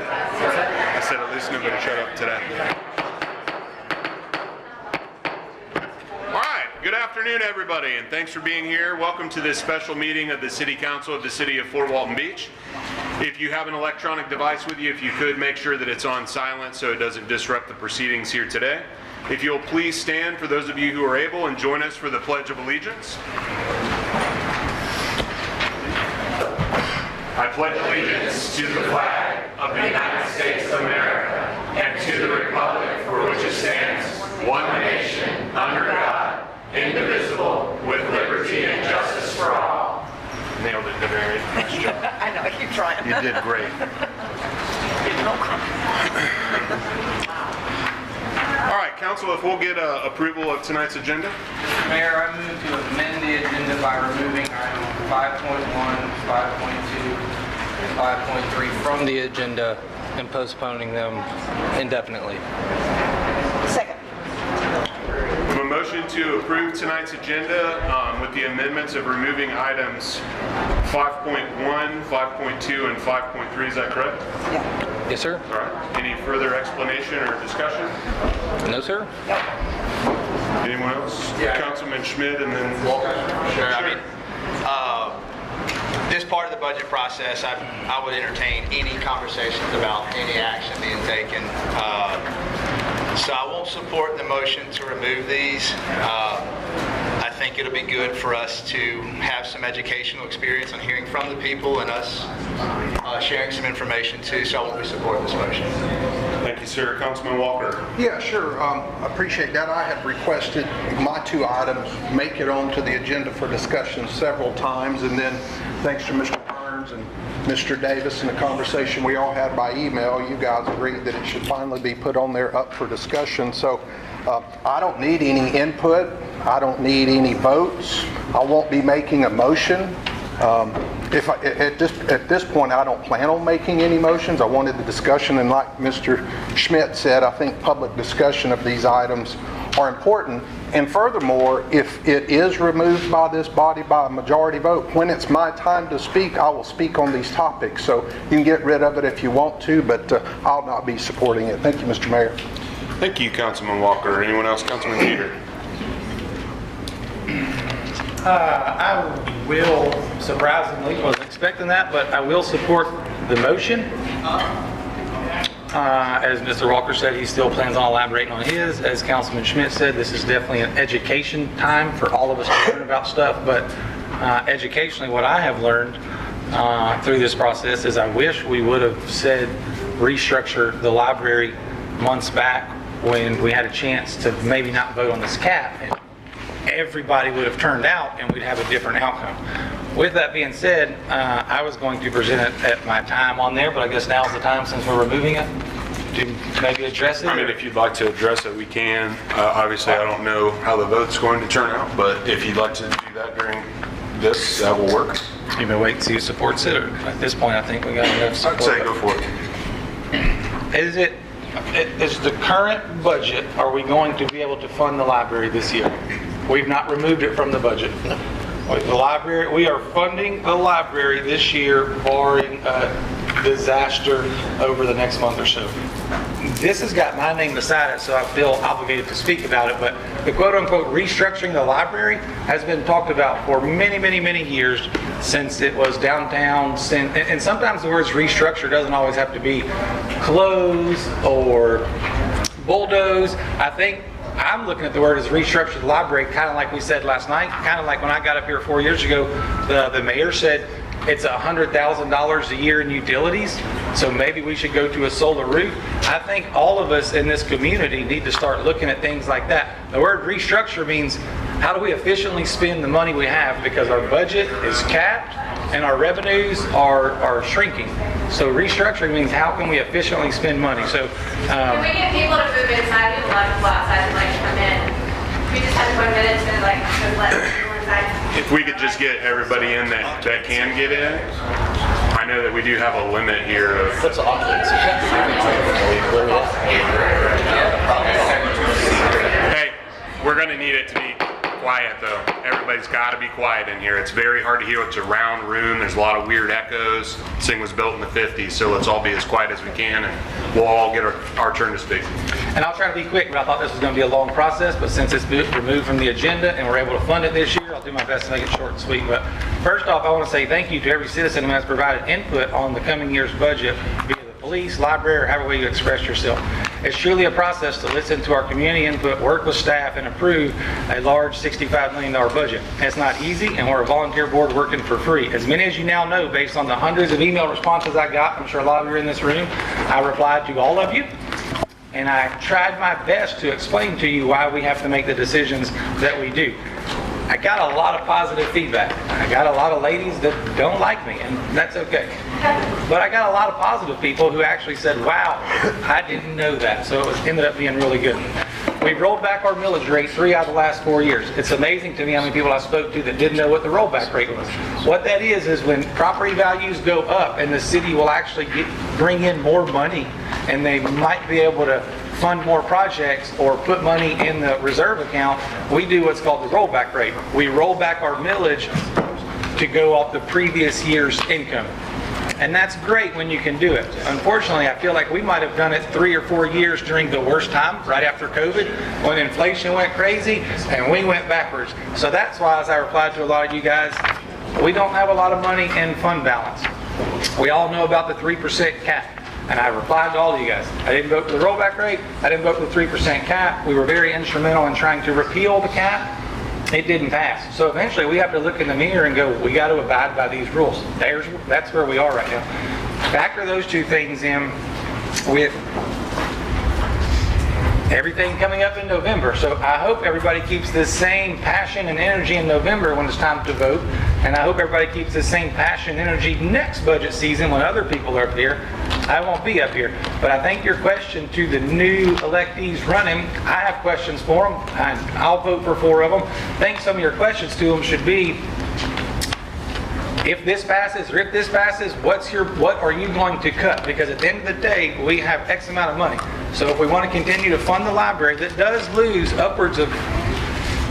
I said at least nobody shut up today. All right, good afternoon, everybody, and thanks for being here. Welcome to this special meeting of the City Council of the City of Fort Walton Beach. If you have an electronic device with you, if you could, make sure that it's on silent so it doesn't disrupt the proceedings here today. If you'll please stand for those of you who are able and join us for the Pledge of Allegiance. I pledge allegiance to the flag of the United States of America and to the republic for which it stands, one nation, under God, indivisible, with liberty and justice for all. Nailed it, very nice job. I know, I keep trying. You did great. All right, Council, if we'll get approval of tonight's agenda. Mayor, I move to amend the agenda by removing item 5.1, 5.2, and 5.3 from the agenda and postponing them indefinitely. Second. A motion to approve tonight's agenda with the amendments of removing items 5.1, 5.2, and 5.3. Is that correct? Yeah. Yes, sir? All right. Any further explanation or discussion? No, sir? Anyone else? Yeah. Councilman Schmidt and then Walker. Sure. I mean, this part of the budget process, I would entertain any conversations about any action being taken. So I won't support the motion to remove these. I think it'll be good for us to have some educational experience on hearing from the people and us sharing some information too, so I won't be supporting this motion. Thank you, sir. Councilman Walker. Yeah, sure. I appreciate that. I have requested my two items make it onto the agenda for discussion several times, and then thanks to Mr. Burns and Mr. Davis and the conversation we all had by email, you guys agreed that it should finally be put on there up for discussion. So I don't need any input. I don't need any votes. I won't be making a motion. At this point, I don't plan on making any motions. I wanted the discussion, and like Mr. Schmidt said, I think public discussion of these items are important. And furthermore, if it is removed by this body by a majority vote, when it's my time to speak, I will speak on these topics. So you can get rid of it if you want to, but I'll not be supporting it. Thank you, Mr. Mayor. Thank you, Councilman Walker. Anyone else? Councilman Peter. I will, surprisingly, wasn't expecting that, but I will support the motion. As Mr. Walker said, he still plans on elaborating on his. As Councilman Schmidt said, this is definitely an education time for all of us to learn about stuff, but educationally, what I have learned through this process is I wish we would have said restructure the library months back when we had a chance to maybe not vote on this cap. And everybody would have turned out and we'd have a different outcome. With that being said, I was going to present it at my time on there, but I guess now's the time since we're removing it to maybe address it. I mean, if you'd like to address it, we can. Obviously, I don't know how the vote's going to turn out, but if you'd like to do that during this, that will work. You may wait and see who supports it. Or at this point, I think we got enough support. I'd say go for it. Is the current budget, are we going to be able to fund the library this year? We've not removed it from the budget. The library, we are funding the library this year, barring a disaster over the next month or so. This has got my name beside it, so I feel obligated to speak about it, but the quote-unquote restructuring the library has been talked about for many, many, many years since it was downtown. And sometimes the words restructure doesn't always have to be close or bulldoze. I think I'm looking at the word as restructure the library, kind of like we said last night, kind of like when I got up here 4 years ago, the mayor said it's $100,000 a year in utilities, so maybe we should go to a solar roof. I think all of us in this community need to start looking at things like that. The word restructure means how do we efficiently spend the money we have, because our budget is capped and our revenues are shrinking. So restructuring means how can we efficiently spend money. So can we get people to move inside? People like to go outside and like come in. We just have 1 minute to like let people inside. If we could just get everybody in that can get in. I know that we do have a limit here of... What's the occupancy? Hey, we're going to need it to be quiet though. Everybody's got to be quiet in here. It's very hard to hear. It's a round room. There's a lot of weird echoes. This thing was built in the 50s, so let's all be as quiet as we can, and we'll all get our turn to speak. And I'll try to be quick, but I thought this was going to be a long process, but since it's been removed from the agenda and we're able to fund it this year, I'll do my best to make it short and sweet. But first off, I want to say thank you to every citizen who has provided input on the coming year's budget via the police, library, or however way you express yourself. It's truly a process to listen to our community input, work with staff, and approve a large $65 million budget. It's not easy, and we're a volunteer board working for free. As many as you now know, based on the hundreds of email responses I got, I'm sure a lot of you are in this room, I replied to all of you. And I tried my best to explain to you why we have to make the decisions that we do. I got a lot of positive feedback. I got a lot of ladies that don't like me, and that's okay. But I got a lot of positive people who actually said, wow, I didn't know that. So it ended up being really good. We rolled back our millage rate 3 out of the last 4 years. It's amazing to me how many people I spoke to that didn't know what the rollback rate was. What that is when property values go up and the city will actually bring in more money, and they might be able to fund more projects or put money in the reserve account, we do what's called the rollback rate. We roll back our millage to go off the previous year's income. And that's great when you can do it. Unfortunately, I feel like we might have done it 3 or 4 years during the worst time, right after COVID, when inflation went crazy and we went backwards. So that's why, as I replied to a lot of you guys, we don't have a lot of money in fund balance. We all know about the 3% cap. And I replied to all of you guys. I didn't vote for the rollback rate. I didn't vote for the 3% cap. We were very instrumental in trying to repeal the cap. It didn't pass. So eventually we have to look in the mirror and go, we got to abide by these rules. That's where we are right now. Factor those two things in with everything coming up in November. So I hope everybody keeps this same passion and energy in November when it's time to vote. And I hope everybody keeps the same passion and energy next budget season when other people are up here. I won't be up here. But I think your question to the new electees running, I have questions for them. I'll vote for 4 of them. I think some of your questions to them should be, if this passes or if this passes, what are you going to cut? Because at the end of the day, we have X amount of money. So if we want to continue to fund the library, that does lose upwards of,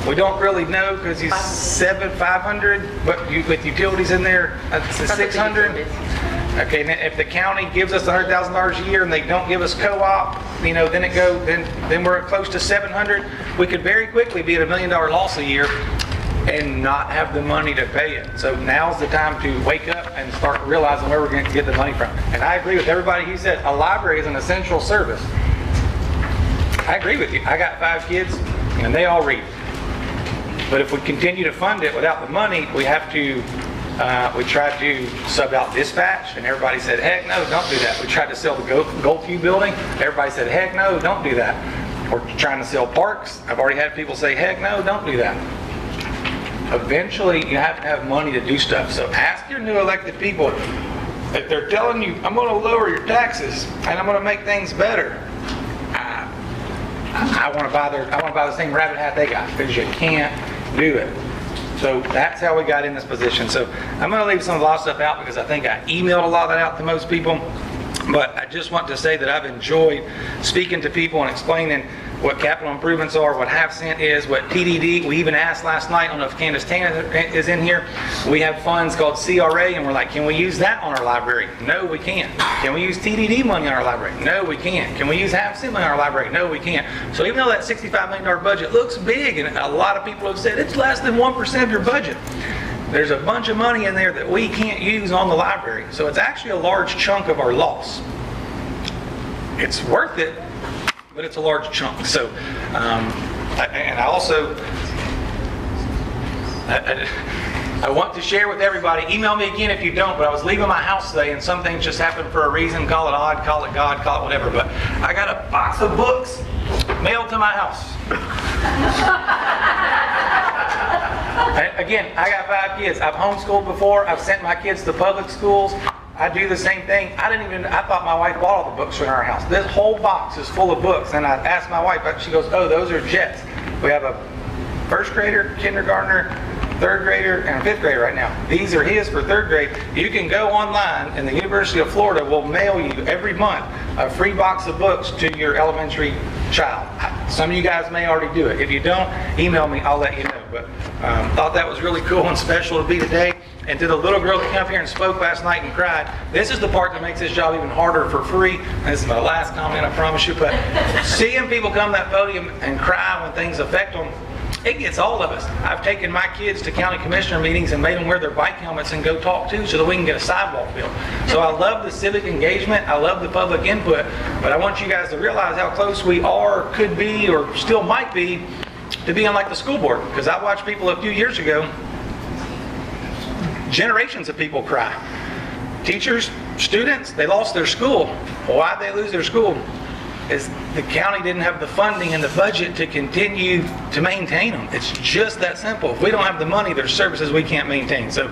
we don't really know because he's 500, but with utilities in there, it's 600. Okay, and if the county gives us $100,000 a year and they don't give us co-op, then we're close to 700. We could very quickly be at $1 million loss a year and not have the money to pay it. So now's the time to wake up and start realizing where we're going to get the money from. And I agree with everybody who said a library is an essential service. I agree with you. I got 5 kids and they all read. But if we continue to fund it without the money, we have to, we tried to sub out dispatch and everybody said, heck no, don't do that. We tried to sell the Goldview building. Everybody said, heck no, don't do that. We're trying to sell parks. I've already had people say, heck no, don't do that. Eventually, you have to have money to do stuff. So ask your new elected people, if they're telling you, I'm going to lower your taxes and I'm going to make things better, I want to buy the same rabbit hat they got, because you can't do it. So that's how we got in this position. So I'm going to leave some of the law stuff out because I think I emailed a lot of that out to most people. But I just want to say that I've enjoyed speaking to people and explaining what capital improvements are, what half cent is, what TDD. We even asked last night, I don't know if Candace Tanner is in here. We have funds called CRA, and we're like, can we use that on our library? No, we can't. Can we use TDD money on our library? No, we can't. Can we use half cent money on our library? No, we can't. So even though that $65 million budget looks big, and a lot of people have said it's less than 1% of your budget, there's a bunch of money in there that we can't use on the library. So it's actually a large chunk of our loss. It's worth it, but it's a large chunk. So, and I also, I want to share with everybody, email me again if you don't, but I was leaving my house today and some things just happened for a reason, call it odd, call it God, call it whatever, but I got a box of books mailed to my house. Again, I got 5 kids. I've homeschooled before. I've sent my kids to public schools. I do the same thing. I thought my wife bought all the books in our house. This whole box is full of books. And I asked my wife, she goes, oh, those are Jets. We have a first grader, kindergartner, third grader, and a fifth grader right now. These are his for third grade. You can go online and the University of Florida will mail you every month a free box of books to your elementary child. Some of you guys may already do it. If you don't, email me, I'll let you know. But but thought that was really cool and special to be today. And to the little girl that came up here and spoke last night and cried, this is the part that makes this job even harder for free. And this is my last comment, I promise you, but seeing people come to that podium and cry when things affect them, it gets all of us. I've taken my kids to county commissioner meetings and made them wear their bike helmets and go talk too so that we can get a sidewalk built. So I love the civic engagement, I love the public input, but I want you guys to realize how close we are, could be, or still might be to being like the school board. Because I watched people a few years ago, generations of people cry. Teachers, students, they lost their school. Why'd they lose their school? Is the county didn't have the funding and the budget to continue to maintain them. It's just that simple. If we don't have the money, there's services we can't maintain. So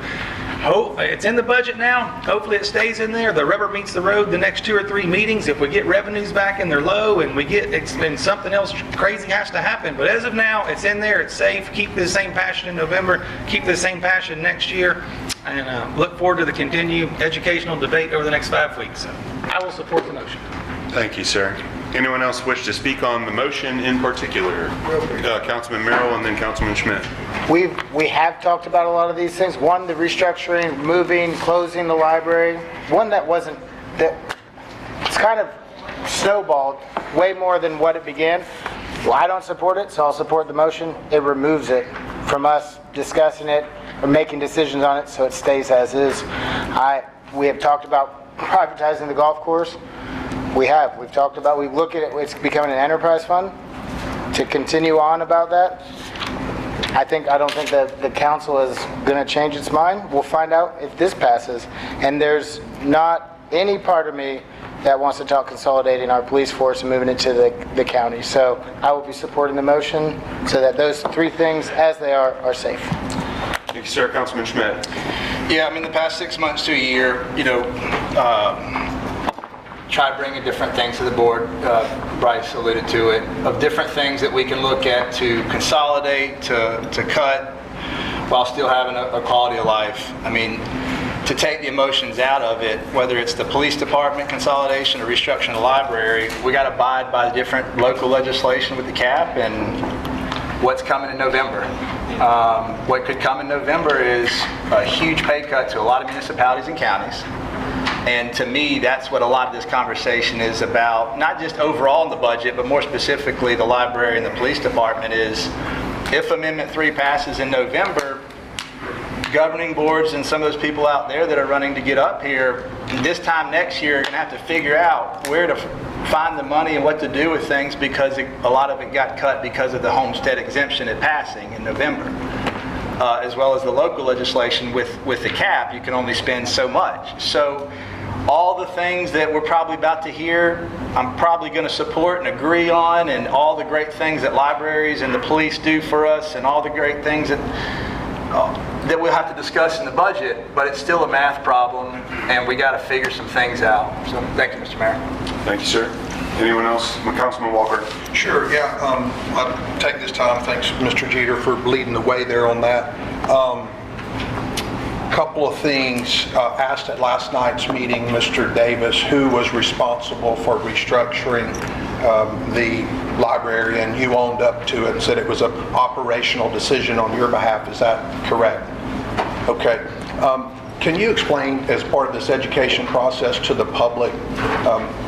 it's in the budget now. Hopefully it stays in there. The rubber meets the road the next 2 or 3 meetings. If we get revenues back and they're low and and something else crazy has to happen. But as of now, it's in there. It's safe. Keep the same passion in November. Keep the same passion next year. And look forward to the continued educational debate over the next 5 weeks. So I will support the motion. Thank you, sir. Anyone else wish to speak on the motion in particular? Councilman Merrill and then Councilman Schmidt. We have talked about a lot of these things. One, the restructuring, moving, closing the library. One that it's kind of snowballed way more than what it began. Well, I don't support it, so I'll support the motion. It removes it from us discussing it or making decisions on it, so it stays as is. We have talked about privatizing the golf course. We've looked at it, it's becoming an enterprise fund. To continue on about that, I don't think that the council is going to change its mind. We'll find out if this passes. And there's not any part of me that wants to talk consolidating our police force and moving it to the county. So I will be supporting the motion so that those 3 things, as they are safe. Thank you, sir. Councilman Schmidt. Yeah, I mean, the past 6 months to a year, try bringing different things to the board. Bryce alluded to it, of different things that we can look at to consolidate, to cut, while still having a quality of life. I mean, to take the emotions out of it, whether it's the police department consolidation or restructuring the library, we got to abide by the different local legislation with the cap and what's coming in November. What could come in November is a huge pay cut to a lot of municipalities and counties. And to me, that's what a lot of this conversation is about, not just overall in the budget, but more specifically the library and the police department is, if Amendment 3 passes in November, governing boards and some of those people out there that are running to get up here, this time next year are going to have to figure out where to find the money and what to do with things, because a lot of it got cut because of the homestead exemption at passing in November. As well as the local legislation with the cap, you can only spend so much. So all the things that we're probably about to hear, I'm probably going to support and agree on, and all the great things that libraries and the police do for us, and all the great things that we'll have to discuss in the budget, but it's still a math problem, and we got to figure some things out. So thank you, Mr. Mayor. Thank you, sir. Anyone else? Councilman Walker. Sure, yeah. I'll take this time. Thanks, Mr. Jeter, for leading the way there on that. Couple of things asked at last night's meeting, Mr. Davis, who was responsible for restructuring the library, and you owned up to it and said it was an operational decision on your behalf. Is that correct? Okay. Can you explain, as part of this education process to the public,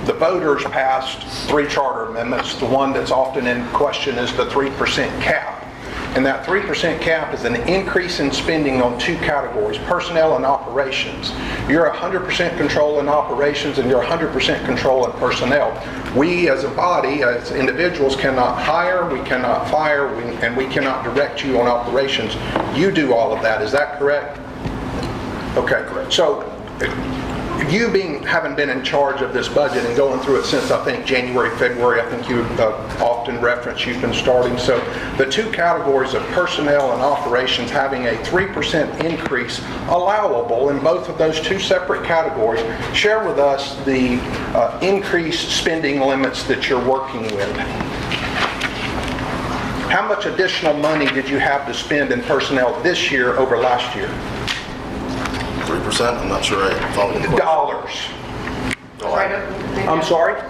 the voters passed 3 charter amendments. The one that's often in question is the 3% cap. And that 3% cap is an increase in spending on 2 categories, personnel and operations. You're 100% control in operations and you're 100% control in personnel. We as a body, as individuals, cannot hire, we cannot fire, and we cannot direct you on operations. You do all of that. Is that correct? Okay, so you having been in charge of this budget and going through it since, I think, January, February, I think you often reference you've been starting. So the 2 categories of personnel and operations having a 3% increase allowable in both of those 2 separate categories. Share with us the increased spending limits that you're working with. How much additional money did you have to spend in personnel this year over last year? 3%? I'm not sure I followed the question. Dollars. I'm sorry?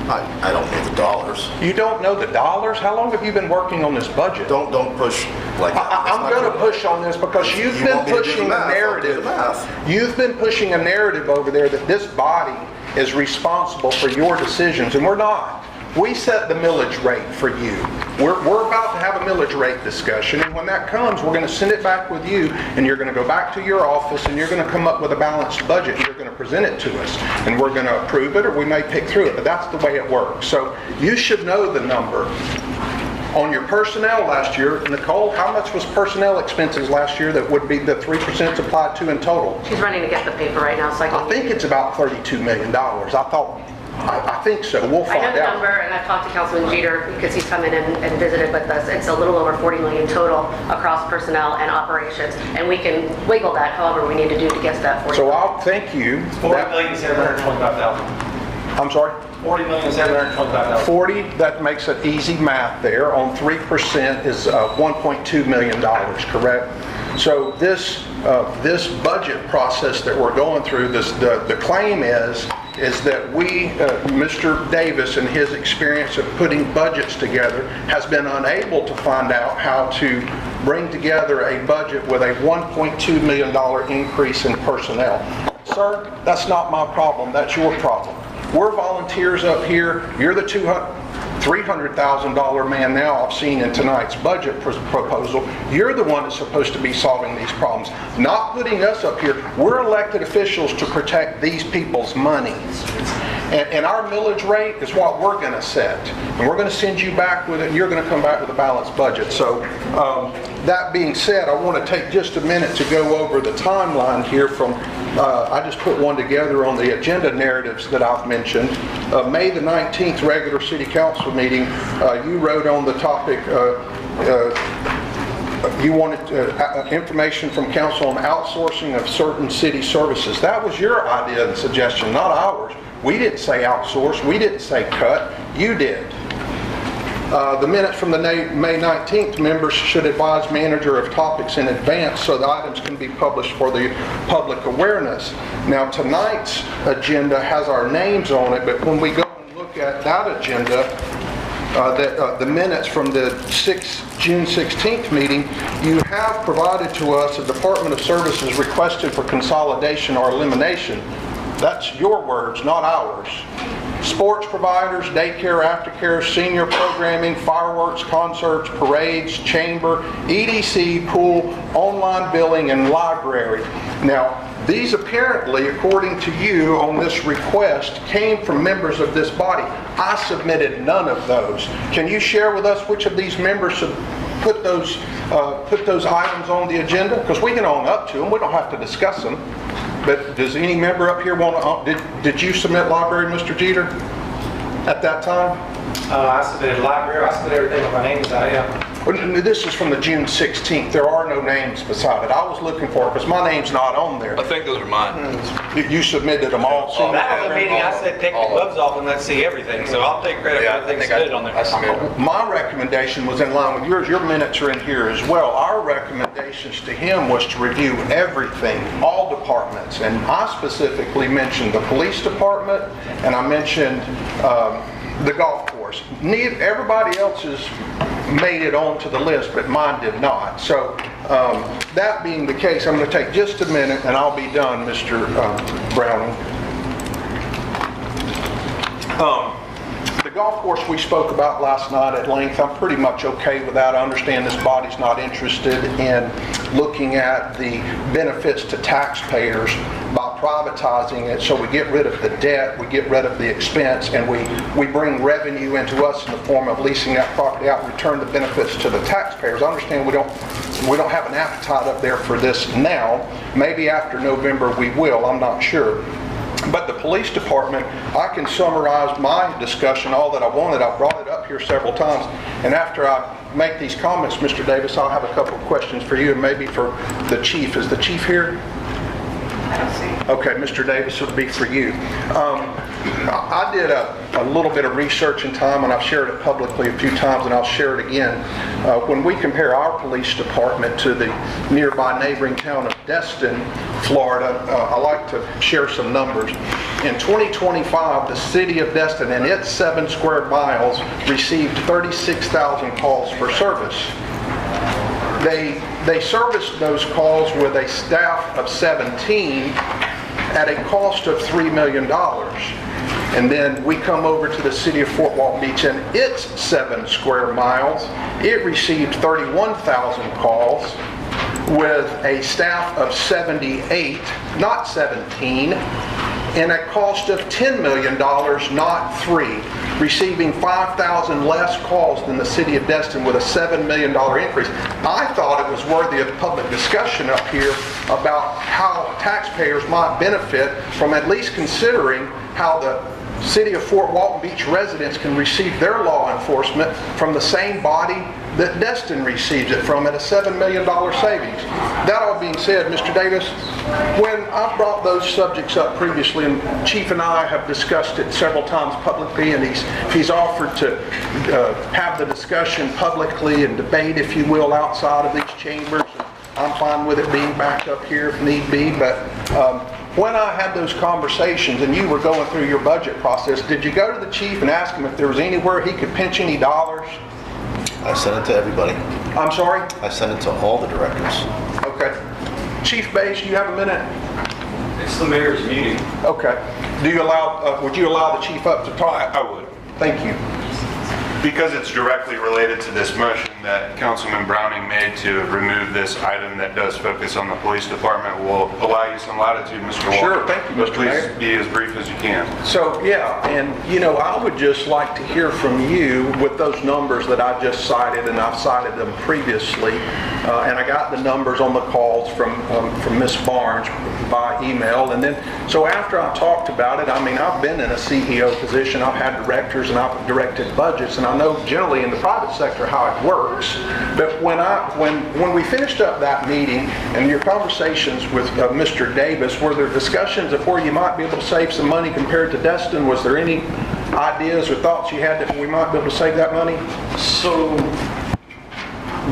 I don't know the dollars. You don't know the dollars? How long have you been working on this budget? Don't push like that. That's I'm not going to true. push on this because you've You been want me to do the pushing a math, I'll do narrative. the math. You've been pushing a narrative over there that this body is responsible for your decisions, and we're not. We set the millage rate for you. We're about to have a millage rate discussion, and when that comes, we're going to send it back with you, and you're going to go back to your office, and you're going to come up with a balanced budget, and you're going to present it to us, and we're going to approve it, or we may pick through it, but that's the way it works. So you should know the number. On your personnel last year, Nicole, how much was personnel expenses last year that would be the 3% applied to in total? She's running to get the paper right now, so I think it's about $32 million. I think so. We'll I find know the out. number, and I've talked to Councilman Jeter because he's come in and visited with us. It's a little over 40 million total across personnel and operations, and we can wiggle that however we need to do to get to that 40. So I'll thank you. 40,725,000. I'm sorry? 40,725,000. 40, that makes it easy math there. On 3% is $1.2 million, correct? So this budget process that we're going through, the claim is that we, Mr. Davis, in his experience of putting budgets together, has been unable to find out how to bring together a budget with a $1.2 million increase in personnel. Sir, that's not my problem, that's your problem. We're volunteers up here. You're the $300,000 man now I've seen in tonight's budget proposal. You're the one that's supposed to be solving these problems, not putting us up here. We're elected officials to protect these people's money. And our millage rate is what we're going to set. And we're going to send you back with it, and you're going to come back with a balanced budget. So that being said, I want to take just a minute to go over the timeline here from, I just put one together on the agenda narratives that I've mentioned. May the 19th regular city council meeting, you wrote on the topic, you wanted information from council on outsourcing of certain city services. That was your idea and suggestion, not ours. We didn't say outsource. We didn't say cut. You did. The minutes from the May 19th, members should advise manager of topics in advance so the items can be published for the public awareness. Now, tonight's agenda has our names on it, but when we go and look at that agenda, the minutes from the June 16th meeting, you have provided to us a Department of Services requested for consolidation or elimination. That's your words, not ours. Sports providers, daycare, aftercare, senior programming, fireworks, concerts, parades, chamber, EDC, pool, online billing, and library. Now, these apparently, according to you on this request, came from members of this body. I submitted none of those. Can you share with us which of these members put those items on the agenda? Because we can own up to them. We don't have to discuss them. But does any member up here want to, did you submit library, Mr. Jeter, at that time? I submitted library. I submitted everything with my name beside it. Well, this is from the June 16th. There are no names beside it. I was looking for it because my name's not on there. I think those are mine. You submitted them all. So That was a meeting I said take the gloves off and let's see everything. So I'll take credit for everything submitted on there. my recommendation was in line with yours. Your minutes are in here as well. Our recommendations to him was to review everything, all departments. And I specifically mentioned the police department, and I mentioned the golf course. Everybody else's made it onto the list, but mine did not. So that being the case, I'm going to take just a minute and I'll be done, Mr. Browning. The golf course we spoke about last night at length. I'm pretty much okay with that. I understand this body's not interested in looking at the benefits to taxpayers by privatizing it, so we get rid of the debt, we get rid of the expense, and we bring revenue into us in the form of leasing that property out and return the benefits to the taxpayers. I understand we don't have an appetite up there for this now. Maybe after November we will, I'm not sure. But the police department, I can summarize my discussion, all that I wanted. I brought it up here several times. And after I make these comments, Mr. Davis, I'll have a couple of questions for you and maybe for the chief. Is the chief here? I don't see. Okay, Mr. Davis, it'll be for you. I did a little bit of research in time, and I've shared it publicly a few times, and I'll share it again. When we compare our police department to the nearby neighboring town of Destin, Florida, I like to share some numbers. In 2025, the city of Destin and its 7 square miles received 36,000 calls for service. They serviced those calls with a staff of 17 at a cost of $3 million. And then we come over to the city of Fort Walton Beach and its 7 square miles. It received 31,000 calls with a staff of 78, not 17, and a cost of $10 million, not 3, receiving 5,000 less calls than the city of Destin with a $7 million increase. I thought it was worthy of public discussion up here about how taxpayers might benefit from at least considering how the city of Fort Walton Beach residents can receive their law enforcement from the same body that Destin receives it from at a $7 million savings. That all being said, Mr. Davis, when I brought those subjects up previously, and Chief and I have discussed it several times publicly, and he's offered to have the discussion publicly and debate, if you will, outside of these chambers. I'm fine with it being back up here if need be, but when I had those conversations and you were going through your budget process, did you go to the chief and ask him if there was anywhere he could pinch any dollars? I sent it to everybody. I'm sorry? I sent it to all the directors. Okay. Chief Bays, you have a minute? It's the mayor's meeting. Okay. Do you allow, would you allow the chief up to talk? I would. Thank you. Because it's directly related to this motion that Councilman Browning made to remove this item that does focus on the police department, we'll allow you some latitude, Mr. Walker. Sure, thank you, Mr. Mayor. Please be as brief as you can. So, yeah, and you know, I would just like to hear from you with those numbers that I just cited, and I've cited them previously, and I got the numbers on the calls from Ms. Barnes by email, and then, so after I talked about it, I mean, I've been in a CEO position, I've had directors, and I've directed budgets, and I know generally in the private sector how it works, but when we finished up that meeting and your conversations with Mr. Davis, were there discussions of where you might be able to save some money compared to Destin? Was there any ideas or thoughts you had that we might be able to save that money? So,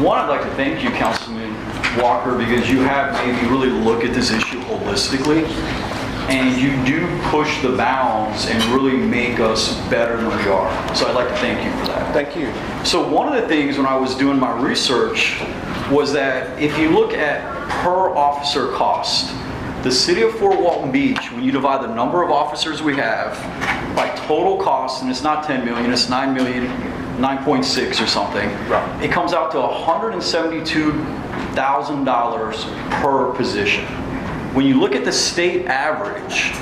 one, I'd like to thank you, Councilman Walker, because you have made me really look at this issue holistically, and you do push the bounds and really make us better than we are. So I'd like to thank you for that. Thank you. So one of the things when I was doing my research was that if you look at per officer cost, the city of Fort Walton Beach, when you divide the number of officers we have by total cost, and it's not 10 million, it's 9 million, 9.6 or something, right, it comes out to $172,000 per position. When you look at the state average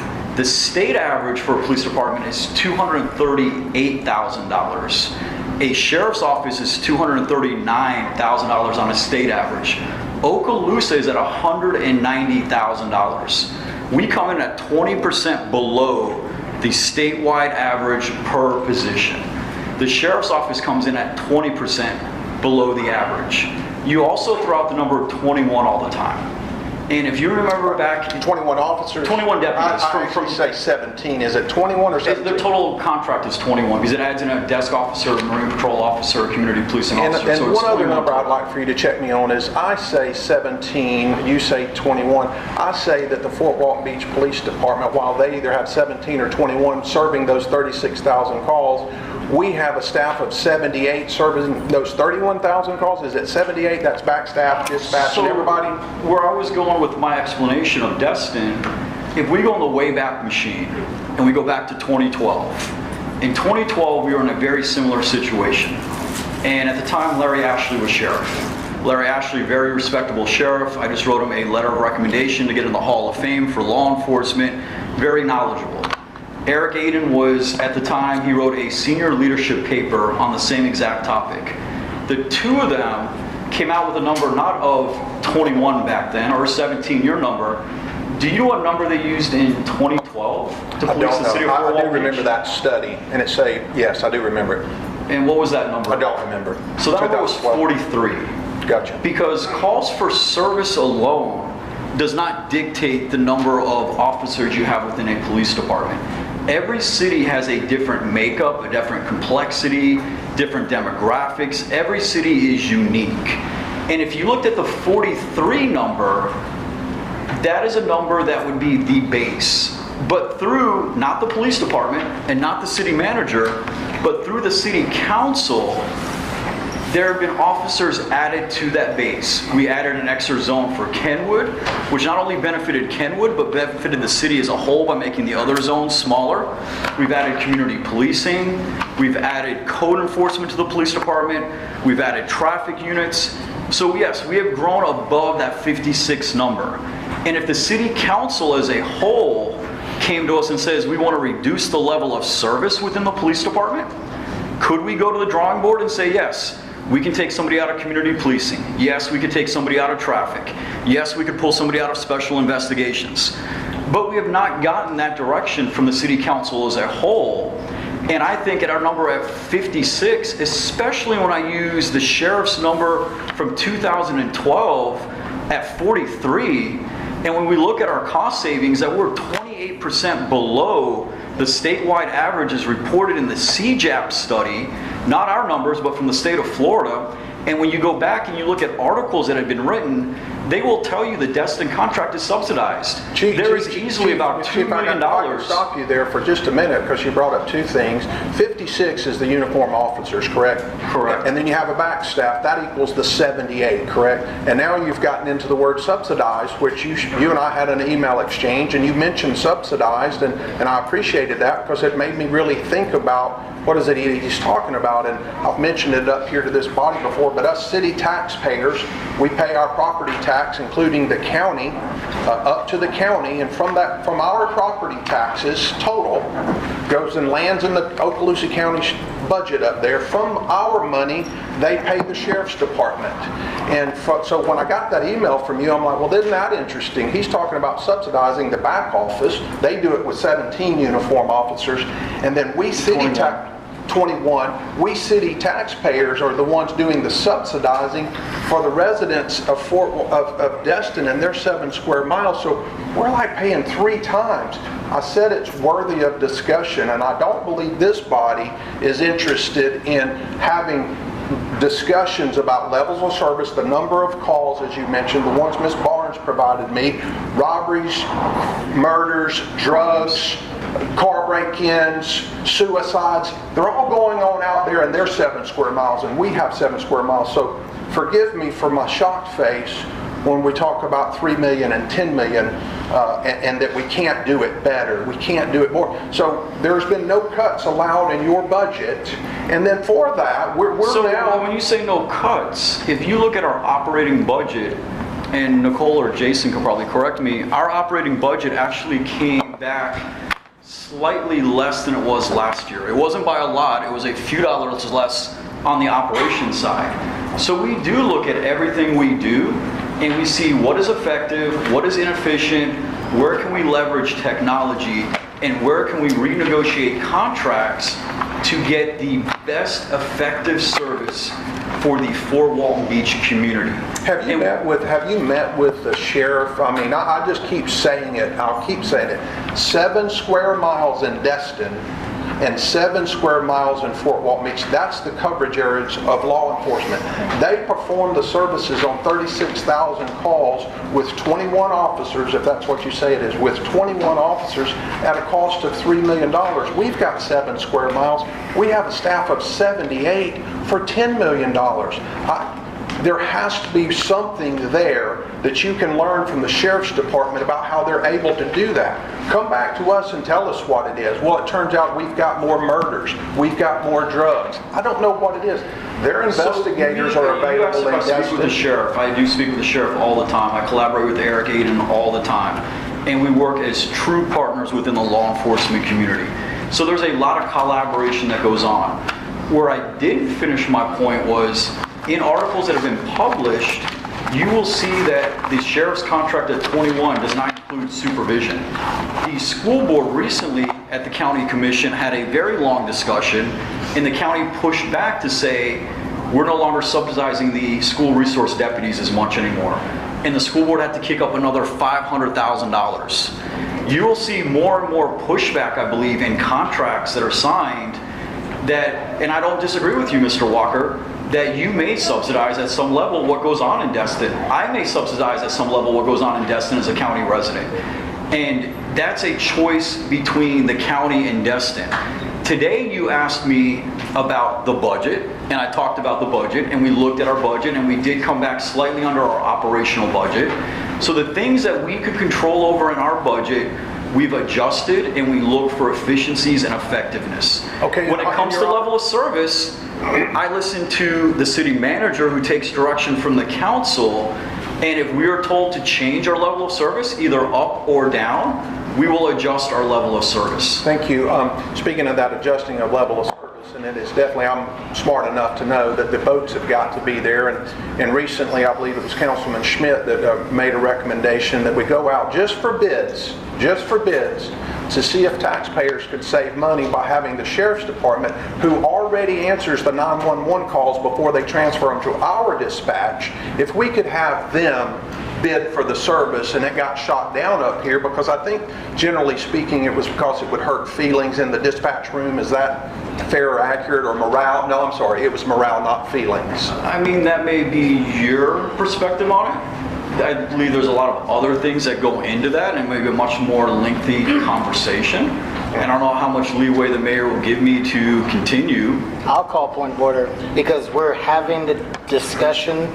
for a police department is $238,000. A sheriff's office is $239,000 on a state average. Okaloosa is at $190,000. We come in at 20% below the statewide average per position. The sheriff's office comes in at 20% below the average. You also throw out the number of 21 all the time. And if you remember back... 21 officers? 21 deputies. I actually say 17. Is it 21 or 17? Their total contract is 21 because it adds in a desk officer, marine patrol officer, community policing officer. And so it's one other 21 number I'd like for you to check me on is I say 17, you say 21. I say that the Fort Walton Beach Police Department, while they either have 17 or 21 serving those 36,000 calls, we have a staff of 78 serving those 31,000 calls. Is it 78? That's back staff, dispatch, and everybody? Where I was going with my explanation of Destin, if we go on the Wayback Machine and we go back to 2012, in 2012 we were in a very similar situation. And at the time, Larry Ashley was sheriff. Larry Ashley, very respectable sheriff. I just wrote him a letter of recommendation to get in the Hall of Fame for law enforcement. Very knowledgeable. Eric Aiden was, at the time, he wrote a senior leadership paper on the same exact topic. The two of them came out with a number not of 21 back then, or 17, your number. Do you know what number they used in 2012 to police the city of Fort Walton Beach? I do remember that study, and it say, yes, I do remember it. And what was that number? I don't remember. So that number was 43. Gotcha. Because calls for service alone does not dictate the number of officers you have within a police department. Every city has a different makeup, a different complexity, different demographics. Every city is unique. And if you looked at the 43 number, that is a number that would be the base. But through, not the police department and not the city manager, but through the city council, there have been officers added to that base. We added an extra zone for Kenwood, which not only benefited Kenwood, but benefited the city as a whole by making the other zones smaller. We've added community policing. We've added code enforcement to the police department. We've added traffic units. So yes, we have grown above that 56 number. And if the city council as a whole came to us and says, we want to reduce the level of service within the police department, could we go to the drawing board and say, yes, we can take somebody out of community policing. Yes, we could take somebody out of traffic. Yes, we could pull somebody out of special investigations. But we have not gotten that direction from the city council as a whole. And I think at our number at 56, especially when I use the sheriff's number from 2012 at 43, and when we look at our cost savings that we're 28% below the statewide average as reported in the CJAP study, not our numbers, but from the state of Florida. And when you go back and you look at articles that have been written, they will tell you the Destin contract is subsidized. There is easily about $2 million. If I could stop you there for just a minute, because you brought up two things. 56 is the uniform officers, correct? Correct. And then you have a back staff, that equals the 78, correct? And now you've gotten into the word subsidized, which you and I had an email exchange, and you mentioned subsidized, and I appreciated that because it made me really think about what is it he's talking about. And I've mentioned it up here to this body before, but us city taxpayers, we pay our property tax, including the county, up to the county, and from our property taxes total goes and lands in the Okaloosa County budget up there. From our money, they pay the sheriff's department. And so when I got that email from you, I'm like, well, isn't that interesting? He's talking about subsidizing the back office. They do it with 17 uniform officers, and then we city 21. We city taxpayers are the ones doing the subsidizing for the residents of Destin and their 7 square miles. So we're like paying 3 times. I said it's worthy of discussion, and I don't believe this body is interested in having discussions about levels of service, the number of calls, as you mentioned, the ones Ms. Barnes provided me, robberies, murders, drugs, car break-ins, suicides. They're all going on out there in their 7 square miles, and we have 7 square miles. So forgive me for my shocked face when we talk about 3 million and 10 million and that we can't do it better, we can't do it more. So there's been no cuts allowed in your budget, and then for that we're so now... well, when you say no cuts, if you look at our operating budget, and Nicole or Jason could probably correct me, our operating budget actually came back slightly less than it was last year. It wasn't by a lot, it was a few dollars less on the operations side. So we do look at everything we do, and we see what is effective, what is inefficient, where can we leverage technology, and where can we renegotiate contracts to get the best effective service for the Fort Walton Beach community. Have you met with the sheriff? I mean, I just keep saying it, I'll keep saying it. 7 square miles in Destin and 7 square miles in Fort Walton Beach, that's the coverage areas of law enforcement. They perform the services on 36,000 calls with 21 officers, if that's what you say it is, with 21 officers at a cost of $3 million. We've got 7 square miles. We have a staff of 78 for $10 million. There has to be something there that you can learn from the sheriff's department about how they're able to do that. Come back to us and tell us what it is. Well, it turns out we've got more murders. We've got more drugs. I don't know what it is. Their investigators are available in Destin. I speak with the sheriff. I do speak with the sheriff all the time. I collaborate with Eric Aiden all the time. And we work as true partners within the law enforcement community. So there's a lot of collaboration that goes on. Where I didn't finish my point was, in articles that have been published, you will see that the sheriff's contract at 21 does not include supervision. The school board recently at the county commission had a very long discussion, and the county pushed back to say, we're no longer subsidizing the school resource deputies as much anymore. And the school board had to kick up another $500,000. you will see more and more pushback, I believe, in contracts that are signed that, and I don't disagree with you, Mr. Walker, that you may subsidize at some level what goes on in Destin. I may subsidize at some level what goes on in Destin as a county resident. And that's a choice between the county and Destin. Today you asked me about the budget, and I talked about the budget, and we looked at our budget, and we did come back slightly under our operational budget. So the things that we could control over in our budget, we've adjusted, and we look for efficiencies and effectiveness. Okay, when it comes to level of service, I listen to the city manager who takes direction from the council, and if we are told to change our level of service, either up or down, we will adjust our level of service. Thank you. Speaking of that adjusting of level of service, and it is definitely, I'm smart enough to know that the boats have got to be there. And recently, I believe it was Councilman Schmidt that made a recommendation that we go out just for bids, to see if taxpayers could save money by having the Sheriff's Department, who already answers the 911 calls before they transfer them to our dispatch, if we could have them bid for the service, and it got shot down up here because I think, generally speaking, it was because it would hurt feelings in the dispatch room. Is that fair or accurate? Or morale? No, I'm sorry, it was morale, not feelings. I mean, that may be your perspective on it. I believe there's a lot of other things that go into that, and maybe a much more lengthy conversation. And I don't know how much leeway the mayor will give me to continue. I'll call point of order because we're having the discussion,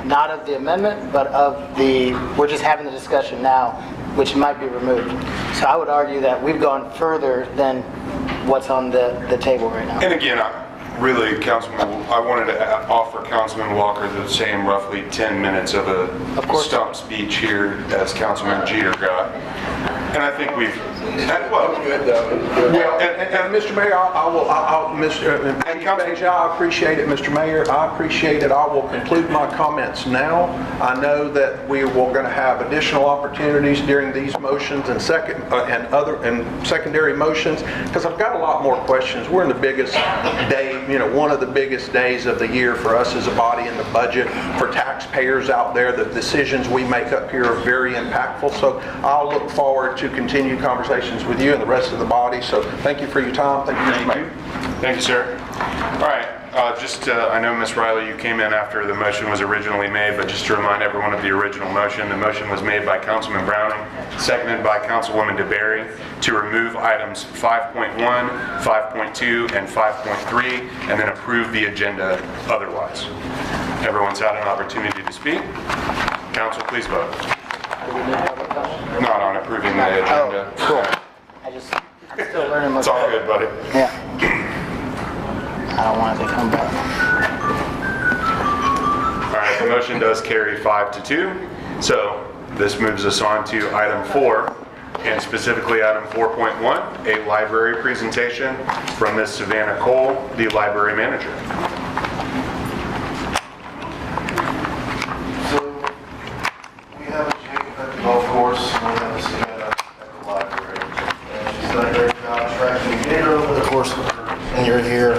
not of the amendment, but we're just having the discussion now, which might be removed. So I would argue that we've gone further than what's on the table right now. And again, really, Councilman, I wanted to offer Councilman Walker the same roughly 10 minutes of a stump speech here as Councilman Jeter got. And I think we've, well, and Mr. Mayor, I appreciate it, Mr. Mayor. I appreciate it. I will conclude my comments now. I know that we are going to have additional opportunities during these motions and secondary motions, because I've got a lot more questions. We're in the biggest day, one of the biggest days of the year for us as a body in the budget. For taxpayers out there, the decisions we make up here are very impactful. So I'll look forward to continued conversations with you and the rest of the body. So thank you for your time. Thank you, Mr. Mayor. Thank you, sir. All right. I know, Ms. Riley, you came in after the motion was originally made, but just to remind everyone of the original motion, the motion was made by Councilman Browning, seconded by Councilwoman DeBerry, to remove items 5.1, 5.2, and 5.3, and then approve the agenda otherwise. Everyone's had an opportunity to speak. Council, please vote. Not on approving the agenda. Oh, cool. I'm still learning. It's all good, buddy. Yeah. I don't want it to come back. All right, the motion does carry 5-2. So this moves us on to item 4, and specifically item 4.1, a library presentation from Ms. Savannah Cole, the library manager. So we have a Jake at the golf course, and we have a Savannah at the library. And she's done a great job tracking data over the course of her tenure here.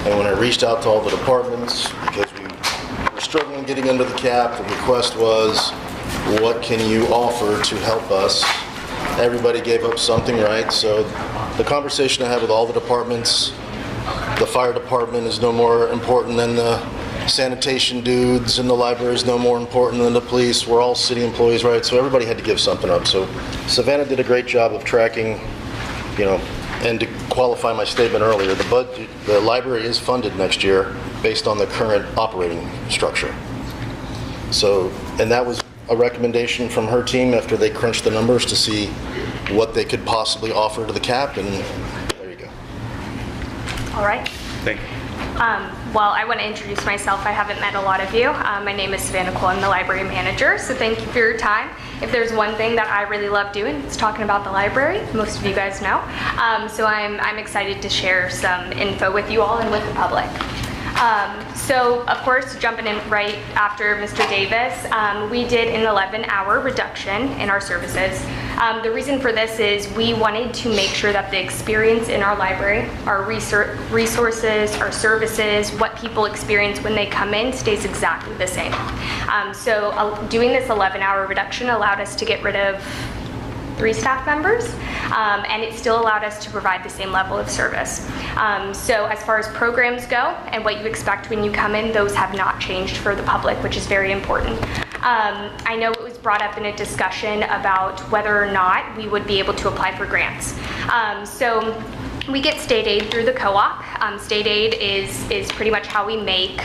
And when I reached out to all the departments, because we were struggling getting under the cap, the request was, what can you offer to help us? Everybody gave up something, right? So the conversation I had with all the departments, the fire department is no more important than the sanitation dudes, and the library is no more important than the police. We're all city employees, right? So everybody had to give something up. So Savannah did a great job of tracking, and to qualify my statement earlier, the library is funded next year based on the current operating structure. So, and that was a recommendation from her team after they crunched the numbers to see what they could possibly offer to the cap, and there you go. All right. Thank you. Well, I want to introduce myself. I haven't met a lot of you. My name is Savannah Cole. I'm the library manager, so thank you for your time. If there's one thing that I really love doing, it's talking about the library. Most of you guys know. So I'm excited to share some info with you all and with the public. So, of course, jumping in right after Mr. Davis, we did an 11-hour reduction in our services. The reason for this is we wanted to make sure that the experience in our library, our resources, our services, what people experience when they come in stays exactly the same. So doing this 11-hour reduction allowed us to get rid of 3 staff members, and it still allowed us to provide the same level of service. So as far as programs go and what you expect when you come in, those have not changed for the public, which is very important. I know it was brought up in a discussion about whether or not we would be able to apply for grants. So we get state aid through the co-op. State aid is pretty much how we make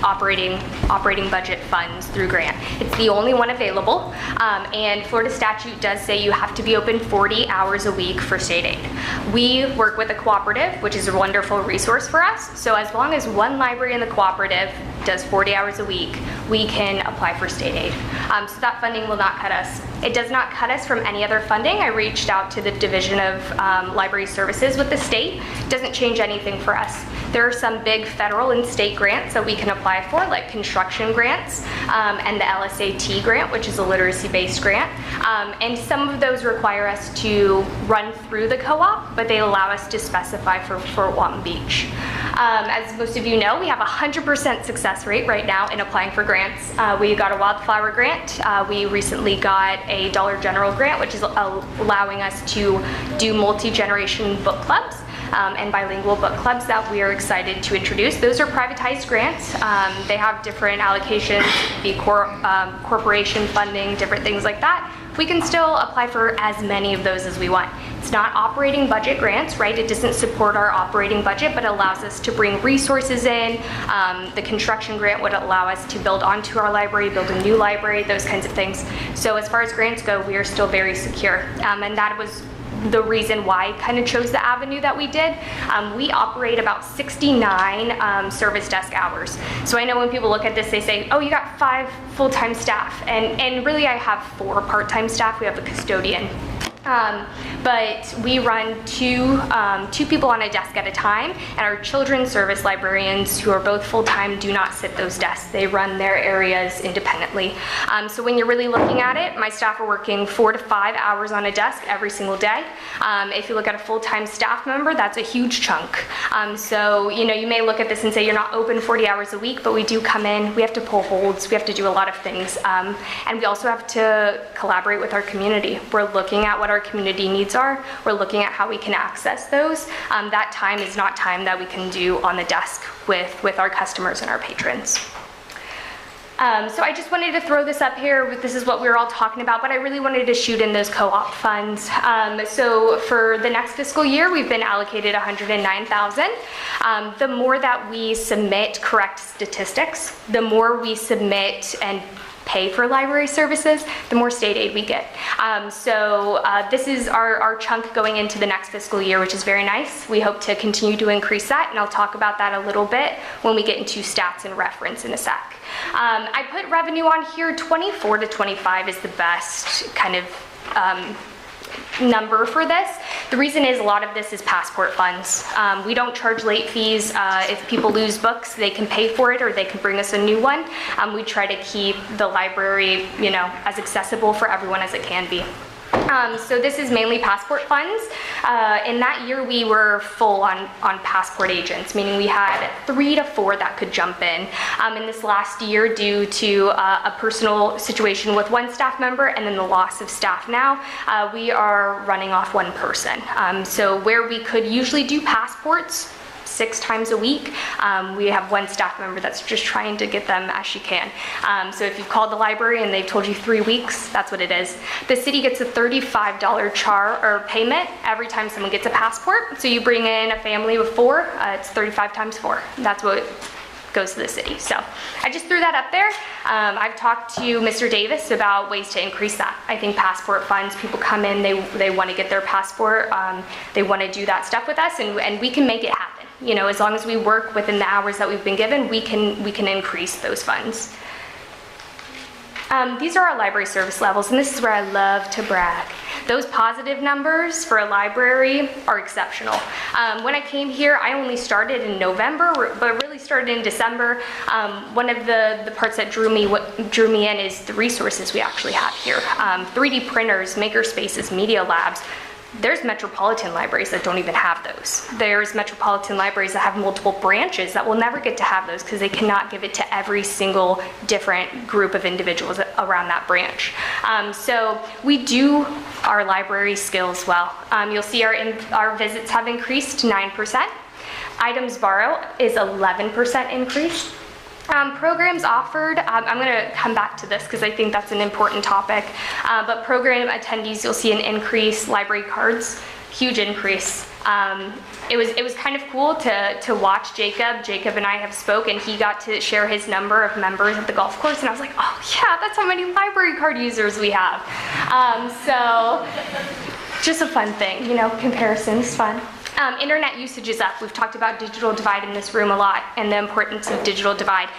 operating budget funds through grant. It's the only one available, and Florida statute does say you have to be open 40 hours a week for state aid. We work with a cooperative, which is a wonderful resource for us. So as long as one library in the cooperative does 40 hours a week, we can apply for state aid. So that funding will not cut us. It does not cut us from any other funding. I reached out to the Division of Library Services with the state. It doesn't change anything for us. There are some big federal and state grants that we can apply for, like construction grants and the LSAT grant, which is a literacy-based grant. And some of those require us to run through the co-op, but they allow us to specify for Fort Walton Beach. As most of you know, we have a 100% success rate right now in applying for grants. We got a wildflower grant. We recently got a Dollar General grant, which is allowing us to do multi-generation book clubs and bilingual book clubs that we are excited to introduce. Those are privatized grants. They have different allocations, the corporation funding, different things like that. We can still apply for as many of those as we want. It's not operating budget grants, right? It doesn't support our operating budget, but allows us to bring resources in. The construction grant would allow us to build onto our library, build a new library, those kinds of things. So as far as grants go, we are still very secure. And that was the reason why I kind of chose the avenue that we did. We operate about 69 service desk hours. So I know when people look at this, they say, oh, you got 5 full-time staff. And really I have 4 part-time staff. We have a custodian. But we run two people on a desk at a time, and our children's service librarians, who are both full-time, do not sit those desks. They run their areas independently. So when you're really looking at it, my staff are working 4 to 5 hours on a desk every single day. If you look at a full-time staff member, that's a huge chunk. So you know, you may look at this and say you're not open 40 hours a week, but we do come in, we have to pull holds, we have to do a lot of things. And we also have to collaborate with our community. We're looking at what our community needs are. We're looking at how we can access those. That time is not time that we can do on the desk with our customers and our patrons. So I just wanted to throw this up here. This is what we were all talking about, but I really wanted to shoot in those co-op funds. So for the next fiscal year, we've been allocated $109,000. The more that we submit correct statistics, the more we submit and pay for library services, the more state aid we get. So this is our chunk going into the next fiscal year, which is very nice. We hope to continue to increase that, and I'll talk about that a little bit when we get into stats and reference in a sec. I put revenue on here. 24 to 25 is the best kind of number for this. The reason is a lot of this is passport funds. We don't charge late fees. If people lose books, they can pay for it or they can bring us a new one. We try to keep the library, you know, as accessible for everyone as it can be. So this is mainly passport funds. In that year, we were full on passport agents, meaning we had 3 to 4 that could jump in. In this last year, due to a personal situation with one staff member and then the loss of staff now, we are running off 1 person. So where we could usually do passports 6 times a week, we have 1 staff member that's just trying to get them as she can. So if you've called the library and they've told you 3 weeks, that's what it is. The city gets a $35 payment every time someone gets a passport. So you bring in a family of 4, it's 35 times 4. That's what goes to the city. So I just threw that up there. I've talked to Mr. Davis about ways to increase that. I think passport funds, people come in, they want to get their passport, they want to do that stuff with us, and we can make it happen. You know, as long as we work within the hours that we've been given, we can increase those funds. These are our library service levels, and this is where I love to brag. Those positive numbers for a library are exceptional. When I came here, I only started in November, but really started in December. One of the parts that drew me in is the resources we actually have here. 3D printers, maker spaces, media labs, There's metropolitan libraries that don't even have those. There's metropolitan libraries that have multiple branches that will never get to have those because they cannot give it to every single different group of individuals around that branch. So we do our library skills well. You'll see our visits have increased 9%. Items borrow is 11% increase. Programs offered, I'm going to come back to this because I think that's an important topic, but program attendees, you'll see an increase. Library cards, huge increase. It was kind of cool to watch Jacob. Jacob and I have spoken. He got to share his number of members at the golf course, and I was like, oh yeah, that's how many library card users we have. So just a fun thing, you know, comparison's fun. Internet usage is up. We've talked about digital divide in this room a lot and the importance of digital divide.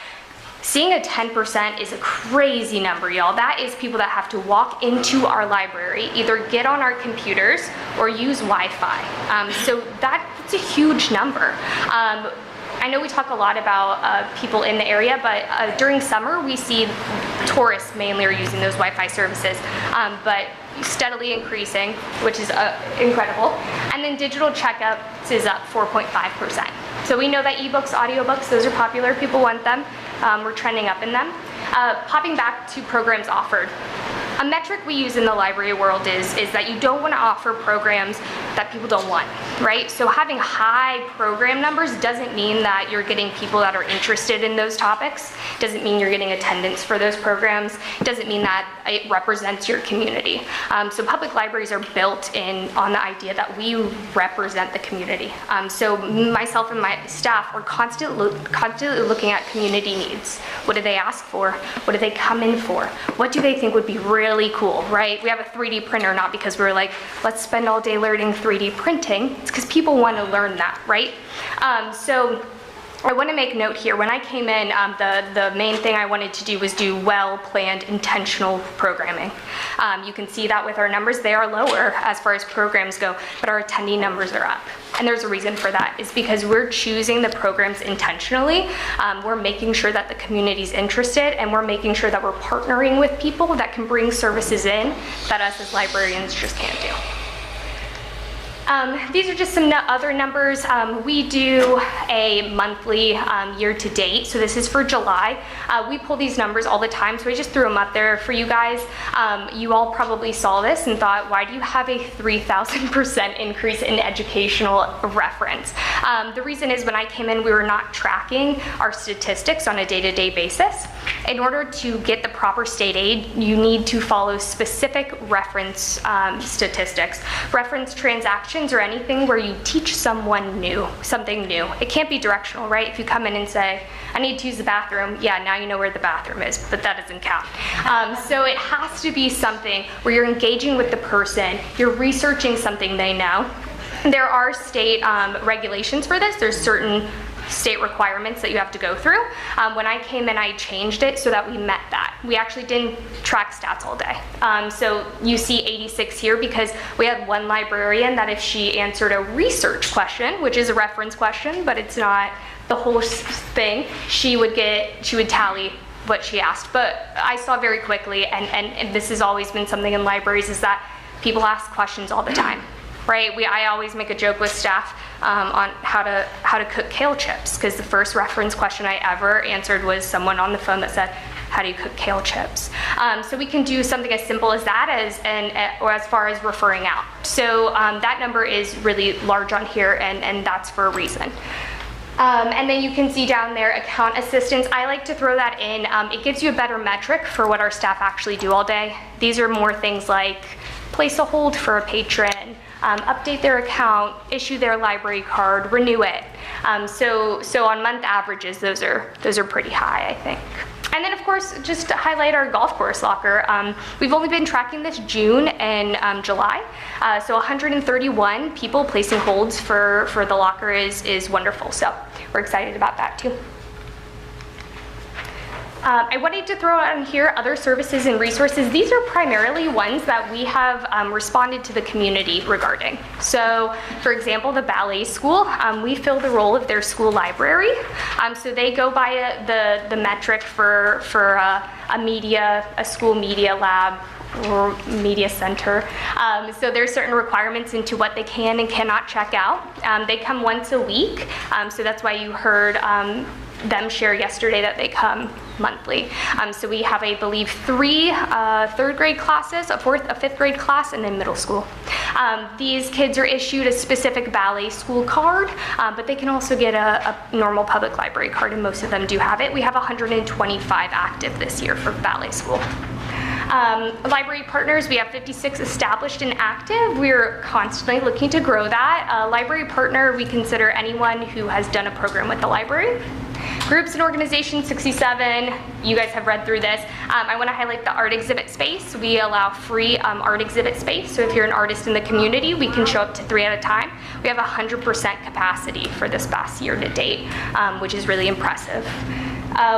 Seeing a 10% is a crazy number, y'all. That is people that have to walk into our library, either get on our computers or use Wi-Fi. So that's a huge number. I know we talk a lot about people in the area, but during summer we see tourists mainly are using those Wi-Fi services. But steadily increasing, which is incredible. And then digital checkups is up 4.5%. So we know that ebooks, audiobooks, those are popular. People want them. We're trending up in them. Popping back to programs offered. A metric we use in the library world is that you don't want to offer programs that people don't want, right? So having high program numbers doesn't mean that you're getting people that are interested in those topics. Doesn't mean you're getting attendance for those programs. Doesn't mean that it represents your community. So public libraries are built on the idea that we represent the community. So myself and my staff are constantly looking at community needs. What do they ask for? What do they come in for? What do they think would be really cool, right? We have a 3D printer, not because we're like, let's spend all day learning 3D printing. It's because people want to learn that, right? So I want to make note here, when I came in, the main thing I wanted to do was do well-planned, intentional programming. You can see that with our numbers. They are lower as far as programs go, but our attendee numbers are up. And there's a reason for that. It's because we're choosing the programs intentionally. We're making sure that the community's interested, and we're making sure that we're partnering with people that can bring services in that us as librarians just can't do. These are just some other numbers. We do a monthly year-to-date, so this is for July. We pull these numbers all the time, so I just threw them up there for you guys. You all probably saw this and thought, why do you have a 3,000% increase in educational reference? The reason is when I came in, we were not tracking our statistics on a day-to-day basis. In order to get the proper state aid, you need to follow specific reference statistics. Reference transactions or anything where you teach someone something new. It can't be directional, right? If you come in and say, I need to use the bathroom, yeah, now you know where the bathroom is, but that doesn't count. So it has to be something where you're engaging with the person, you're researching something they know. There are state regulations for this. There's certain state requirements that you have to go through. When I came in, I changed it so that we met that. We actually didn't track stats all day. So you see 86 here because we had one librarian that if she answered a research question, which is a reference question, but it's not the whole thing, she would tally what she asked. But I saw very quickly, and this has always been something in libraries, is that people ask questions all the time. Right? I always make a joke with staff on how to cook kale chips, because the first reference question I ever answered was someone on the phone that said, how do you cook kale chips? So we can do something as simple as that or as far as referring out. So that number is really large on here, and that's for a reason. And then you can see down there account assistance. I like to throw that in. It gives you a better metric for what our staff actually do all day. These are more things like place a hold for a patron, update their account, issue their library card, renew it. So on month averages, those are pretty high, I think. And then of course, just to highlight our golf course locker. We've only been tracking this June and July. So 131 people placing holds for the locker is wonderful. So we're excited about that too. I wanted to throw on here other services and resources. These are primarily ones that we have responded to the community regarding. So, for example, the ballet school, we fill the role of their school library. So they go by the metric for a school media lab or media center. So there's certain requirements into what they can and cannot check out. They come once a week, so that's why you heard them share yesterday that they come monthly. So we have, I believe, 3 third grade classes, a fifth grade class, and then middle school. These kids are issued a specific ballet school card, but they can also get a normal public library card, and most of them do have it. We have 125 active this year for ballet school. Library partners, we have 56 established and active. We're constantly looking to grow that. Library partner, we consider anyone who has done a program with the library. Groups and organizations, 67. You guys have read through this. I want to highlight the art exhibit space. We allow free art exhibit space. So if you're an artist in the community, we can show up to 3 at a time. We have 100% capacity for this past year to date, which is really impressive.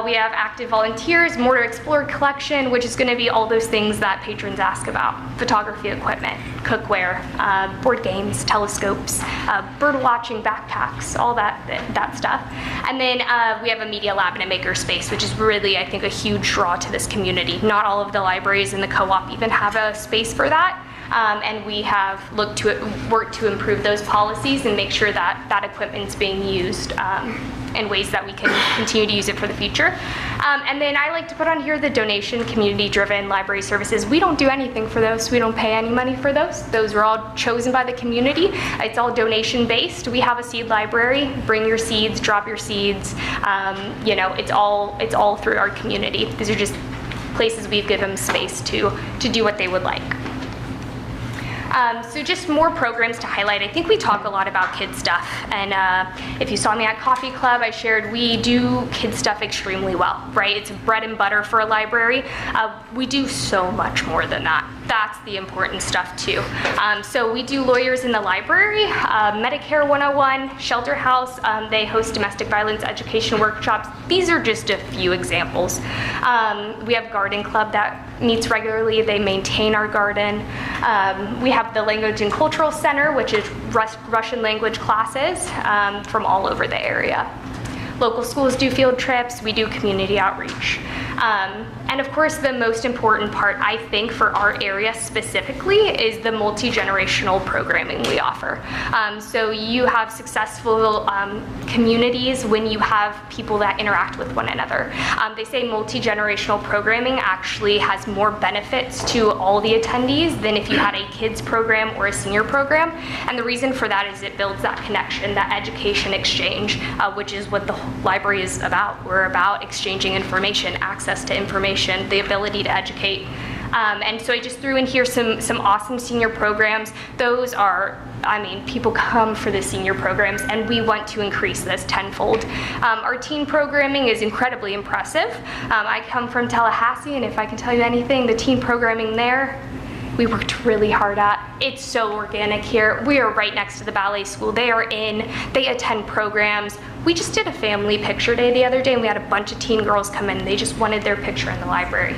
We have active volunteers, More to Explore collection, which is going to be all those things that patrons ask about. Photography equipment, cookware, board games, telescopes, bird watching backpacks, all that stuff. And then we have a media lab and a maker space, which is really, I think, a huge draw to this community. Not all of the libraries in the co-op even have a space for that. And we have worked to improve those policies and make sure that that equipment's being used in ways that we can continue to use it for the future. And then I like to put on here the donation, community-driven library services. We don't do anything for those. We don't pay any money for those. Those are all chosen by the community. It's all donation-based. We have a seed library. Bring your seeds, drop your seeds. You know, it's all through our community. These are just places we've given them space to do what they would like. So just more programs to highlight. I think we talk a lot about kid stuff, and if you saw me at Coffee Club, I shared we do kid stuff extremely well, right? It's bread and butter for a library. We do so much more than that. That's the important stuff too. So we do Lawyers in the Library, Medicare 101, Shelter House. They host domestic violence education workshops. These are just a few examples. We have Garden Club that meets regularly. They maintain our garden. We have the Language and Cultural Center, which is Russian language classes from all over the area. Local schools do field trips. We do community outreach. And of course, the most important part, I think, for our area specifically is the multi-generational programming we offer. So you have successful communities when you have people that interact with one another. They say multi-generational programming actually has more benefits to all the attendees than if you had a kids program or a senior program. And the reason for that is it builds that connection, that education exchange, which is what the library is about. We're about exchanging information, access to information, the ability to educate. And so I just threw in here some awesome senior programs. Those are, I mean, people come for the senior programs, and we want to increase this tenfold. Our teen programming is incredibly impressive. I come from Tallahassee, and if I can tell you anything, the teen programming there, we worked really hard at. It's so organic here. We are right next to the ballet school. They attend programs. We just did a family picture day the other day, and we had a bunch of teen girls come in. They just wanted their picture in the library.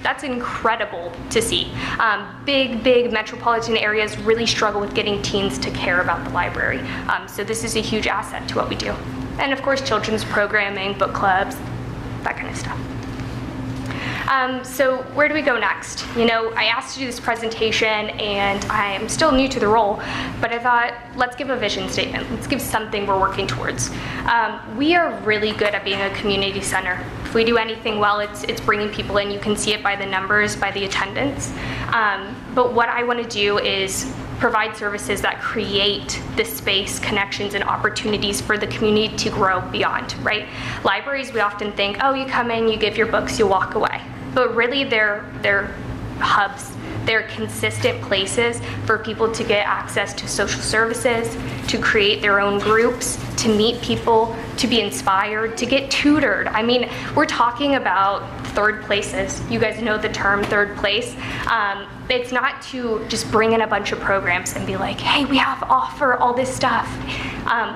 That's incredible to see. Big metropolitan areas really struggle with getting teens to care about the library. So this is a huge asset to what we do. And of course, children's programming, book clubs, that kind of stuff. So where do we go next? You know, I asked to do this presentation, and I am still new to the role, but I thought, let's give a vision statement. Let's give something we're working towards. We are really good at being a community center. If we do anything well, it's bringing people in. You can see it by the numbers, by the attendance. But what I want to do is provide services that create the space, connections, and opportunities for the community to grow beyond, right? Libraries, we often think, oh, you come in, you give your books, you walk away. But really, they're hubs. They're consistent places for people to get access to social services, to create their own groups, to meet people, to be inspired, to get tutored. I mean, we're talking about third places. You guys know the term third place. It's not to just bring in a bunch of programs and be like, hey, we have offer all this stuff.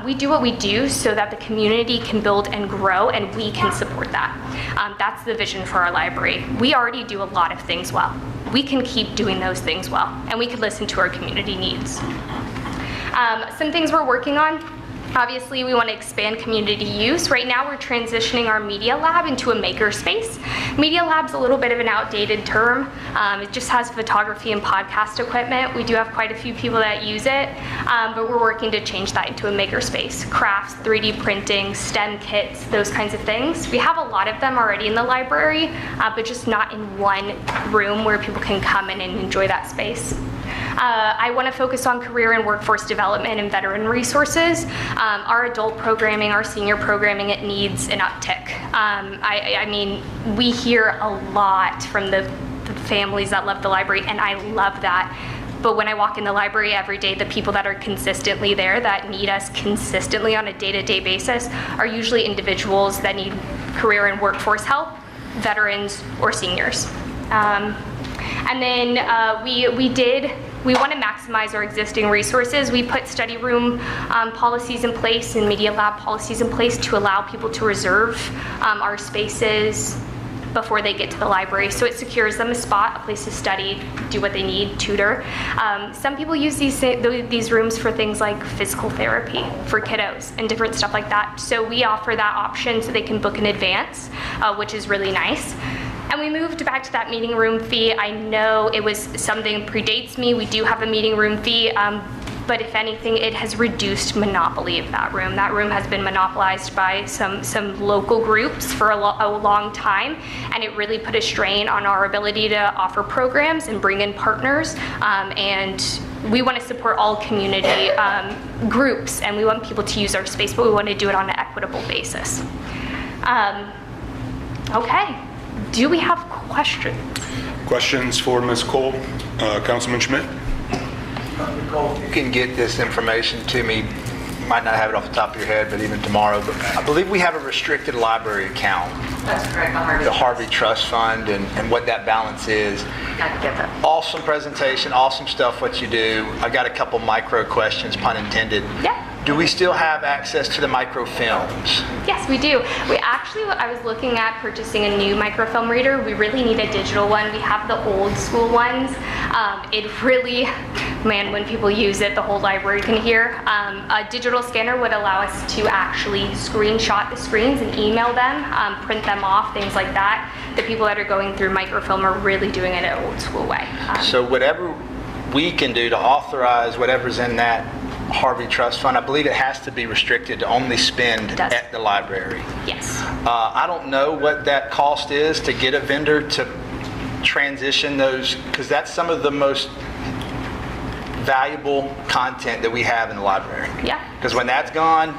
We do what we do so that the community can build and grow, and we can support that. That's the vision for our library. We already do a lot of things well. We can keep doing those things well, and we can listen to our community needs. Some things we're working on. Obviously, we want to expand community use. Right now, we're transitioning our media lab into a makerspace. Media lab's a little bit of an outdated term. It just has photography and podcast equipment. We do have quite a few people that use it, but we're working to change that into a makerspace. Crafts, 3D printing, STEM kits, those kinds of things. We have a lot of them already in the library, but just not in one room where people can come in and enjoy that space. I want to focus on career and workforce development and veteran resources. Our adult programming, our senior programming, it needs an uptick. I mean, we hear a lot from the families that love the library, and I love that. But when I walk in the library every day, the people that are consistently there, that need us consistently on a day-to-day basis, are usually individuals that need career and workforce help, veterans, or seniors. And then we want to maximize our existing resources. We put study room policies in place and media lab policies in place to allow people to reserve our spaces before they get to the library. So it secures them a spot, a place to study, do what they need, tutor. Some people use these rooms for things like physical therapy for kiddos and different stuff like that. So we offer that option so they can book in advance, which is really nice. And we moved back to that meeting room fee. I know it was something predates me. We do have a meeting room fee, but if anything, it has reduced monopoly of that room. That room has been monopolized by some local groups for a long time, and it really put a strain on our ability to offer programs and bring in partners. And we want to support all community groups, and we want people to use our space, but we want to do it on an equitable basis. Okay. Do we have questions? Questions for Ms. Cole? Councilman Schmidt? You can get this information to me. You might not have it off the top of your head, but even tomorrow. But I believe we have a restricted library account. That's correct. The Harvey Trust Fund and what that balance is. I can get that. Awesome presentation, awesome stuff what you do. I got a couple micro questions, pun intended. Yeah. Do we still have access to the microfilms? Yes, we do. I was looking at purchasing a new microfilm reader. We really need a digital one. We have the old school ones. It really, man, when people use it, the whole library can hear. A digital scanner would allow us to actually screenshot the screens and email them, print them off, things like that. The people that are going through microfilm are really doing it an old school way. So whatever we can do to authorize whatever's in that Harvey Trust Fund, I believe it has to be restricted to only spend at the library. Yes. I don't know what that cost is to get a vendor to transition those, because that's some of the most valuable content that we have in the library. Yeah. Because when that's gone,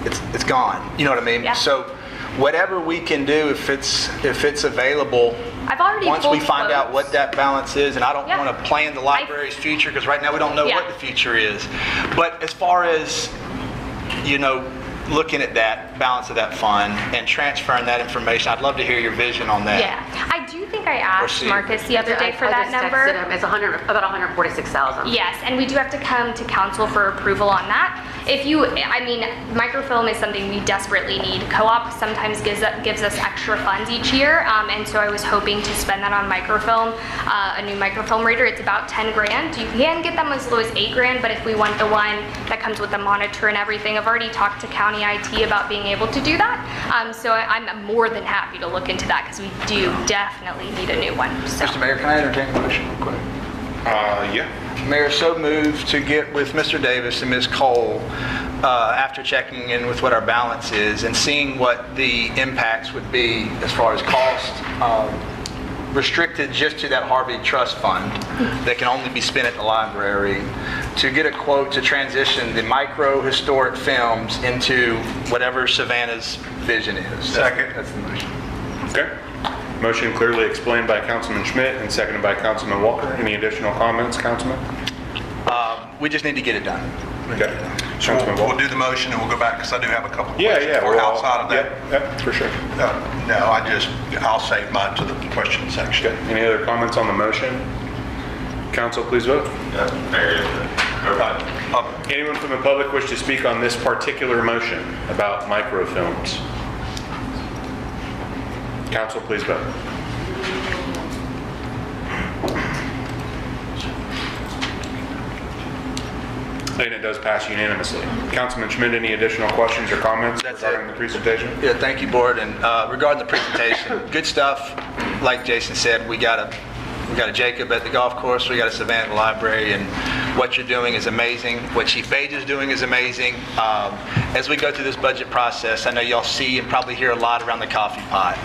it's gone. You know what I mean? Yeah. So whatever we can do, if it's available, I've already once we pulled find out quotes. what that balance is, and I don't Yeah. want to plan the library's future because right now we don't know what the future is. But as far as, looking at that balance of that fund and transferring that information, I'd love to hear your vision on that. Yeah. I do think I asked see. Marcus the other day for I that just number. texted him. It's about 146,000. Yes, and we do have to come to council for approval on that. Microfilm is something we desperately need. Co-op sometimes gives us extra funds each year, and so I was hoping to spend that on microfilm, a new microfilm reader. It's about 10 grand. You can get them as low as 8 grand, but if we want the one that comes with the monitor and everything, I've already talked to county IT about being able to do that. So I'm more than happy to look into that because we do definitely need a new one. So. Mr. Mayor, can I entertain a motion real quick? Yeah. Mayor, so moved to get with Mr. Davis and Ms. Cole after checking in with what our balance is and seeing what the impacts would be as far as cost, restricted just to that Harvey Trust Fund that can only be spent at the library, to get a quote to transition the micro historic films into whatever Savannah's vision is. Second. That's the motion. Okay. Motion clearly explained by Councilman Schmidt and seconded by Councilman Walker. Any additional comments, Councilman? We just need to get it done. Okay. So we'll do the motion and we'll go back, because I do have a couple questions well, outside of that. Yeah, for sure. I'll save mine to the question section. Okay. Any other comments on the motion? Council, please vote. Anyone from the public wish to speak on this particular motion about microfilms? Council, please vote. And it does pass unanimously. Councilman Schmidt, any additional questions or comments regarding the presentation? Yeah, thank you, Board. And regarding the presentation, good stuff. Like Jason said, we got a Jacob at the golf course, we got a Savannah at the library, and what you're doing is amazing. What Chief Page is doing is amazing. As we go through this budget process, I know y'all see and probably hear a lot around the coffee pot,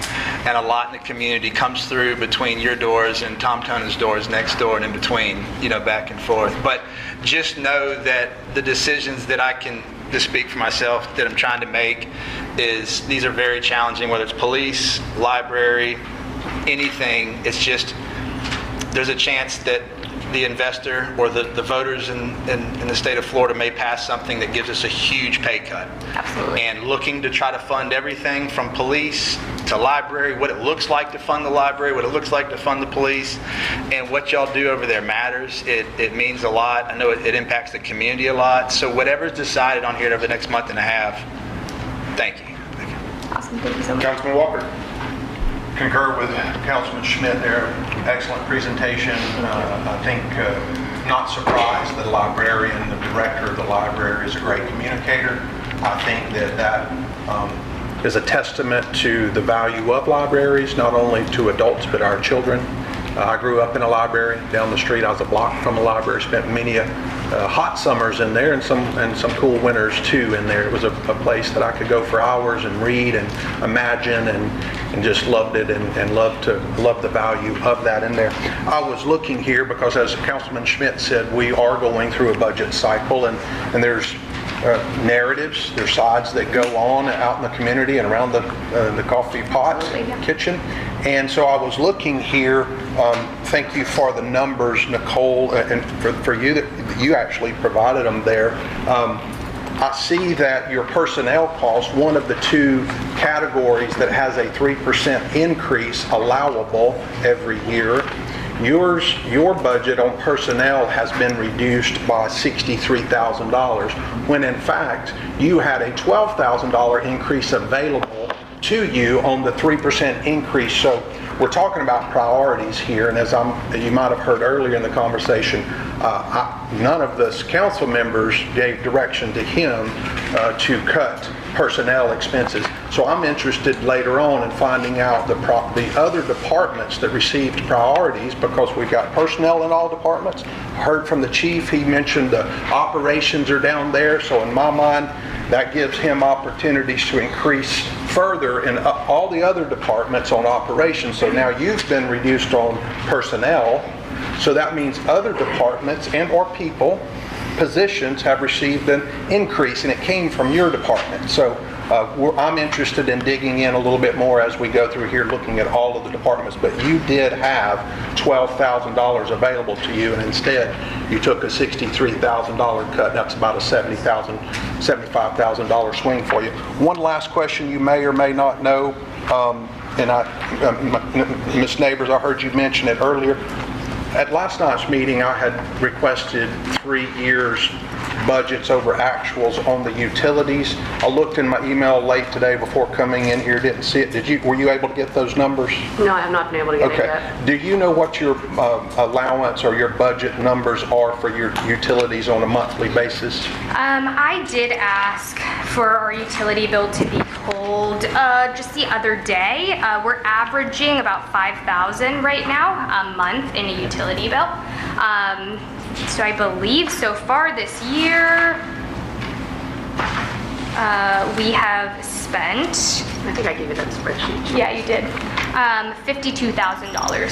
and a lot in the community comes through between your doors and Tom Tonan's doors next door and in between, back and forth. But just know that the decisions that I can just speak for myself that I'm trying to make is these are very challenging, whether it's police, library, anything. It's just there's a chance that the investor or the voters in the state of Florida may pass something that gives us a huge pay cut. Absolutely. And looking to try to fund everything from police to library, what it looks like to fund the library, what it looks like to fund the police, and what y'all do over there matters. It means a lot. I know it impacts the community a lot. So whatever's decided on here over the next month and a half, thank you. Awesome. Thank you so much. Councilman Walker. Concur with Councilman Schmidt there. Excellent presentation. I think not surprised that the librarian, the director of the library is a great communicator. I think that is a testament to the value of libraries, not only to adults but our children. I grew up in a library down the street. I was a block from a library, spent many hot summers in there and some cool winters too in there. It was a place that I could go for hours and read and imagine and just loved it and loved the value of that in there. I was looking here because, as Councilman Schmidt said, we are going through a budget cycle and there's narratives, there's sides that go on out in the community and around the coffee pot kitchen. And so I was looking here, thank you for the numbers, Nicole, and for you that you actually provided them there. I see that your personnel cost, one of the two categories that has a 3% increase allowable every year. Your budget on personnel has been reduced by $63,000, when in fact you had a $12,000 increase available to you on the 3% increase. So we're talking about priorities here, and as you might have heard earlier in the conversation, none of the council members gave direction to him to cut personnel expenses. So I'm interested later on in finding out the other departments that received priorities, because we've got personnel in all departments. Heard from the chief, he mentioned the operations are down there, so in my mind that gives him opportunities to increase further in all the other departments on operations. So now you've been reduced on personnel, so that means other departments and or people, positions have received an increase, and it came from your department. So I'm interested in digging in a little bit more as we go through here, looking at all of the departments. But you did have $12,000 available to you, and instead you took a $63,000 cut. That's about a $75,000 swing for you. One last question you may or may not know, and Ms. Neighbors, I heard you mention it earlier. At last night's meeting, I had requested 3 years budgets over actuals on the utilities. I looked in my email late today before coming in here, didn't see it. Were you able to get those numbers? No, I have not been able to get it Okay. yet. Do you know what your allowance or your budget numbers are for your utilities on a monthly basis? I did ask for our utility bill to be pulled just the other day. We're averaging about $5,000 right now a month in a utility bill. So I believe so far this year we have spent, I think I gave you that spreadsheet. yeah, you did, $52,000.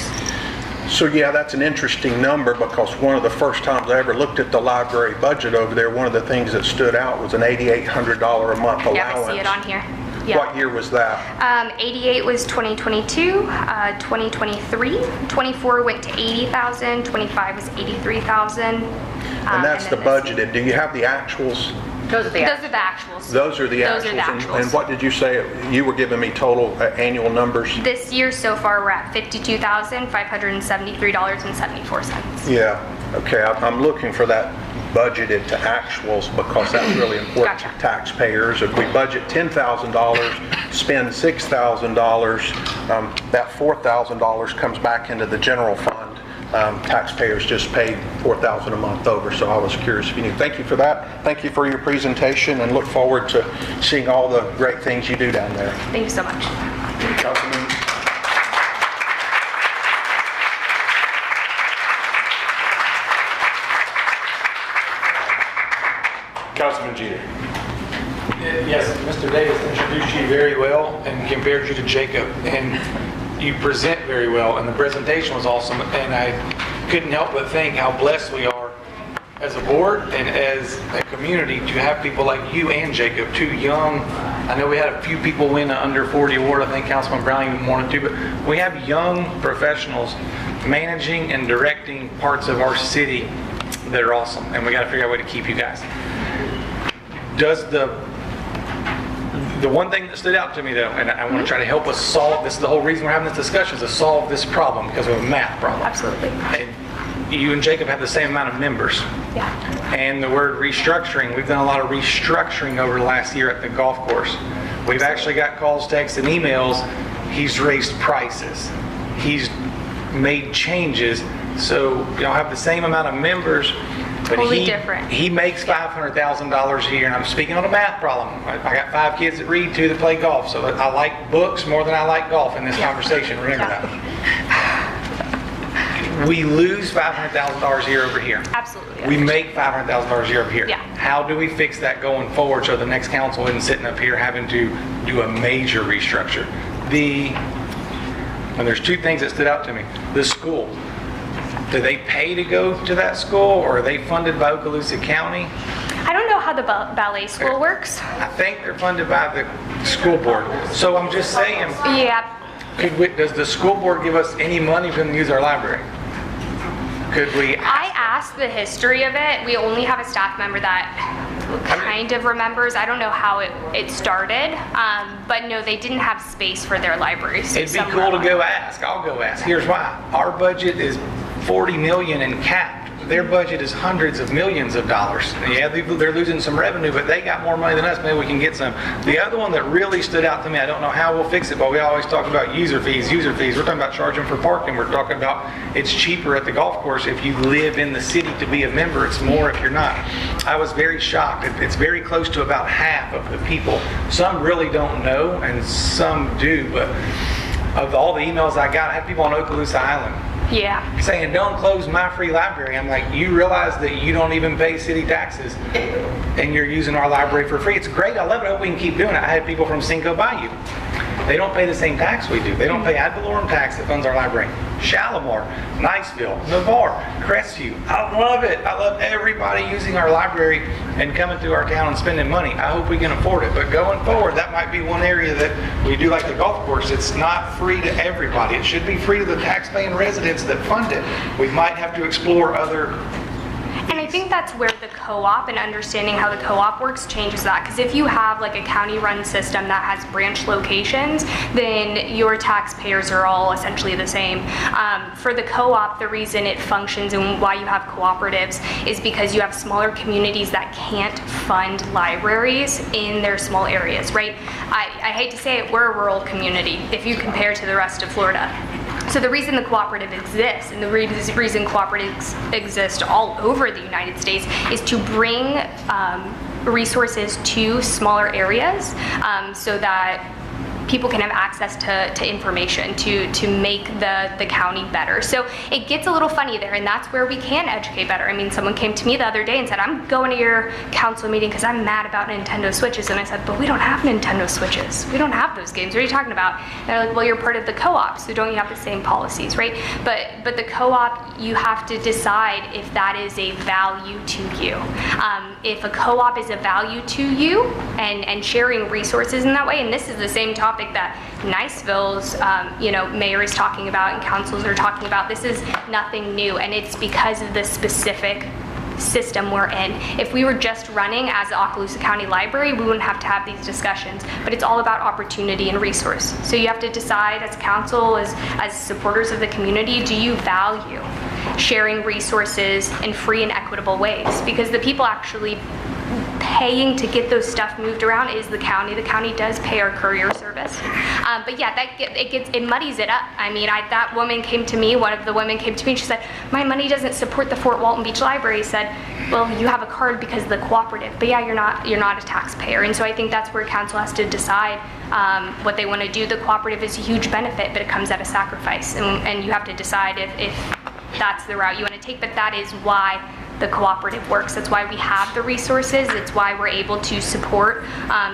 So yeah, that's an interesting number, because one of the first times I ever looked at the library budget over there, one of the things that stood out was an $8,800 a month allowance. Yeah, I see it on here. Yeah. What year was that? 88 was 2022, 2023, 24 went to 80,000, 25 was 83,000. And that's the budgeted. Do you have the actuals? Those are the actuals. Those are the Those actuals. are the actuals. And what did you say? You were giving me total annual numbers? This year so far we're at $52,573.74. Yeah. Okay. I'm looking for that budgeted to actuals, because that's really important to taxpayers. If we budget $10,000, spend $6,000, that $4,000 comes back into the general fund taxpayers just paid $4,000 a month over, so I was curious if you knew. Thank you for that. Thank you for your presentation, and look forward to seeing all the great things you do down there. Thank you so much. Councilman. Councilman Jeter. Yes, Mr. Davis introduced you very well and compared you to Jacob, and you present very well, and the presentation was awesome, and I couldn't help but think how blessed we are as a board and as a community to have people like you and Jacob, two young. I know we had a few people win an under 40 award. I think Councilman Brown even wanted to, but we have young professionals managing and directing parts of our city that are awesome, and we got to figure out a way to keep you guys. Does the one thing that stood out to me though, and I want to try to help us solve this, the whole reason we're having this discussion is to solve this problem because of a math problem. Absolutely. And you and Jacob have the same amount of members. Yeah. And the word restructuring, we've done a lot of restructuring over the last year at the golf course. We've actually got calls, texts, and emails. He's raised prices. He's made changes. So y'all have the same amount of members, but Totally different. He makes $500,000 a year, and I'm speaking on a math problem. I got 5 kids that read, 2 that play golf, so I like books more than I like golf in this conversation. Remember that. We lose $500,000 a year over here. Absolutely. We make $500,000 a year over here. Yeah. How do we fix that going forward so the next council isn't sitting up here having to do a major restructure? And there's 2 things that stood out to me. The school. Do they pay to go to that school, or are they funded by Okaloosa County? I don't know how the ballet school works. I think they're funded by the school board. So I'm just saying, Yeah. does the school board give us any money for them to use our library? Could we? I asked the history of it. We only have a staff member that kind of remembers. I don't know how it started, but no, they didn't have space for their libraries. It'd be cool to go ask. I'll go ask. Here's why. Our budget is $40 million and capped. Their budget is hundreds of millions of dollars. Yeah, they're losing some revenue, but they got more money than us. Maybe we can get some. The other one that really stood out to me, I don't know how we'll fix it, but we always talk about user fees. We're talking about charging for parking. We're talking about it's cheaper at the golf course if you live in the city to be a member. It's more if you're not. I was very shocked. It's very close to about half of the people. Some really don't know, and some do, but of all the emails I got, I had people on Okaloosa Island Yeah. saying, don't close my free library. I'm like, you realize that you don't even pay city taxes and you're using our library for free. It's great. I love it. I hope we can keep doing it. I had people from Cinco Bayou. They don't pay the same tax we do. They don't pay ad valorem tax that funds our library. Shalimar, Niceville, Navarre, Crestview. I love it. I love everybody using our library and coming through our town and spending money. I hope we can afford it. But going forward, that might be one area that we do like the golf course. It's not free to everybody. It should be free to the tax-paying residents that fund it. We might have to explore other. And I think that's where the co-op and understanding how the co-op works changes that. Because if you have like a county-run system that has branch locations, then your taxpayers are all essentially the same. For the co-op, the reason it functions and why you have cooperatives is because you have smaller communities that can't fund libraries in their small areas, right? I hate to say it, we're a rural community if you compare to the rest of Florida. So the reason the cooperative exists and the reason cooperatives exist all over the United States is to bring resources to smaller areas so that people can have access to information to make the county better. So it gets a little funny there, and that's where we can educate better. I mean, someone came to me the other day and said, I'm going to your council meeting because I'm mad about Nintendo Switches. And I said, but we don't have Nintendo Switches. We don't have those games. What are you talking about? And they're like, well, you're part of the co-op, so don't you have the same policies, right? But the co-op, you have to decide if that is a value to you. If a co-op is a value to you and sharing resources in that way, and this is the same topic that Niceville's mayor is talking about and councils are talking about. This is nothing new, and it's because of the specific system we're in. If we were just running as the Okaloosa County Library, we wouldn't have to have these discussions, but it's all about opportunity and resource. So you have to decide as council, as supporters of the community, do you value sharing resources in free and equitable ways? Because the people actually paying to get those stuff moved around is the county. The county does pay our courier service. But yeah, it muddies it up. I mean, that woman came to me, one of the women came to me and she said, my money doesn't support the Fort Walton Beach Library. I said, well, you have a card because of the cooperative, but yeah, you're not a taxpayer. And so I think that's where council has to decide what they want to do. The cooperative is a huge benefit, but it comes at a sacrifice. And you have to decide if that's the route you want to take, but that is why the cooperative works. That's why we have the resources. It's why we're able to support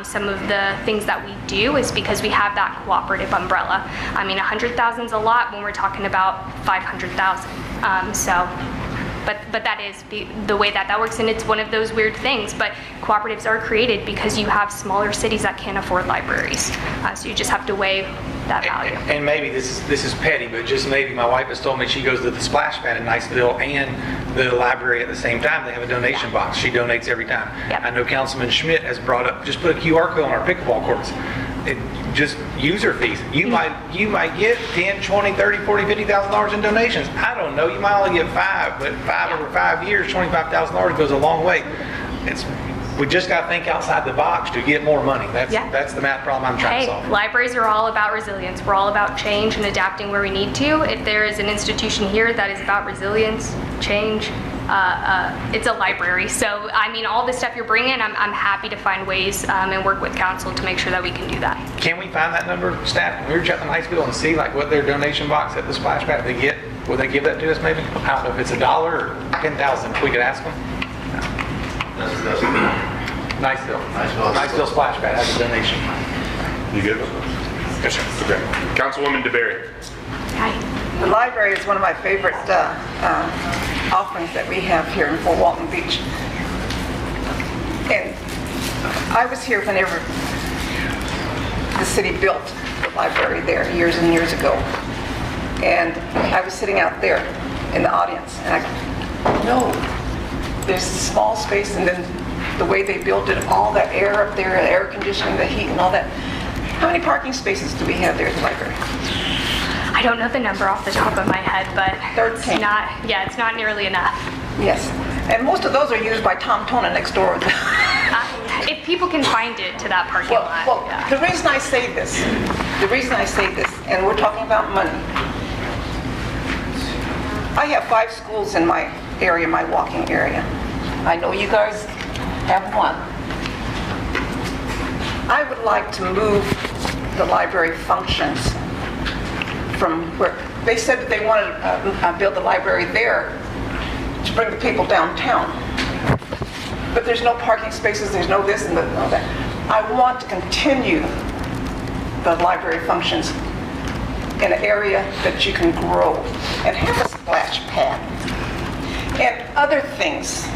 some of the things that we do, is because we have that cooperative umbrella. I mean, 100,000 is a lot when we're talking about 500,000. But that is the way that works, and it's one of those weird things. But cooperatives are created because you have smaller cities that can't afford libraries. So you just have to weigh that value. And maybe this is petty, but just maybe my wife has told me she goes to the splash pad in Niceville and the library at the same time. They have a donation box. She donates every time. Yep. I know Councilman Schmidt has brought up, just put a QR code on our pickleball courts. Just user fees. You might get 10, 20, 30, 40, $50,000 in donations. I don't know. You might only get 5, but 5 over 5 years, $25,000 goes a long way. We just got to think outside the box to get more money. That's the math problem I'm trying to solve. Libraries are all about resilience. We're all about change and adapting where we need to. If there is an institution here that is about resilience, change, it's a library. So, I mean, all the stuff you're bringing, I'm happy to find ways and work with council to make sure that we can do that. Can we find that number, staff? Can we reach out to high school and see like what their donation box at the splash pad they get? Will they give that to us maybe? I don't know if it's $1 or 10,000. If we could ask them. Niceville splash pad has a donation. You good? Yes, sir. Okay. Councilwoman DeBerry. Hi. The library is one of my favorite offerings that we have here in Fort Walton Beach. And I was here whenever the city built the library there years and years ago. And I was sitting out there in the audience, and I know there's a small space, and then the way they built it, all that air up there, the air conditioning, the heat and all that. How many parking spaces do we have there at the library? I don't know the number off the top of my head, but 13. It's not nearly enough. Yes, and most of those are used by Tom Tona next door. If people can find it to that parking lot. Well, the reason I say this, and we're talking about money, I have 5 schools in my area, my walking area. I know you guys have one. I would like to move the library functions from where they said that they wanted to build the library there to bring the people downtown. But there's no parking spaces, there's no this and no that. I want to continue the library functions in an area that you can grow and have a splash pad and other things.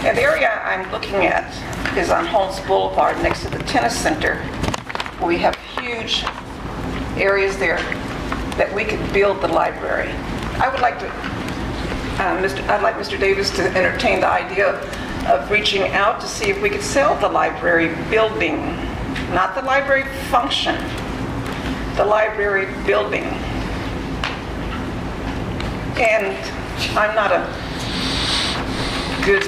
And the area I'm looking at is on Holmes Boulevard next to the tennis center, where we have huge areas there that we could build the library. I would like to, I'd like Mr. Davis to entertain the idea of reaching out to see if we could sell the library building, not the library function, the library building. And I'm not a good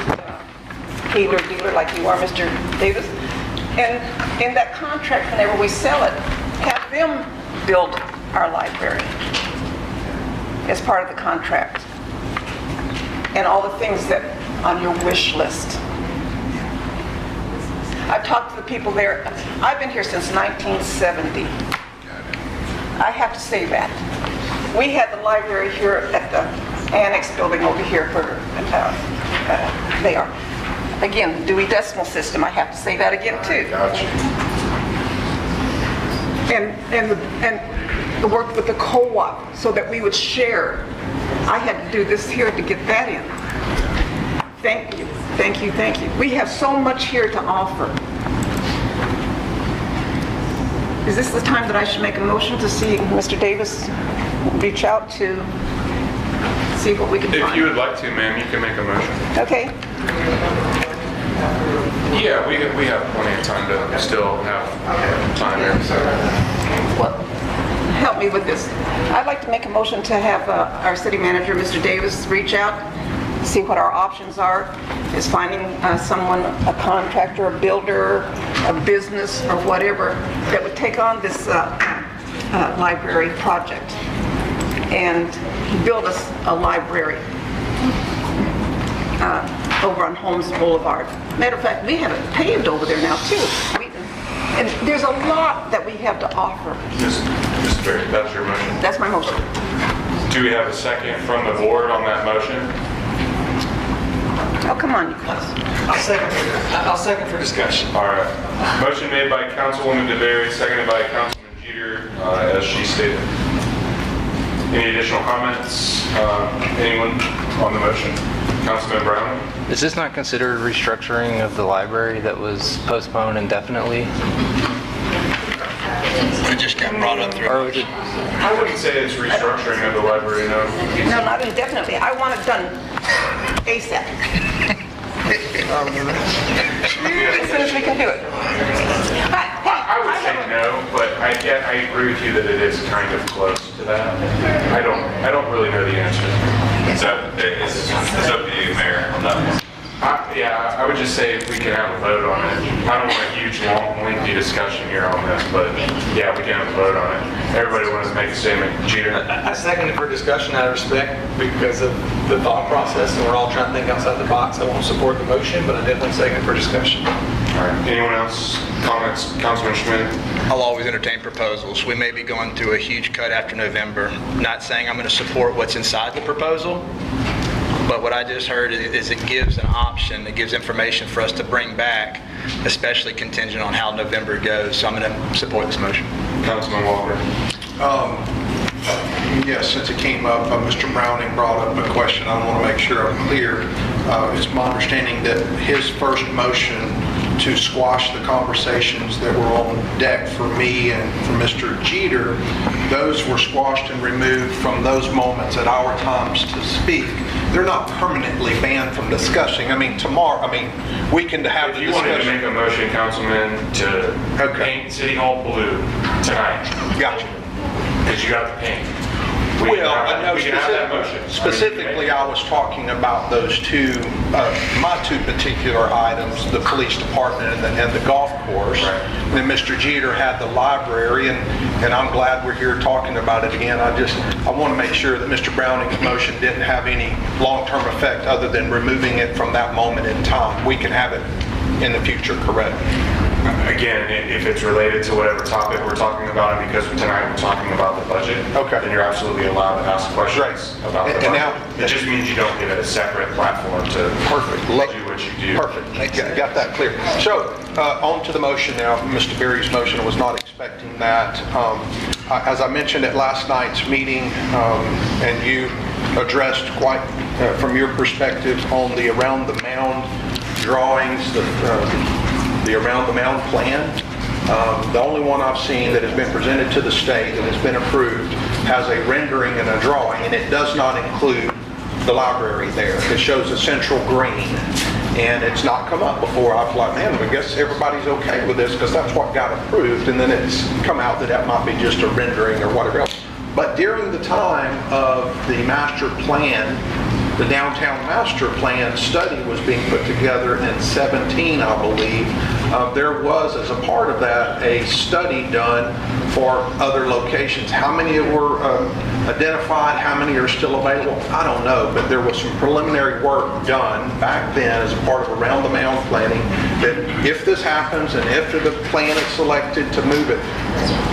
healer dealer like you are, Mr. Davis. And in that contract, whenever we sell it, have them build our library as part of the contract. And all the things that on your wish list. I've talked to the people there. I've been here since 1970. I have to say that. We had the library here at the annex building over here where they are. Again, Dewey Decimal System, I have to say that again too. And the work with the co-op so that we would share. I had to do this here to get that in. Thank you, thank you, thank you. We have so much here to offer. Is this the time that I should make a motion to see Mr. Davis reach out to see what we can find? If you would like to, ma'am, you can make a motion. Okay. Yeah, we have plenty of time to still have time here. Well, help me with this. I'd like to make a motion to have our city manager, Mr. Davis, reach out, see what our options are, is finding someone, a contractor, a builder, a business, or whatever, that would take on this library project and build us a library over on Holmes Boulevard. Matter of fact, we have it paved over there now too. And there's a lot that we have to offer. Mr. Berry, that's your motion? That's my motion. Do we have a second from the board on that motion? Oh, come on, Nicholas. I'll second for discussion. All right. Motion made by Councilwoman DeBerry, seconded by Councilman Jeter, as she stated. Any additional comments? Anyone on the motion? Councilman Brown? Is this not considered restructuring of the library that was postponed indefinitely? It just got brought up through. Or was it? I wouldn't say it's restructuring of the library, no. No, not indefinitely. I want it done ASAP. As soon as we can do it. I would say no, but I agree with you that it is kind of close to that. I don't really know the answer. It's up to you, Mayor, on that one. Yeah, I would just say if we can have a vote on it. I don't want a huge, long, lengthy discussion here on this, but yeah, we can have a vote on it. Everybody wants to make a statement. Jeter? I second it for discussion out of respect because of the thought process, and we're all trying to think outside the box. I won't support the motion, but I definitely second it for discussion. All right. Anyone else? Comments? Councilman Schmidt? I'll always entertain proposals. We may be going through a huge cut after November. Not saying I'm going to support what's inside the proposal, but what I just heard is it gives an option, it gives information for us to bring back, especially contingent on how November goes. So I'm going to support this motion. Councilman Walker? Yes, since it came up, Mr. Browning brought up a question. I want to make sure I'm clear. It's my understanding that his first motion to squash the conversations that were on deck for me and for Mr. Jeter, those were squashed and removed from those moments at our times to speak. They're not permanently banned from discussing. I mean, tomorrow, we can have the discussion. If you wanted to make a motion, Councilman, to paint City Hall blue tonight. Gotcha. Because you got the paint. We can have that motion. Specifically, I was talking about those two, my two particular items, the police department and the golf course. Right. Then Mr. Jeter had the library, and I'm glad we're here talking about it again. I want to make sure that Mr. Browning's motion didn't have any long-term effect other than removing it from that moment in time. We can have it in the future, correct? Again, if it's related to whatever topic we're talking about, and because tonight we're talking about the budget, then you're absolutely allowed to ask questions about the budget. Now, it just means you don't get a separate platform to do what you do. Perfect. Got that clear. So, on to the motion now. Mr. Berry's motion, was not expecting that. As I mentioned at last night's meeting, and you addressed quite, from your perspective, on the Around the Mound drawings, the Around the Mound plan. The only one I've seen that has been presented to the state that has been approved has a rendering and a drawing, and it does not include the library there. It shows a central green, and it's not come up before. I thought, man, I guess everybody's okay with this because that's what got approved, and then it's come out that might be just a rendering or whatever else. But during the time of the master plan, the downtown master plan study was being put together in 17, I believe. There was, as a part of that, a study done for other locations. How many were identified? How many are still available? I don't know, but there was some preliminary work done back then as a part of Around the Mound planning that if this happens and if the plan is selected to move it,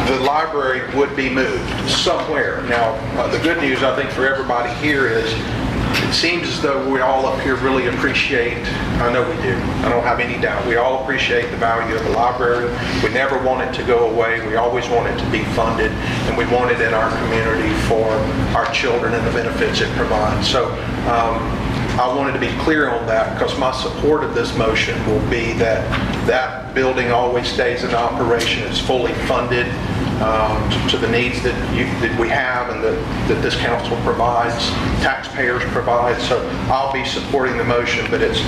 the library would be moved somewhere. Now, the good news, I think, for everybody here is it seems as though we all up here really appreciate, I know we do, I don't have any doubt, we all appreciate the value of the library. We never want it to go away. We always want it to be funded, and we want it in our community for our children and the benefits it provides. So I wanted to be clear on that because my support of this motion will be that that building always stays in operation. It's fully funded to the needs that we have and that this council provides, taxpayers provide. So I'll be supporting the motion, but it's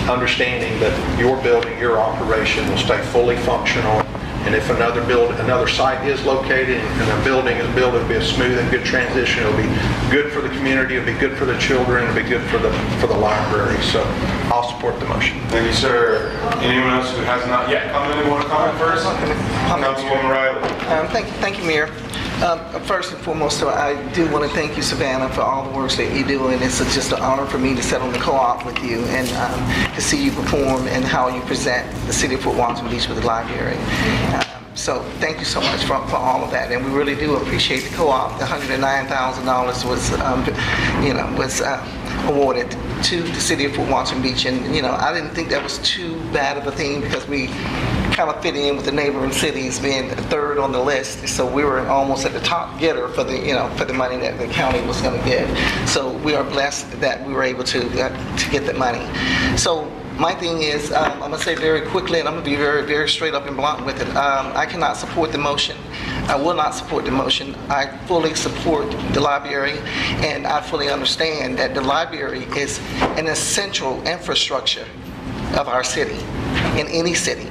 understanding that your building, your operation will stay fully functional And if another site is located and a building is built, it'll be a smooth and good transition. It'll be good for the community, it'll be good for the children, it'll be good for the library. So I'll support the motion. Thank you, sir. Anyone else who has not yet commented want to comment first? Councilwoman Riley. Thank you, Mayor. First and foremost, I do want to thank you, Savannah, for all the work that you do, and it's just an honor for me to sit on the co-op with you and to see you perform and how you present the city of Fort Walton Beach with the library. So thank you so much for all of that, and we really do appreciate the co-op. The $109,000 was awarded to the city of Fort Walton Beach, and I didn't think that was too bad of a thing because we kind of fit in with the neighboring cities being third on the list, so we were almost at the top getter for the money that the county was going to give. So we are blessed that we were able to get that money. So my thing is, I'm going to say very quickly, and I'm going to be very, very straight up and blunt with it. I cannot support the motion. I will not support the motion. I fully support the library, and I fully understand that the library is an essential infrastructure of our city, in any city.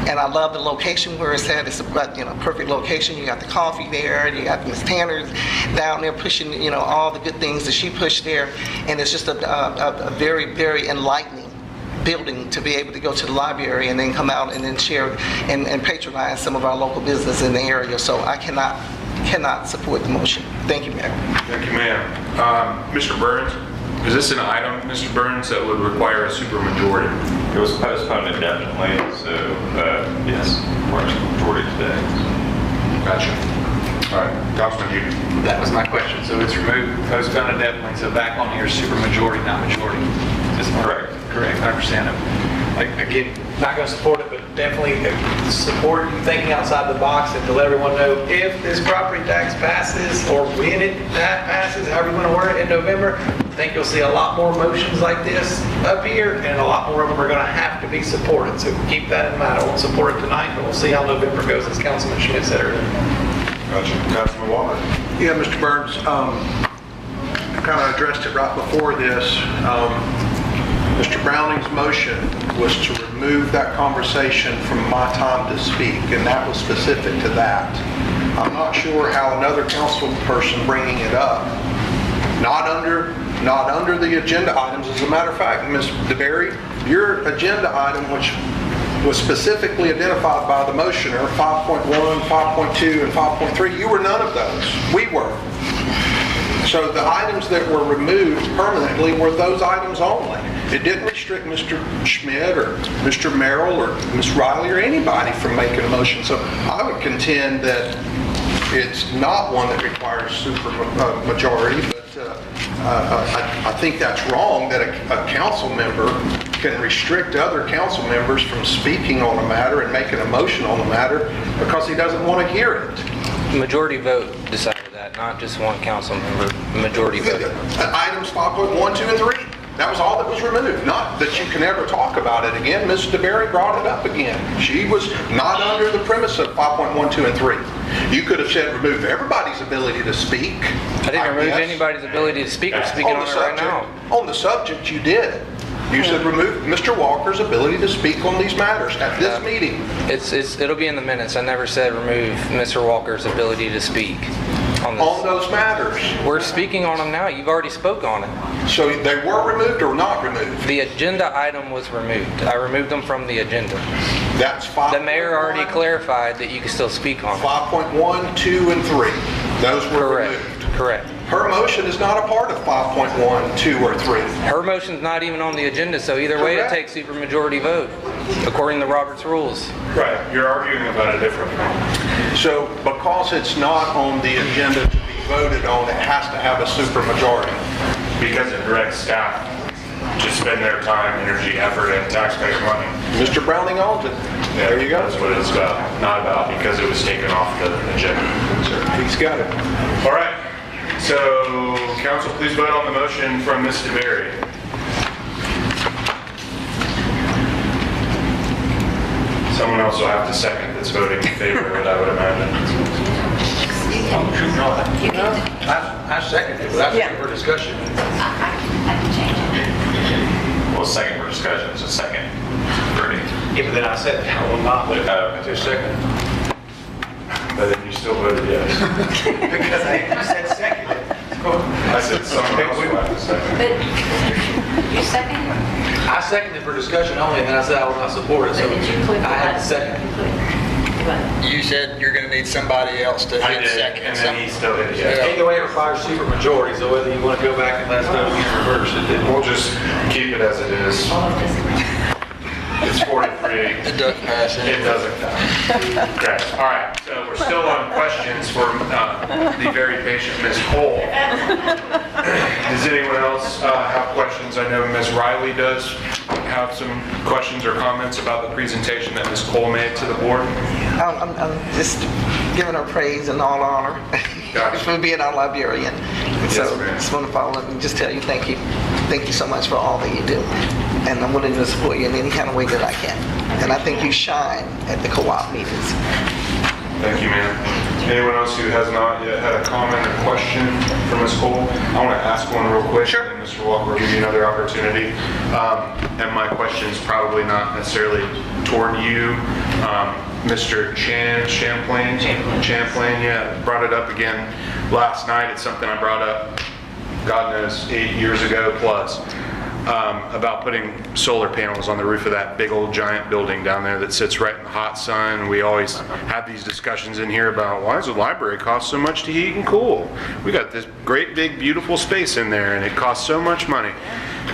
And I love the location where it's at. It's a perfect location. You got the coffee there. You got Miss Tanner's down there pushing all the good things that she pushed there. And it's just a very, very enlightening building to be able to go to the library and then come out and then share and patronize some of our local business in the area. So I cannot support the motion. Thank you, Mayor. Thank you, ma'am. Mr. Burns, is this an item, Mr. Burns, that would require a supermajority? It was postponed indefinitely, so yes, requires a majority today. Gotcha. All right, Councilman Hughes. That was my question. So it's removed, postponed indefinitely, so back on here, supermajority, not majority. Correct. Correct, I understand it. Again, not going to support it, but definitely support thinking outside the box and to let everyone know if this property tax passes or when that passes, however you want to word it, in November, I think you'll see a lot more motions like this up here, and a lot more of them are going to have to be supported. So keep that in mind. I won't support it tonight, but we'll see how November goes, as Councilman Schmidt said earlier. Gotcha. Councilman Walker. Yeah, Mr. Burns, I kind of addressed it right before this. Mr. Browning's motion was to remove that conversation from my time to speak, and that was specific to that. I'm not sure how another council person bringing it up, not under the agenda items. As a matter of fact, Ms. DeBerry, your agenda item, which was specifically identified by the motioner, 5.1, 5.2, and 5.3, you were none of those. We were. So the items that were removed permanently were those items only. It didn't restrict Mr. Schmidt or Mr. Merrill or Ms. Riley or anybody from making a motion. So I would contend that it's not one that requires super majority, but I think that's wrong that a council member can restrict other council members from speaking on a matter and making a motion on the matter because he doesn't want to hear it. Majority vote decided that, not just one council member. Majority vote. Items 5.1, 2, and 3. That was all that was removed. Not that you can ever talk about it again. Ms. DeBerry brought it up again. She was not under the premise of 5.1, 2, and 3. You could have said remove everybody's ability to speak. I didn't remove anybody's ability to speak. We're speaking on it right now. On the subject, you did. You said remove Mr. Walker's ability to speak on these matters at this meeting. It'll be in the minutes. I never said remove Mr. Walker's ability to speak on this. On those matters. We're speaking on them now. You've already spoke on it. So they were removed or not removed? The agenda item was removed. I removed them from the agenda. That's 5. The mayor already clarified that you can still speak on it. 5.1, 2, and 3. Those were removed. Correct. Her motion is not a part of 5.1, 2, or 3. Her motion's not even on the agenda, so either way it takes supermajority vote, according to Robert's rules. Right, you're arguing about a different point. So because it's not on the agenda to be voted on, it has to have a supermajority. Because it directs staff to spend their time, energy, effort, and taxpayer money. Mr. Browning owns it. Yeah, there you go. That's what it's about. Not about because it was taken off the agenda. He's got it. All right. So, council, please vote on the motion from Ms. DeBerry. Someone else will have to second that's voting in favor of it, I would imagine. I second it, but that's for discussion. Well, second for discussion, so second. Yeah, but then I said I will not, but just second. But then you still voted yes. Because you said second. I said someone else will have to second. But you second? I seconded for discussion only, and then I said I would not support it, so But did you include I had that? to second. You said you're going to need somebody else to I hit did, second. and then he still did yes. Either way, it requires super majority, so whether you want to go back and let us know if you reverse it. We'll just keep it as it is. It's 43. It doesn't pass It anyway. doesn't count. Correct. All right, so we're still on questions for the very patient Ms. Cole. Does anyone else have questions? I know Ms. Riley does have some questions or comments about the presentation that Ms. Cole made to the board. I'm just giving her praise and all honor for being our librarian. And so ma'am. just want to follow up and just tell you thank you. Thank you so much for all that you do. And I'm willing to support you in any kind of way that I can. And I think you shine at the co-op meetings. Thank you, ma'am. Anyone else who has not yet had a comment or question for Ms. Cole? I want to ask one real quick. Sure. And Mr. Walker will give you another opportunity. And my question is probably not necessarily toward you. Mr. Champlain, yeah, brought it up again last night. It's something I brought up, God knows, 8 years ago plus. About putting solar panels on the roof of that big old giant building down there that sits right in the hot sun. We always have these discussions in here about why does the library cost so much to heat and cool? We got this great big beautiful space in there and it costs so much money.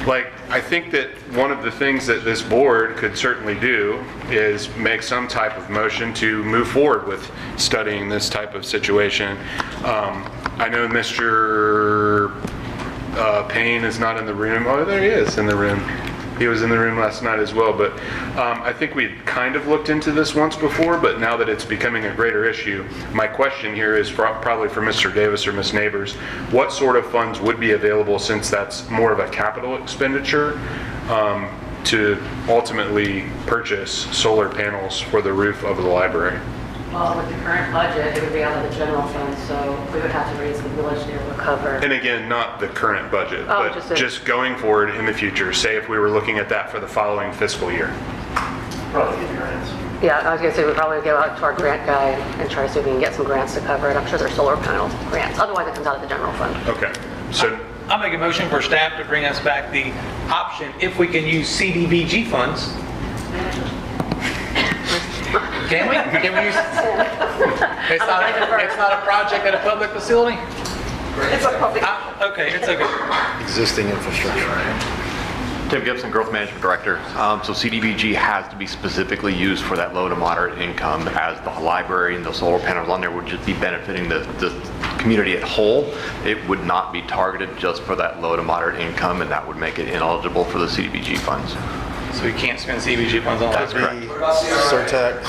Like, I think that one of the things that this board could certainly do is make some type of motion to move forward with studying this type of situation. I know Mr. Payne is not in the room. Oh, there he is in the room. He was in the room last night as well. But I think we'd kind of looked into this once before, but now that it's becoming a greater issue, my question here is probably for Mr. Davis or Ms. Neighbors. What sort of funds would be available, since that's more of a capital expenditure, to ultimately purchase solar panels for the roof of the library? Well, with the current budget, it would be out of the general fund, so we would have to raise the millage to be able to cover. And again, not the current budget, Oh, but just just going forward in the future, say if we were looking at that for the following fiscal year. Probably get grants. Yeah, I was gonna say we'd probably go out to our grant guy and try to see if we can get some grants to cover it. I'm sure there's solar panel grants. Otherwise, it comes out of the general fund. Okay, so I'll make a motion for staff to bring us back the option if we can use CDBG funds. Can we? Can we use? It's not a project at a public facility? It's a public. Okay, it's okay. Existing infrastructure. Tim Gibson, Growth Management Director. So CDBG has to be specifically used for that low to moderate income, as the library and the solar panels on there would just be benefiting the community at whole. It would not be targeted just for that low to moderate income, and that would make it ineligible for the CDBG funds. So we can't spend CDBG funds on That's that. correct. Surtax.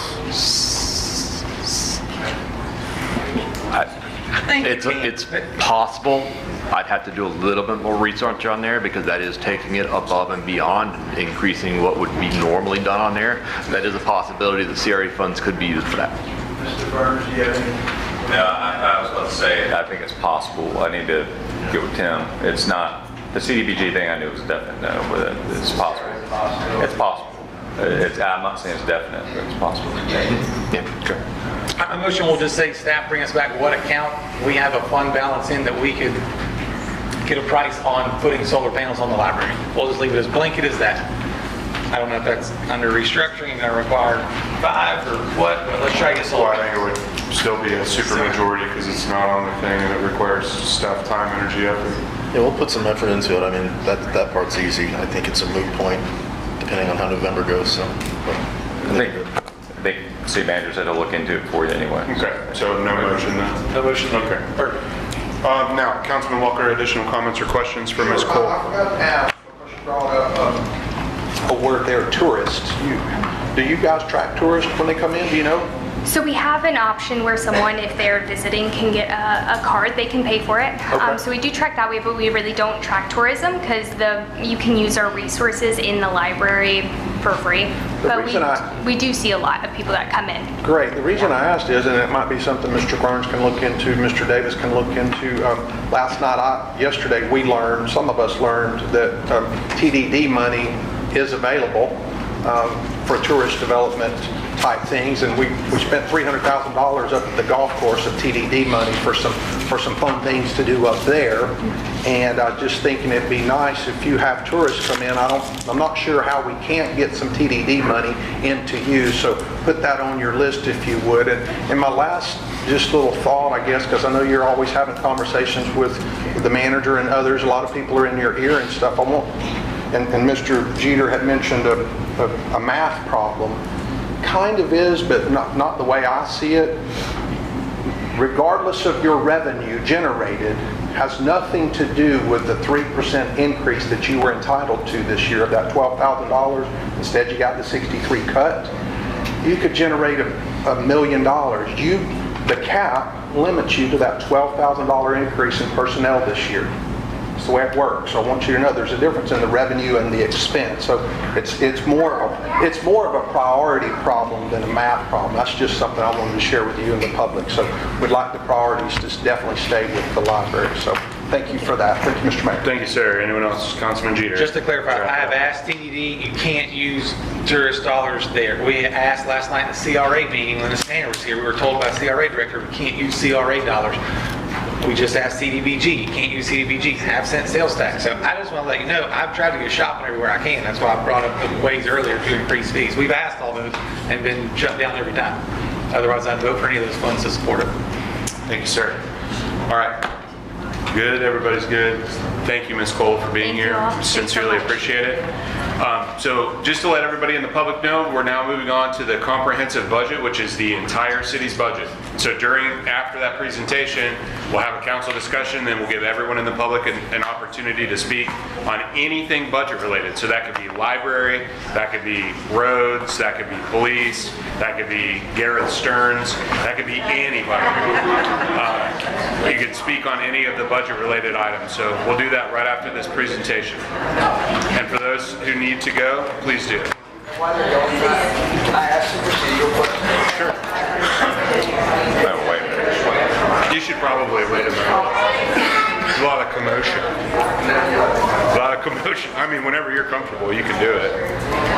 It's possible. I'd have to do a little bit more research on there, because that is taking it above and beyond increasing what would be normally done on there. That is a possibility. The CRA funds could be used for that. Mr. Burns, do you have any? No, I was about to say, I think it's possible. I need to get with Tim. It's not, the CDBG thing I knew was a definite no, but it's possible. It's possible. I'm not saying it's definite, but it's possible. Yeah, sure. A motion will just say staff bring us back what account we have a fund balance in that we could get a price on putting solar panels on the library. We'll just leave it as blanket as that. I don't know if that's under restructuring, going to require 5 or what, but let's try to get solar. I think it would still be a super majority because it's not on the thing and it requires staff time, energy, effort. Yeah, we'll put some effort into it. I mean, that part's easy. I think it's a moot point, depending on how November goes, so. I think city manager said he'll look into it for you anyway. Okay, so no motion then? No motion. Okay, perfect. Now, Councilman Walker, additional comments or questions for Ms. Cole? I forgot to ask, because you brought up a word there, tourists. Do you guys track tourists when they come in? Do you know? So we have an option where someone, if they're visiting, can get a card. They can pay for it. Okay. So we do track that way, but we really don't track tourism because you can use our resources in the library for free. But we do see a lot of people that come in. Great. The reason I asked is, and it might be something Mr. Burns can look into, Mr. Davis can look into. Yesterday, some of us learned that TDD money is available for tourist development type things, and we spent $300,000 up at the golf course of TDD money for some fun things to do up there. And I'm just thinking it'd be nice if you have tourists come in. I'm not sure how we can't get some TDD money into you, so put that on your list if you would. And my last just little thought, I guess, because I know you're always having conversations with the manager and others. A lot of people are in your ear and stuff. And Mr. Jeter had mentioned a math problem. Kind of is, but not the way I see it. Regardless of your revenue generated, has nothing to do with the 3% increase that you were entitled to this year of that $12,000. Instead, you got the 63 cut. You could generate $1 million. The cap limits you to that $12,000 increase in personnel this year. That's the way it works. So I want you to know there's a difference in the revenue and the expense. So it's more of a priority problem than a math problem. That's just something I wanted to share with you and the public. So we'd like the priorities to definitely stay with the library. So thank you for that. Thank you, Mr. Mayor. Thank you, sir. Anyone else? Councilman Jeter. Just to clarify, I have asked TDD, you can't use tourist dollars there. We asked last night in the CRA meeting when the Tanner was here, we were told by the CRA director we can't use CRA dollars. We just asked CDBG, you can't use CDBG, half-cent sales tax. So I just want to let you know, I've tried to go shopping everywhere I can. That's why I brought up the ways earlier to increase fees. We've asked all those and been shut down every time. Otherwise, I'd vote for any of those funds to support it. Thank you, sir. All right. Good. Everybody's good. Thank you, Ms. Cole, for being here. Sincerely appreciate it. So just to let everybody in the public know, we're now moving on to the comprehensive budget, which is the entire city's budget. So after that presentation, we'll have a council discussion, then we'll give everyone in the public an opportunity to speak on anything budget related. So that could be library, that could be roads, that could be police, that could be Gareth Stearns, that could be anybody. You could speak on any of the budget related items. So we'll do that right after this presentation. And for those who need to go, please do. While they're going, can I ask some procedural questions? Sure. Wait a minute. You should probably wait a minute. There's a lot of commotion. A lot of commotion. I mean, whenever you're comfortable, you can do it.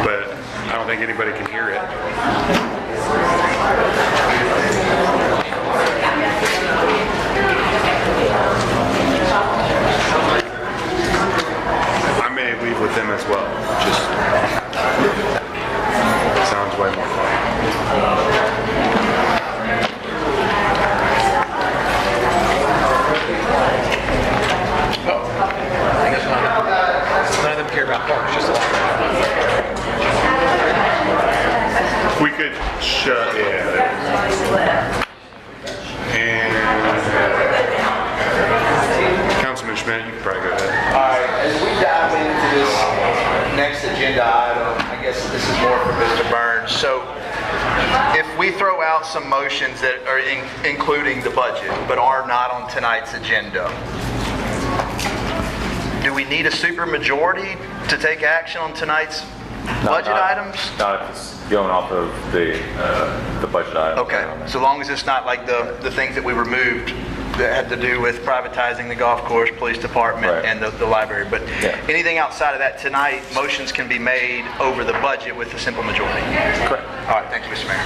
But I don't think anybody can hear it. I may leave with them as well. Just sounds way more fun. I guess none of them care about parks, just a lot. We could shut and Councilman Schmidt, you can probably go ahead. All right, as we dive into this next agenda item, I guess this is more for Mr. Burns. So if we throw out some motions that are including the budget but are not on tonight's agenda, do we need a supermajority to take action on tonight's budget items? Not if it's going off of the budget items. Okay, so long as it's not like the things that we removed that had to do with privatizing the golf course, police department, right, and the library. But yeah, anything outside of that tonight, motions can be made over the budget with a simple majority. Correct. All right, thank you, Mr. Mayor.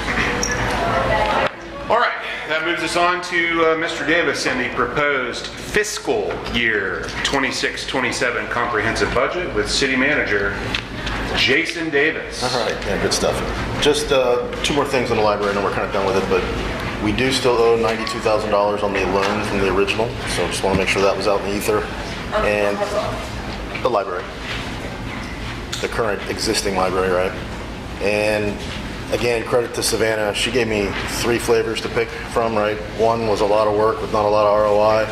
All right, that moves us on to Mr. Davis and the proposed fiscal year 26-27 comprehensive budget with City Manager Jason Davis. All right, yeah, good stuff. Just two more things on the library, and we're kind of done with it, but we do still owe $92,000 on the loan from the original, so just want to make sure that was out in the ether. And the library, the current existing library, right? And again, credit to Savannah. She gave me 3 flavors to pick from, right? One was a lot of work with not a lot of ROI.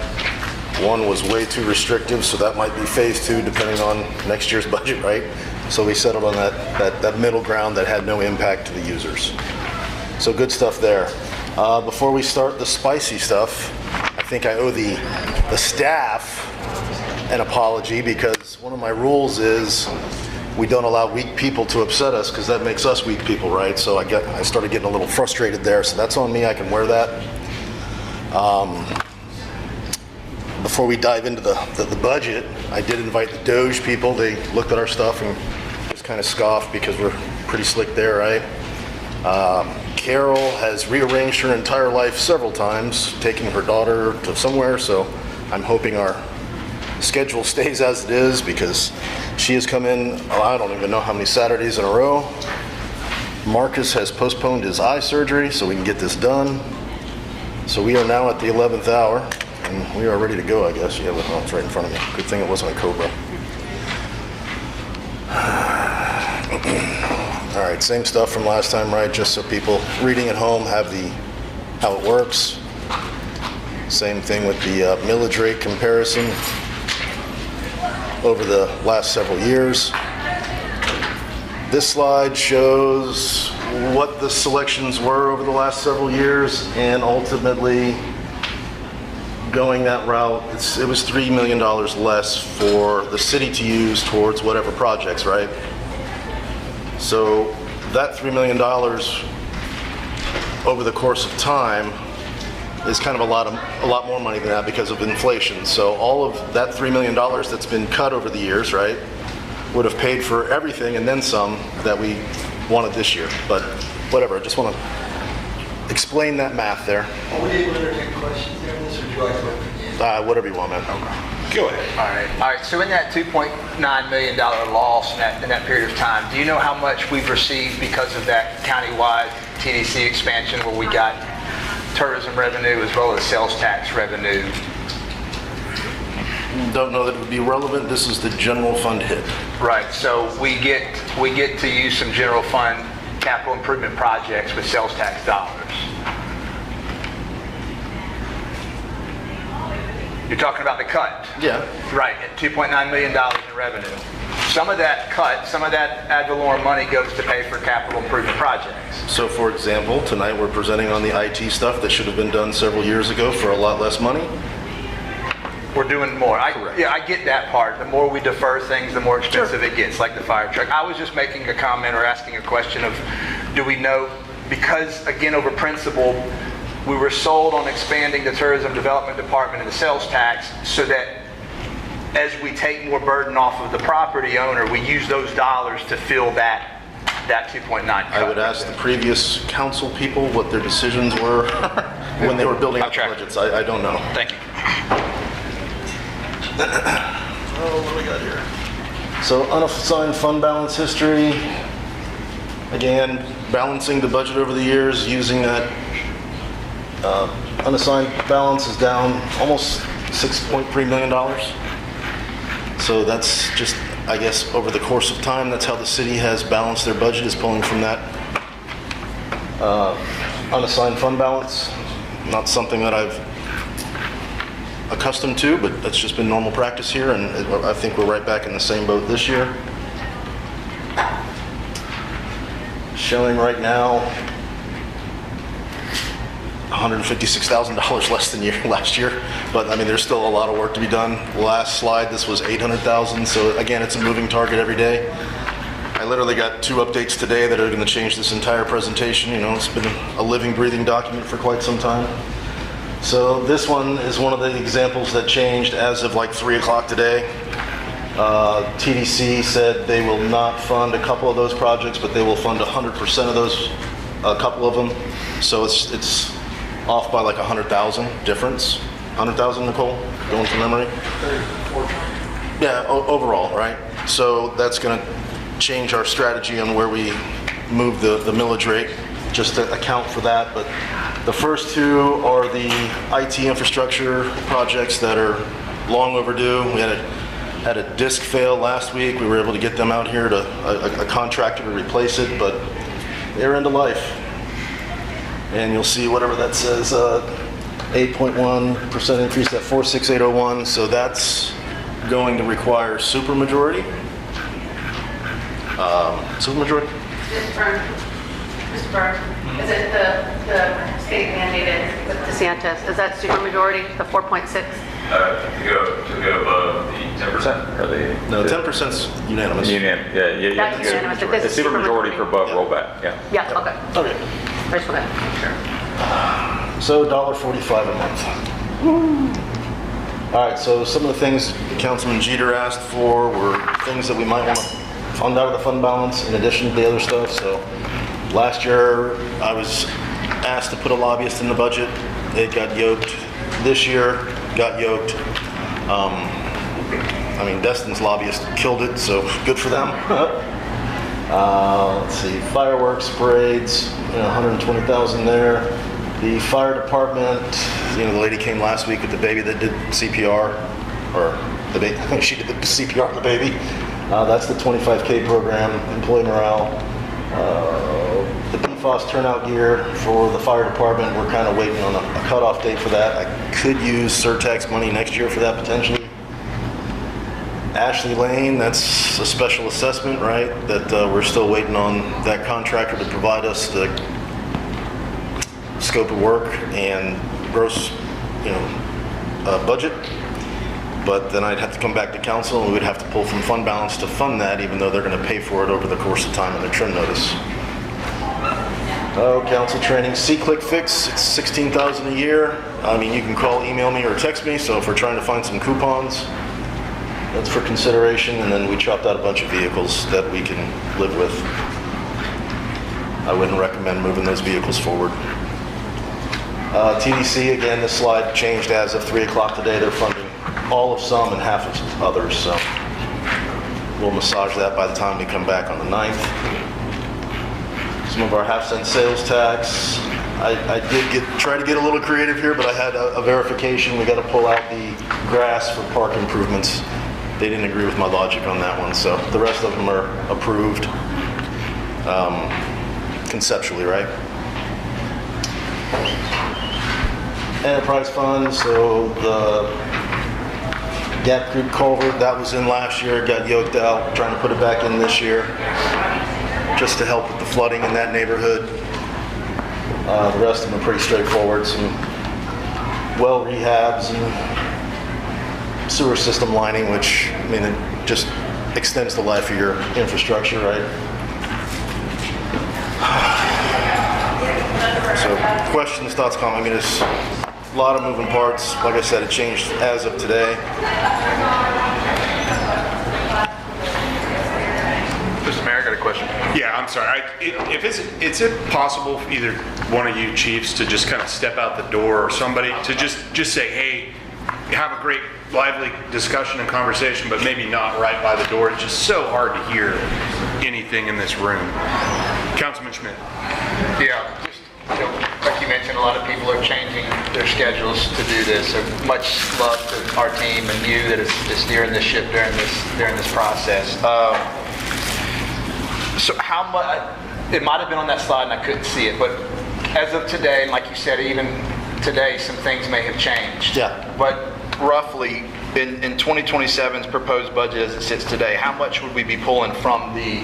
One was way too restrictive, so that might be phase 2 depending on next year's budget, right? So we settled on that middle ground that had no impact to the users. So good stuff there. Before we start the spicy stuff, I think I owe the staff an apology, because one of my rules is we don't allow weak people to upset us, because that makes us weak people, right? So I started getting a little frustrated there, so that's on me. I can wear that. Before we dive into the budget, I did invite the Doge people. They looked at our stuff and just kind of scoffed because we're pretty slick there, right? Carol has rearranged her entire life several times, taking her daughter to somewhere, so I'm hoping our schedule stays as it is because she has come in, I don't even know how many Saturdays in a row. Marcus has postponed his eye surgery so we can get this done. So we are now at the 11th hour, and we are ready to go, I guess. Yeah, well, it's right in front of me. Good thing it wasn't a Cobra. All right, same stuff from last time, right? Just so people reading at home have how it works. Same thing with the millage rate comparison over the last several years. This slide shows what the selections were over the last several years, and ultimately going that route, it was $3 million less for the city to use towards whatever projects, right? So that $3 million over the course of time is kind of a lot more money than that because of inflation. So all of that $3 million that's been cut over the years, right, would have paid for everything and then some that we wanted this year. But whatever, I just want to explain that math there. Are we able to entertain questions there on this, or would you like to wait for the end? Whatever you want, man. Go ahead. All right. So in that $2.9 million loss in that period of time, do you know how much we've received because of that countywide TDC expansion where we got tourism revenue as well as sales tax revenue? Don't know that it would be relevant. This is the general fund hit. Right. So we get to use some general fund capital improvement projects with sales tax dollars. You're talking about the cut. Yeah. Right, at $2.9 million in revenue. Some of that cut, some of that ad valorem money goes to pay for capital improvement projects. So for example, tonight we're presenting on the IT stuff that should have been done several years ago for a lot less money. We're doing more. I get that part. The more we defer things, the more expensive it gets, like the fire truck. I was just making a comment or asking a question of, do we know, because again, over principle, we were sold on expanding the tourism development department and the sales tax so that as we take more burden off of the property owner, we use those dollars to fill that 2.9 cut. I would ask the previous council people what their decisions were when they were building up the budgets. I don't know. Thank you. Oh, what do we got here? So unassigned fund balance history. Again, balancing the budget over the years using that unassigned balance is down almost $6.3 million. So that's just, I guess, over the course of time, that's how the city has balanced their budget, is pulling from that unassigned fund balance. Not something that I've accustomed to, but that's just been normal practice here, and I think we're right back in the same boat this year. Showing right now $156,000 less than last year, but I mean there's still a lot of work to be done. Last slide, this was $800,000, so again it's a moving target every day. I literally got 2 updates today that are going to change this entire presentation. You know, it's been a living, breathing document for quite some time. So this one is one of the examples that changed as of like 3 o'clock today. TDC said they will not fund a couple of those projects, but they will fund 100% of those, a couple of them. So it's off by like 100,000 difference. 100,000, Nicole, going from memory? Yeah, overall, right? So that's going to change our strategy on where we move the millage rate, just to account for that. But the first 2 are the IT infrastructure projects that are long overdue. We had a disk fail last week. We were able to get them out here to a contractor to replace it, but they're end of life. And you'll see whatever that says, 8.1% increase at 46801. So that's going to require supermajority. Supermajority? Mr. Byrne, is it the state mandated with DeSantis? Is that supermajority, the 4.6? To go above the 10% or the... No, 10% is unanimous. Yeah. That's unanimous. It's supermajority for above rollback, yeah. Yeah, okay. Okay. I just want to So $1.45 a month. All right, so some of the things Councilman Jeter asked for were things that we might want to fund out of the fund balance in addition to the other stuff. So Last year, I was asked to put a lobbyist in the budget. It got yoked. This year, got yoked. I mean, Destin's lobbyist killed it, so good for them. Let's see, fireworks, parades, 120,000 there. The fire department, the lady came last week with the baby that did CPR, or the baby, she did the CPR on the baby. That's the 25K program, employee morale. The PFAS turnout gear for the fire department, we're kind of waiting on a cutoff date for that. I could use Surtax money next year for that potentially. Ashley Lane, that's a special assessment, right? That we're still waiting on that contractor to provide us the scope of work and gross, budget. But then I'd have to come back to council and we would have to pull from fund balance to fund that, even though they're going to pay for it over the course of time in their trim notice. Oh, council training, C-Click Fix, it's $16,000 a year. I mean, you can call, email me, or text me. So if we're trying to find some coupons, that's for consideration. And then we chopped out a bunch of vehicles that we can live with. I wouldn't recommend moving those vehicles forward. TDC, again, this slide changed as of 3 o'clock today. They're funding all of some and half of others. So we'll massage that by the time we come back on the 9th. Some of our half-cent sales tax. I did try to get a little creative here, but I had a verification. We got to pull out the grass for park improvements. They didn't agree with my logic on that one, so the rest of them are approved conceptually, right? Enterprise fund, so the Gap Creek culvert, that was in last year, got yoked out, trying to put it back in this year, just to help with the flooding in that neighborhood. The rest of them are pretty straightforward, some well rehabs and sewer system lining, which, I mean, it just extends the life of your infrastructure, right? So questions, thoughts, comments? I mean, there's a lot of moving parts. Like I said, it changed as of today. Mr. Mayor, I got a question. Yeah, I'm sorry. Is it possible for either one of you chiefs to just kind of step out the door, or somebody to just say, hey, have a great lively discussion and conversation, but maybe not right by the door. It's just so hard to hear anything in this room. Councilman Schmidt. Yeah, just, like you mentioned, a lot of people are changing their schedules to do this. So much love to our team and you that is steering the ship during this process. So how much, it might have been on that slide and I couldn't see it, but as of today, and like you said, even today, some things may have changed. Yeah. But roughly, in 2027's proposed budget as it sits today, how much would we be pulling from the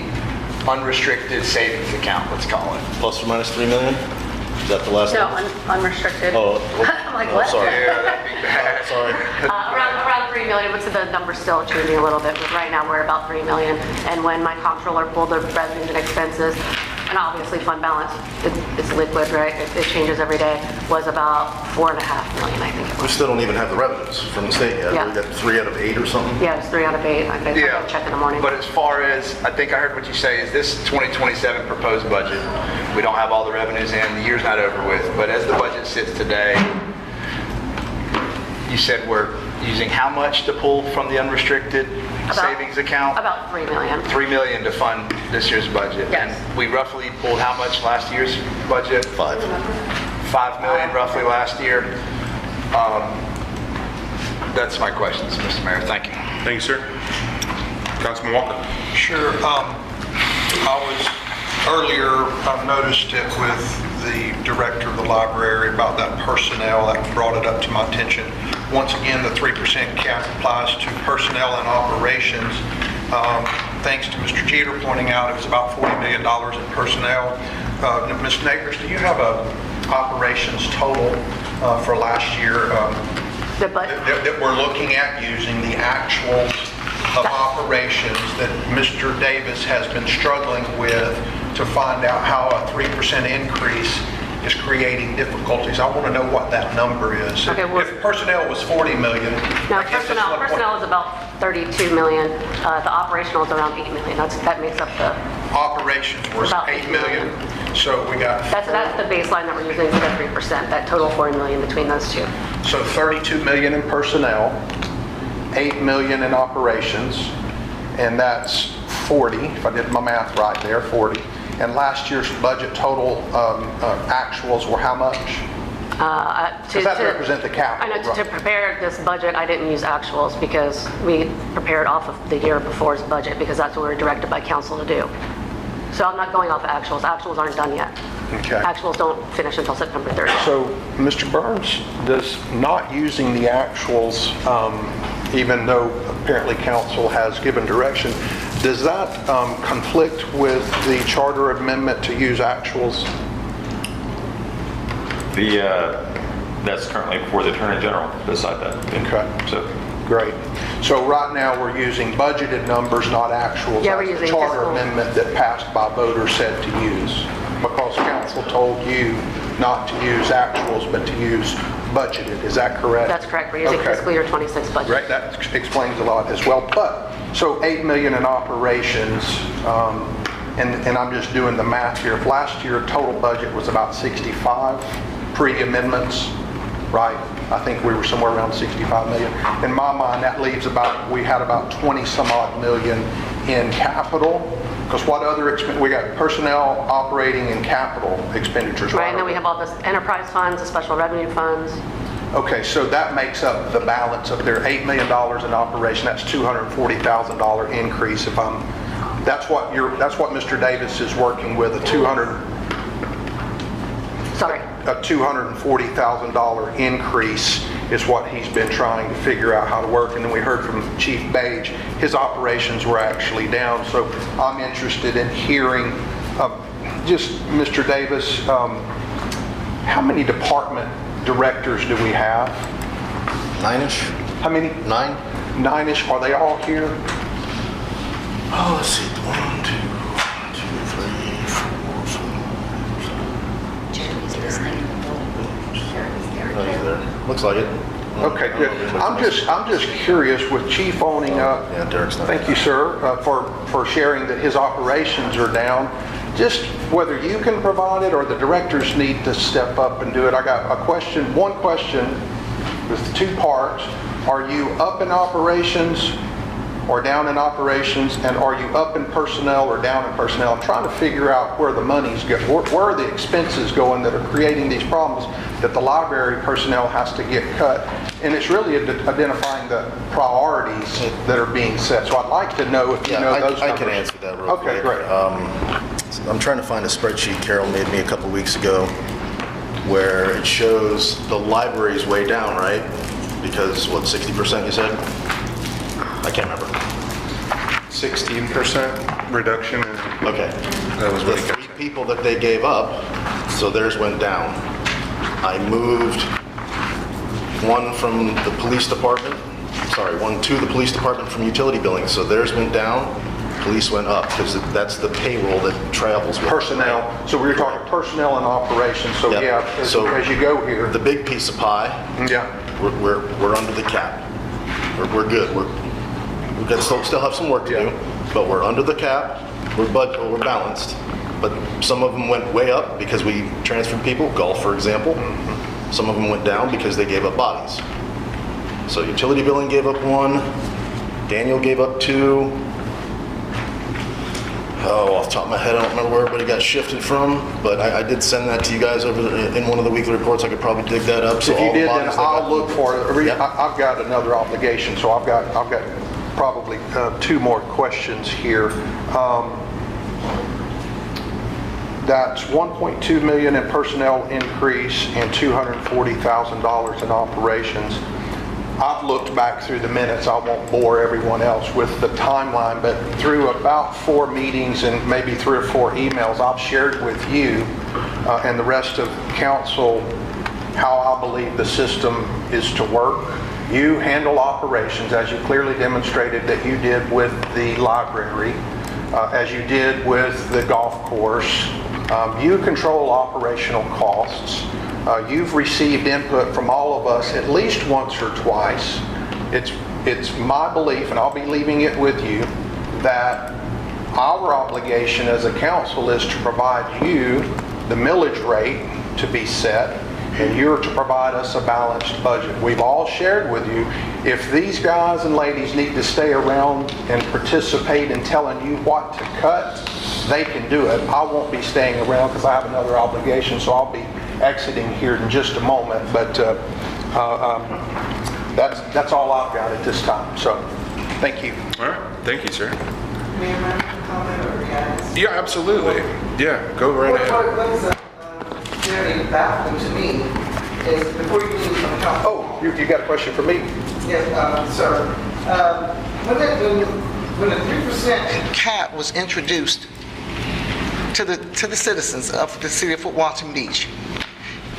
unrestricted savings account, let's call it? Plus or minus $3 million? Is that the last No, number? unrestricted. Oh, I'm like, what? Sorry. Yeah, that'd be bad. Sorry. Around 3 million, but so the number's still changing a little bit, but right now we're about 3 million. And when my comptroller pulled the revenues and expenses, and obviously fund balance, it's liquid, right? It changes every day, was about 4.5 million, I think it We was. still don't even have the revenues from the state yet. Yeah. We got 3 out of 8 or something. Yeah, it's 3 out of 8. I can check in the morning. But as far as, I think I heard what you say, is this 2027 proposed budget, we don't have all the revenues in, the year's not over with, but as the budget sits today, you said we're using how much to pull from the unrestricted savings account? About 3 million. 3 million to fund this year's budget. Yes. And we roughly pulled how much last year's budget? 5 million roughly last year. That's my questions, Mr. Mayor. Thank you. Thank you, sir. Councilman Walker. Sure. Earlier, I noticed it with the director of the library about that personnel. That brought it up to my attention. Once again, the 3% cap applies to personnel and operations. Thanks to Mr. Jeter pointing out, it was about $40 million in personnel. Ms. Nagers, do you have a operations total for last year that we're looking at using the actuals of operations that Mr. Davis has been struggling with to find out how a 3% increase is creating difficulties. I want to know what that number is. Okay, well- If personnel was 40 million. No, I guess it's one point- personnel is about 32 million. The operational is around 8 million. That makes up the, Operations was About 8 million, so we got, that's the baseline that we're using for the 3%, that total 40 million between those two. So 32 million in personnel, 8 million in operations, and that's 40, if I did my math right there, 40. And last year's budget total actuals were how much? Does that represent the capital? I know, to prepare this budget, I didn't use actuals because we prepared off of the year before's budget because that's what we were directed by council to do. So I'm not going off of actuals. Actuals aren't done yet. Okay. Actuals don't finish until September 30th. So, Mr. Burns, does not using the actuals, even though apparently council has given direction, does that conflict with the charter amendment to use actuals? That's currently before the Attorney General to decide that. Okay. So, Great. So right now, we're using budgeted numbers, not actuals. Yeah, we're That's using the charter fiscal. amendment that passed by voters said to use, because council told you not to use actuals, but to use budgeted. Is that correct? That's correct. We're using Okay. fiscal year 26 budget. Right, that explains a lot as well. But, so 8 million in operations, and I'm just doing the math here. If last year total budget was about 65 pre-amendments, right? I think we were somewhere around 65 million. In my mind, that leaves we had about 20 some odd million in capital. Because what other, we got personnel, operating, and capital expenditures. Right, and then we have all the enterprise funds, the special revenue funds. Okay, so that makes up the balance of their $8 million in operation. That's $240,000 increase. That's what Mr. Davis is working with, a $240,000 increase is what he's been trying to figure out how to work. And then we heard from Chief Page, his operations were actually down. So I'm interested in hearing, just Mr. Davis, how many department directors do we have? 9-ish? How many? 9? 9-ish. Are they all here? Oh, let's see. 1, 2, 3, 4, 5. Oh, he's there. Looks like it. Okay, good. I'm just curious with Chief owning up. Yeah, Derek's not. Thank you, sir, for sharing that his operations are down. Just whether you can provide it or the directors need to step up and do it. I got one question with 2 parts. Are you up in operations or down in operations, and are you up in personnel or down in personnel? I'm trying to figure out where the money's going, where are the expenses going that are creating these problems that the library personnel has to get cut. And it's really identifying the priorities that are being set. So I'd like to know if you know those numbers. I can answer that real quick. Okay, great. I'm trying to find a spreadsheet Carol made me a couple weeks ago where it shows the library's way down, right? Because, what, 60% you said? I can't remember. 16% reduction. Okay. That was the 3 people that they gave up, so theirs went down. I moved one from the police department, one to the police department from utility billing, so theirs went down, police went up, because that's the payroll that travels with personnel. Right? So we were talking personnel and operations. So Yep. yeah, as you go here, the big piece of pie. Yeah. We're under the cap. We're good. We've got still have some work to do, but we're under the cap. We're balanced. But some of them went way up because we transferred people. Golf, for example. Some of them went down because they gave up bodies. So utility billing gave up 1. Daniel gave up 2. Oh, off the top of my head, I don't remember where everybody got shifted from, but I did send that to you guys in one of the weekly reports. I could probably dig that up. So if you all the did, then bodies I'll look for it. I've got another obligation, so I've got probably 2 more questions here. That's 1.2 million in personnel increase and $240,000 in operations. I've looked back through the minutes. I won't bore everyone else with the timeline, but through about 4 meetings and maybe 3 or 4 emails, I've shared with you and the rest of council how I believe the system is to work. You handle operations, as you clearly demonstrated that you did with the library, as you did with the golf course, You control operational costs. You've received input from all of us at least once or twice. It's my belief, and I'll be leaving it with you, that our obligation as a council is to provide you the millage rate to be set, and you're to provide us a balanced budget. We've all shared with you, if these guys and ladies need to stay around and participate in telling you what to cut, they can do it. I won't be staying around because I have another obligation, so I'll be exiting here in just a moment. But that's all I've got at this time. So, thank you. All right. Thank you, sir. May I comment or react? Yeah, absolutely. Yeah, go right ahead. What is very baffling to me is before you leave from the council. Oh, you got a question for me? Yes, sir. When the 3% cap was introduced to the citizens of the city of Fort Walton Beach,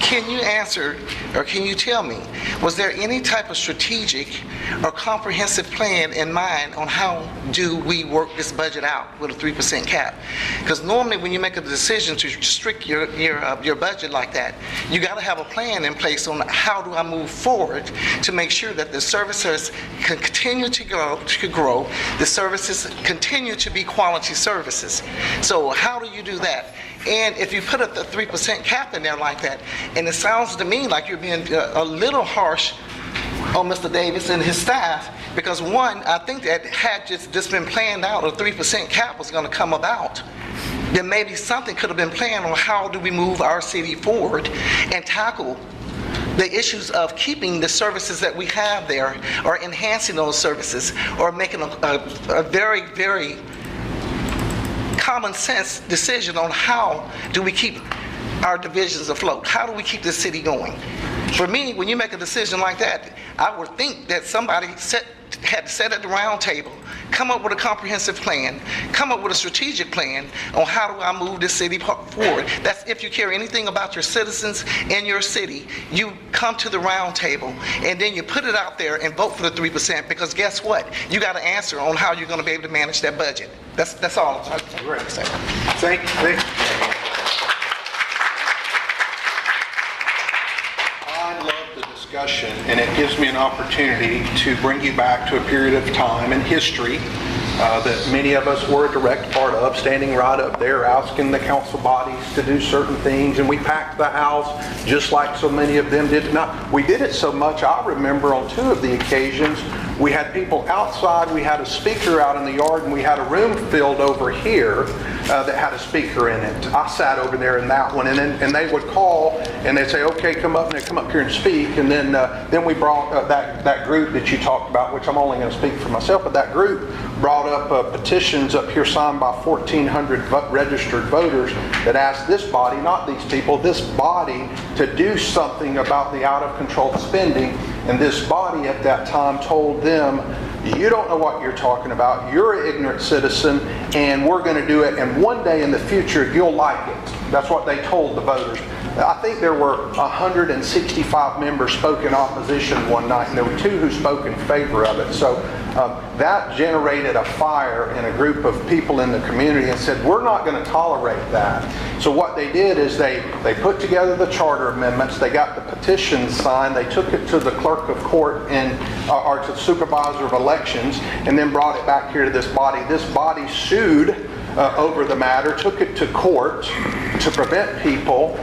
can you answer or can you tell me, was there any type of strategic or comprehensive plan in mind on how do we work this budget out with a 3% cap? Because normally when you make a decision to restrict your budget like that, you got to have a plan in place on how do I move forward to make sure that the services can continue to grow, the services continue to be quality services. So how do you do that? And if you put a 3% cap in there like that, and it sounds to me like you're being a little harsh on Mr. Davis and his staff, because one, I think that had just been planned out, a 3% cap was going to come about, then maybe something could have been planned on how do we move our city forward and tackle the issues of keeping the services that we have there, or enhancing those services, or making a very, very common sense decision on how do we keep our divisions afloat? How do we keep this city going? For me, when you make a decision like that, I would think that somebody had to sit at the round table, come up with a comprehensive plan, come up with a strategic plan on how do I move this city forward. That's if you care anything about your citizens in your city, you come to the round table and then you put it out there and vote for the 3%, because guess what? You got to answer on how you're going to be able to manage that budget. That's all I'm going to say. Thank you. I love the discussion, and it gives me an opportunity to bring you back to a period of time in history that many of us were a direct part of, standing right up there asking the council bodies to do certain things, and we packed the house just like so many of them did. We did it so much, I remember on 2 of the occasions, we had people outside, we had a speaker out in the yard, and we had a room filled over here that had a speaker in it. I sat over there in that one, and they would call, and they'd say, okay, come up, and they'd come up here and speak, and then we brought that group that you talked about, which I'm only going to speak for myself, but that group brought up petitions up here signed by 1,400 registered voters that asked this body, not these people, this body to do something about the out-of-control spending. And this body at that time told them, you don't know what you're talking about, you're an ignorant citizen, and we're going to do it, and one day in the future you'll like it. That's what they told the voters. I think there were 165 members spoke in opposition one night, and there were 2 who spoke in favor of it. So that generated a fire in a group of people in the community and said, we're not going to tolerate that. So what they did is they put together the charter amendments, they got the petitions signed, they took it to the clerk of court or to the supervisor of elections, and then brought it back here to this body. This body sued over the matter, took it to court to prevent people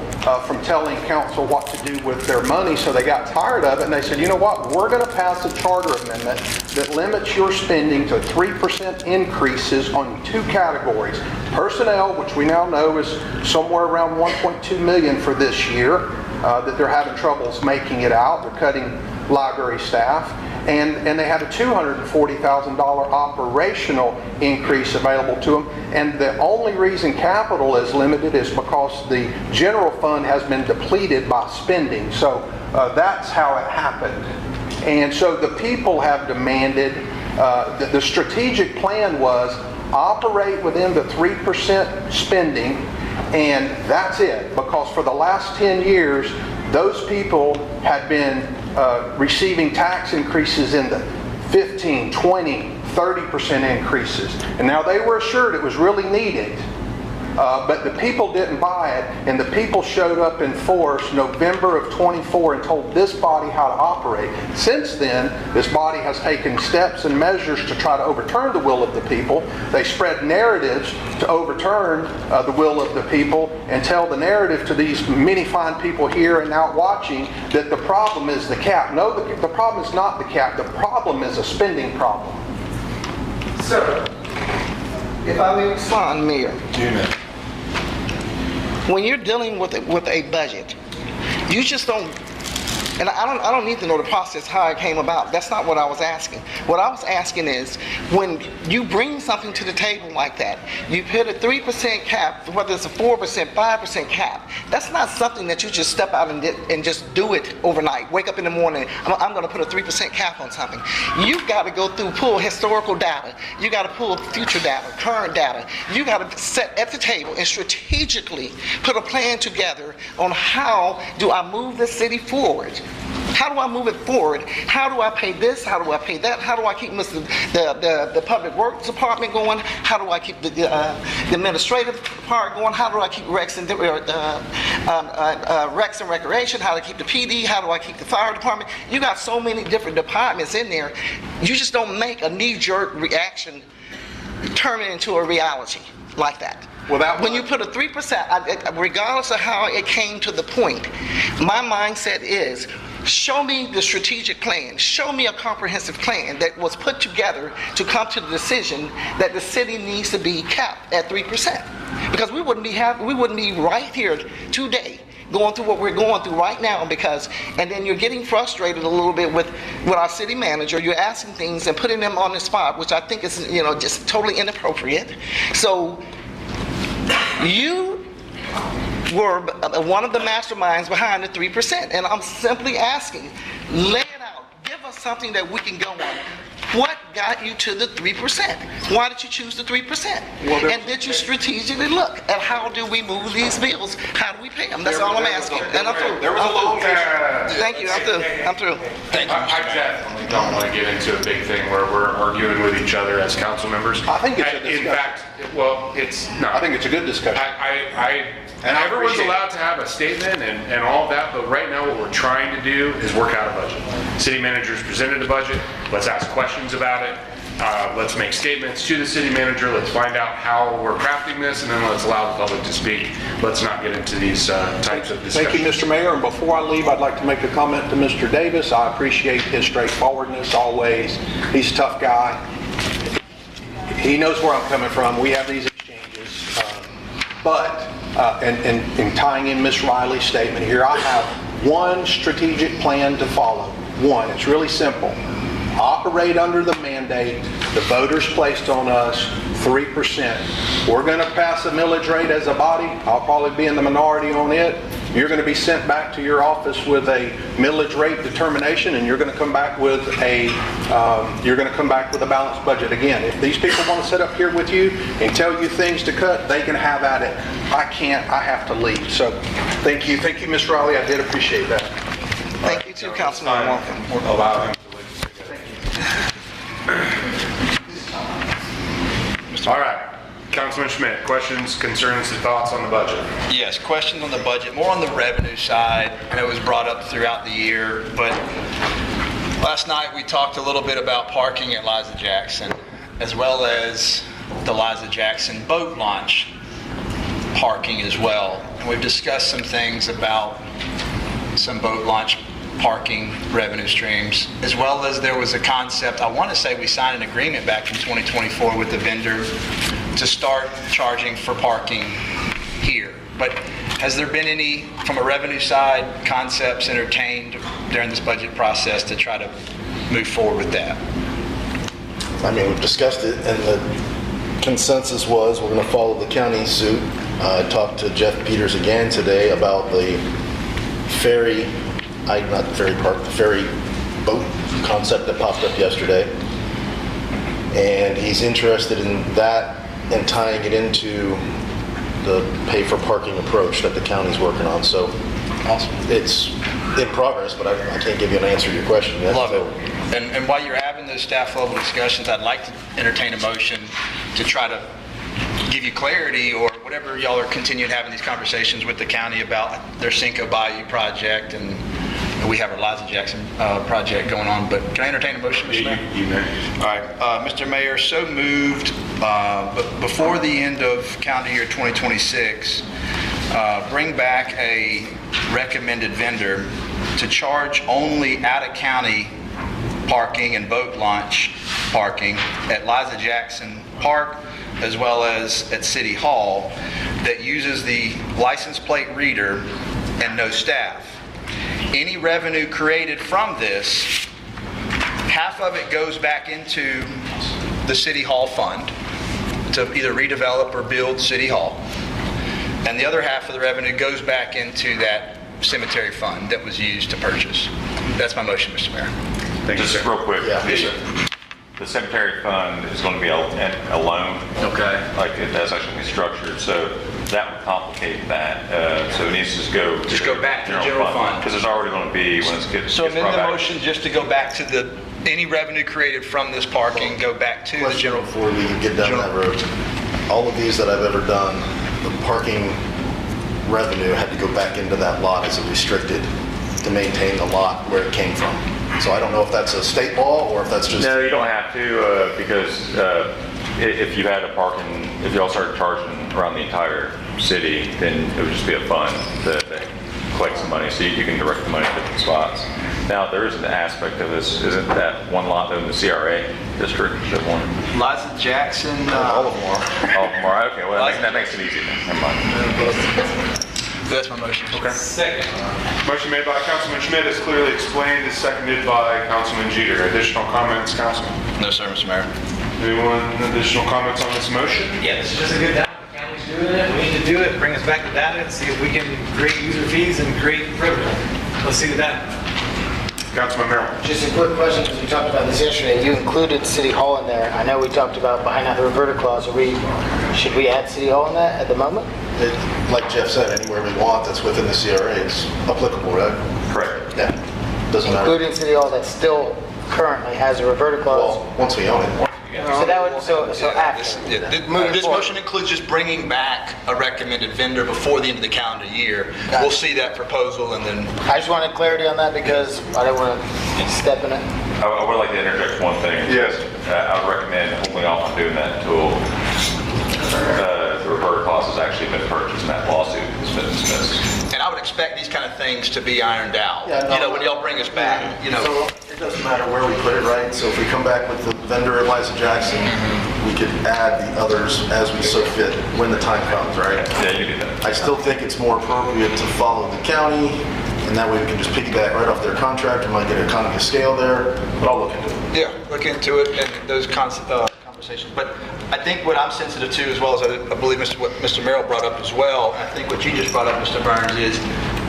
from telling council what to do with their money. So they got tired of it, and they said, you know what, we're going to pass a charter amendment that limits your spending to 3% increases on 2 categories. Personnel, which we now know is somewhere around $1.2 million for this year, that they're having troubles making it out. They're cutting library staff. And they had a $240,000 operational increase available to them. And the only reason capital is limited is because the general fund has been depleted by spending. So that's how it happened. And so the people have demanded, the strategic plan was operate within the 3% spending, and that's it. Because for the last 10 years, those people had been receiving tax increases in the 15, 20, 30% increases. And now they were assured it was really needed. but the people didn't buy it, and the people showed up in force November of 24 and told this body how to operate. Since then, this body has taken steps and measures to try to overturn the will of the people. They spread narratives to overturn the will of the people and tell the narrative to these many fine people here and out watching that the problem is the cap. No, the problem is not the cap. The problem is a spending problem. Sir, if I may respond, Mayor. When you're dealing with a budget, you just don't, and I don't need to know the process, how it came about. That's not what I was asking. What I was asking is, when you bring something to the table like that, you put a 3% cap, whether it's a 4%, 5% cap, that's not something that you just step out and just do it overnight. Wake up in the morning, I'm going to put a 3% cap on something. You've got to go through, pull historical data. You got to pull future data, current data. You got to sit at the table and strategically put a plan together on how do I move the city forward. How do I move it forward? How do I pay this? How do I pay that? How do I keep the Public Works Department going? How do I keep the administrative part going? How do I keep Recs and Recreation? How do I keep the PD? How do I keep the fire department? You got so many different departments in there. You just don't make a knee-jerk reaction turn it into a reality like that. When you put a 3%, regardless of how it came to the point, my mindset is, show me the strategic plan. Show me a comprehensive plan that was put together to come to the decision that the city needs to be capped at 3%. Because we wouldn't be right here today going through what we're going through right now, and then you're getting frustrated a little bit with our city manager. You're asking things and putting them on the spot, which I think is, just totally inappropriate. So you were one of the masterminds behind the 3%, and I'm simply asking, lay it out. Give us something that we can go on. What got you to the 3%? Why did you choose the 3%? And did you strategically look at how do we move these bills? How do we pay them? That's all I'm asking. And I'm through. Thank you. I'm through. Thank you. I definitely don't want to get into a big thing where we're arguing with each other as council members. I think it's a discussion. In fact, well, it's not. I think it's a good discussion. And everyone's allowed to have a statement and all of that, but right now what we're trying to do is work out a budget. City manager's presented a budget. Let's ask questions about it. Let's make statements to the city manager. Let's find out how we're crafting this, and then let's allow the public to speak. Let's not get into these types of discussions. Thank you, Mr. Mayor. And before I leave, I'd like to make a comment to Mr. Davis. I appreciate his straightforwardness always. He's a tough guy. He knows where I'm coming from. We have these exchanges. And tying in Ms. Riley's statement here, I have one strategic plan to follow. One, it's really simple. Operate under the mandate the voters placed on us, 3%. We're going to pass a millage rate as a body. I'll probably be in the minority on it. You're going to be sent back to your office with a millage rate determination, and you're going to come back with a balanced budget. Again, if these people want to sit up here with you and tell you things to cut, they can have at it. I can't. I have to leave. So, thank you, Ms. Riley. I did appreciate that. Thank you too, Councilman Walker. Allow him. All right, Councilman Schmidt, questions, concerns, and thoughts on the budget? Yes, questions on the budget, more on the revenue side. I know it was brought up throughout the year, but last night we talked a little bit about parking at Liza Jackson, as well as the Liza Jackson boat launch parking as well. And we've discussed some things about some boat launch parking revenue streams, as well as there was a concept, I want to say we signed an agreement back in 2024 with the vendor to start charging for parking here. But has there been any, from a revenue side, concepts entertained during this budget process to try to move forward with that? I mean, we've discussed it, and the consensus was we're going to follow the county's suit. I talked to Jeff Peters again today about the ferry boat concept that popped up yesterday. And he's interested in that and tying it into the pay for parking approach that the county's working on. So awesome. It's in progress, but I can't give you an answer to your question yet. Love it. And while you're having those staff level discussions, I'd like to entertain a motion to try to give you clarity or whatever whenever y'all are continuing having these conversations with the county about their Cinco Bayou project, and we have our Liza Jackson project going on, but can I entertain a motion, Mr. Mayor? You may. All right, Mr. Mayor, so moved, but before the end of calendar year 2026, bring back a recommended vendor to charge only out-of-county parking and boat launch parking at Liza Jackson Park, as well as at City Hall, that uses the license plate reader and no staff. Any revenue created from this, half of it goes back into the City Hall fund to either redevelop or build City Hall. And the other half of the revenue goes back into that cemetery fund that was used to purchase. That's my motion, Mr. Mayor. Just real quick. Yes, sir. The cemetery fund is going to be a loan. Okay. Like that's actually structured, so that would complicate that. So it needs to go back to the general fund. Because it's already going to be when it's gets. So amend the motion just to go back to any revenue created from this parking, go back to the general. Before we get down that road, all of these that I've ever done, the parking revenue had to go back into that lot as a restricted to maintain the lot where it came from. So I don't know if that's a state law or if that's just... No, you don't have to because if you had a parking, if you all started charging around the entire city, then it would just be a fund that collects the money, so you can direct the money to different spots. Now, there is an aspect of this. Isn't that one lot in the CRA district that one? Liza Jackson. All of them are. All of them are. Okay, well, that makes it easy then. Never mind. That's my motion. Okay. Second. Motion made by Councilman Schmidt, is clearly explained, is seconded by Councilman Jeter. Additional comments, Councilman? No, sir, Mr. Mayor. Anyone additional comments on this motion? Yeah, this is just a good data. The county's doing it. We need to do it. Bring us back the data and see if we can create user fees and create revenue. Let's see the data. Councilman Merrill. Just a quick question, because we talked about this yesterday. You included City Hall in there. I know we talked about behind that reverter clause. Should we add City Hall in that at the moment? Like Jeff said, anywhere we want that's within the CRA is applicable, right? Correct. Yeah. Doesn't matter. Including City Hall that still currently has a reverter clause? Well, once we own it. So that would, so after. This motion includes just bringing back a recommended vendor before the end of the calendar year. We'll see that proposal and then... I just wanted clarity on that because I don't want to step in it. I would like to interject one thing. Yes. I would recommend holding off on doing that until the reverter clause has actually been purchased and that lawsuit has been dismissed. And I would expect these kind of things to be ironed out. Yeah, no, when y'all bring us back, So it doesn't matter where we put it, right? So if we come back with the vendor at Liza Jackson, we could add the others as we so fit when the time comes, right? Yeah, you do that. I still think it's more appropriate to follow the county, and that way we can just piggyback right off their contract. We might get an economy of scale there, but I'll look into it. Yeah, look into it and those conversations. But I think what I'm sensitive to, as well as I believe what Mr. Merrill brought up as well, and I think what you just brought up, Mr. Burns, is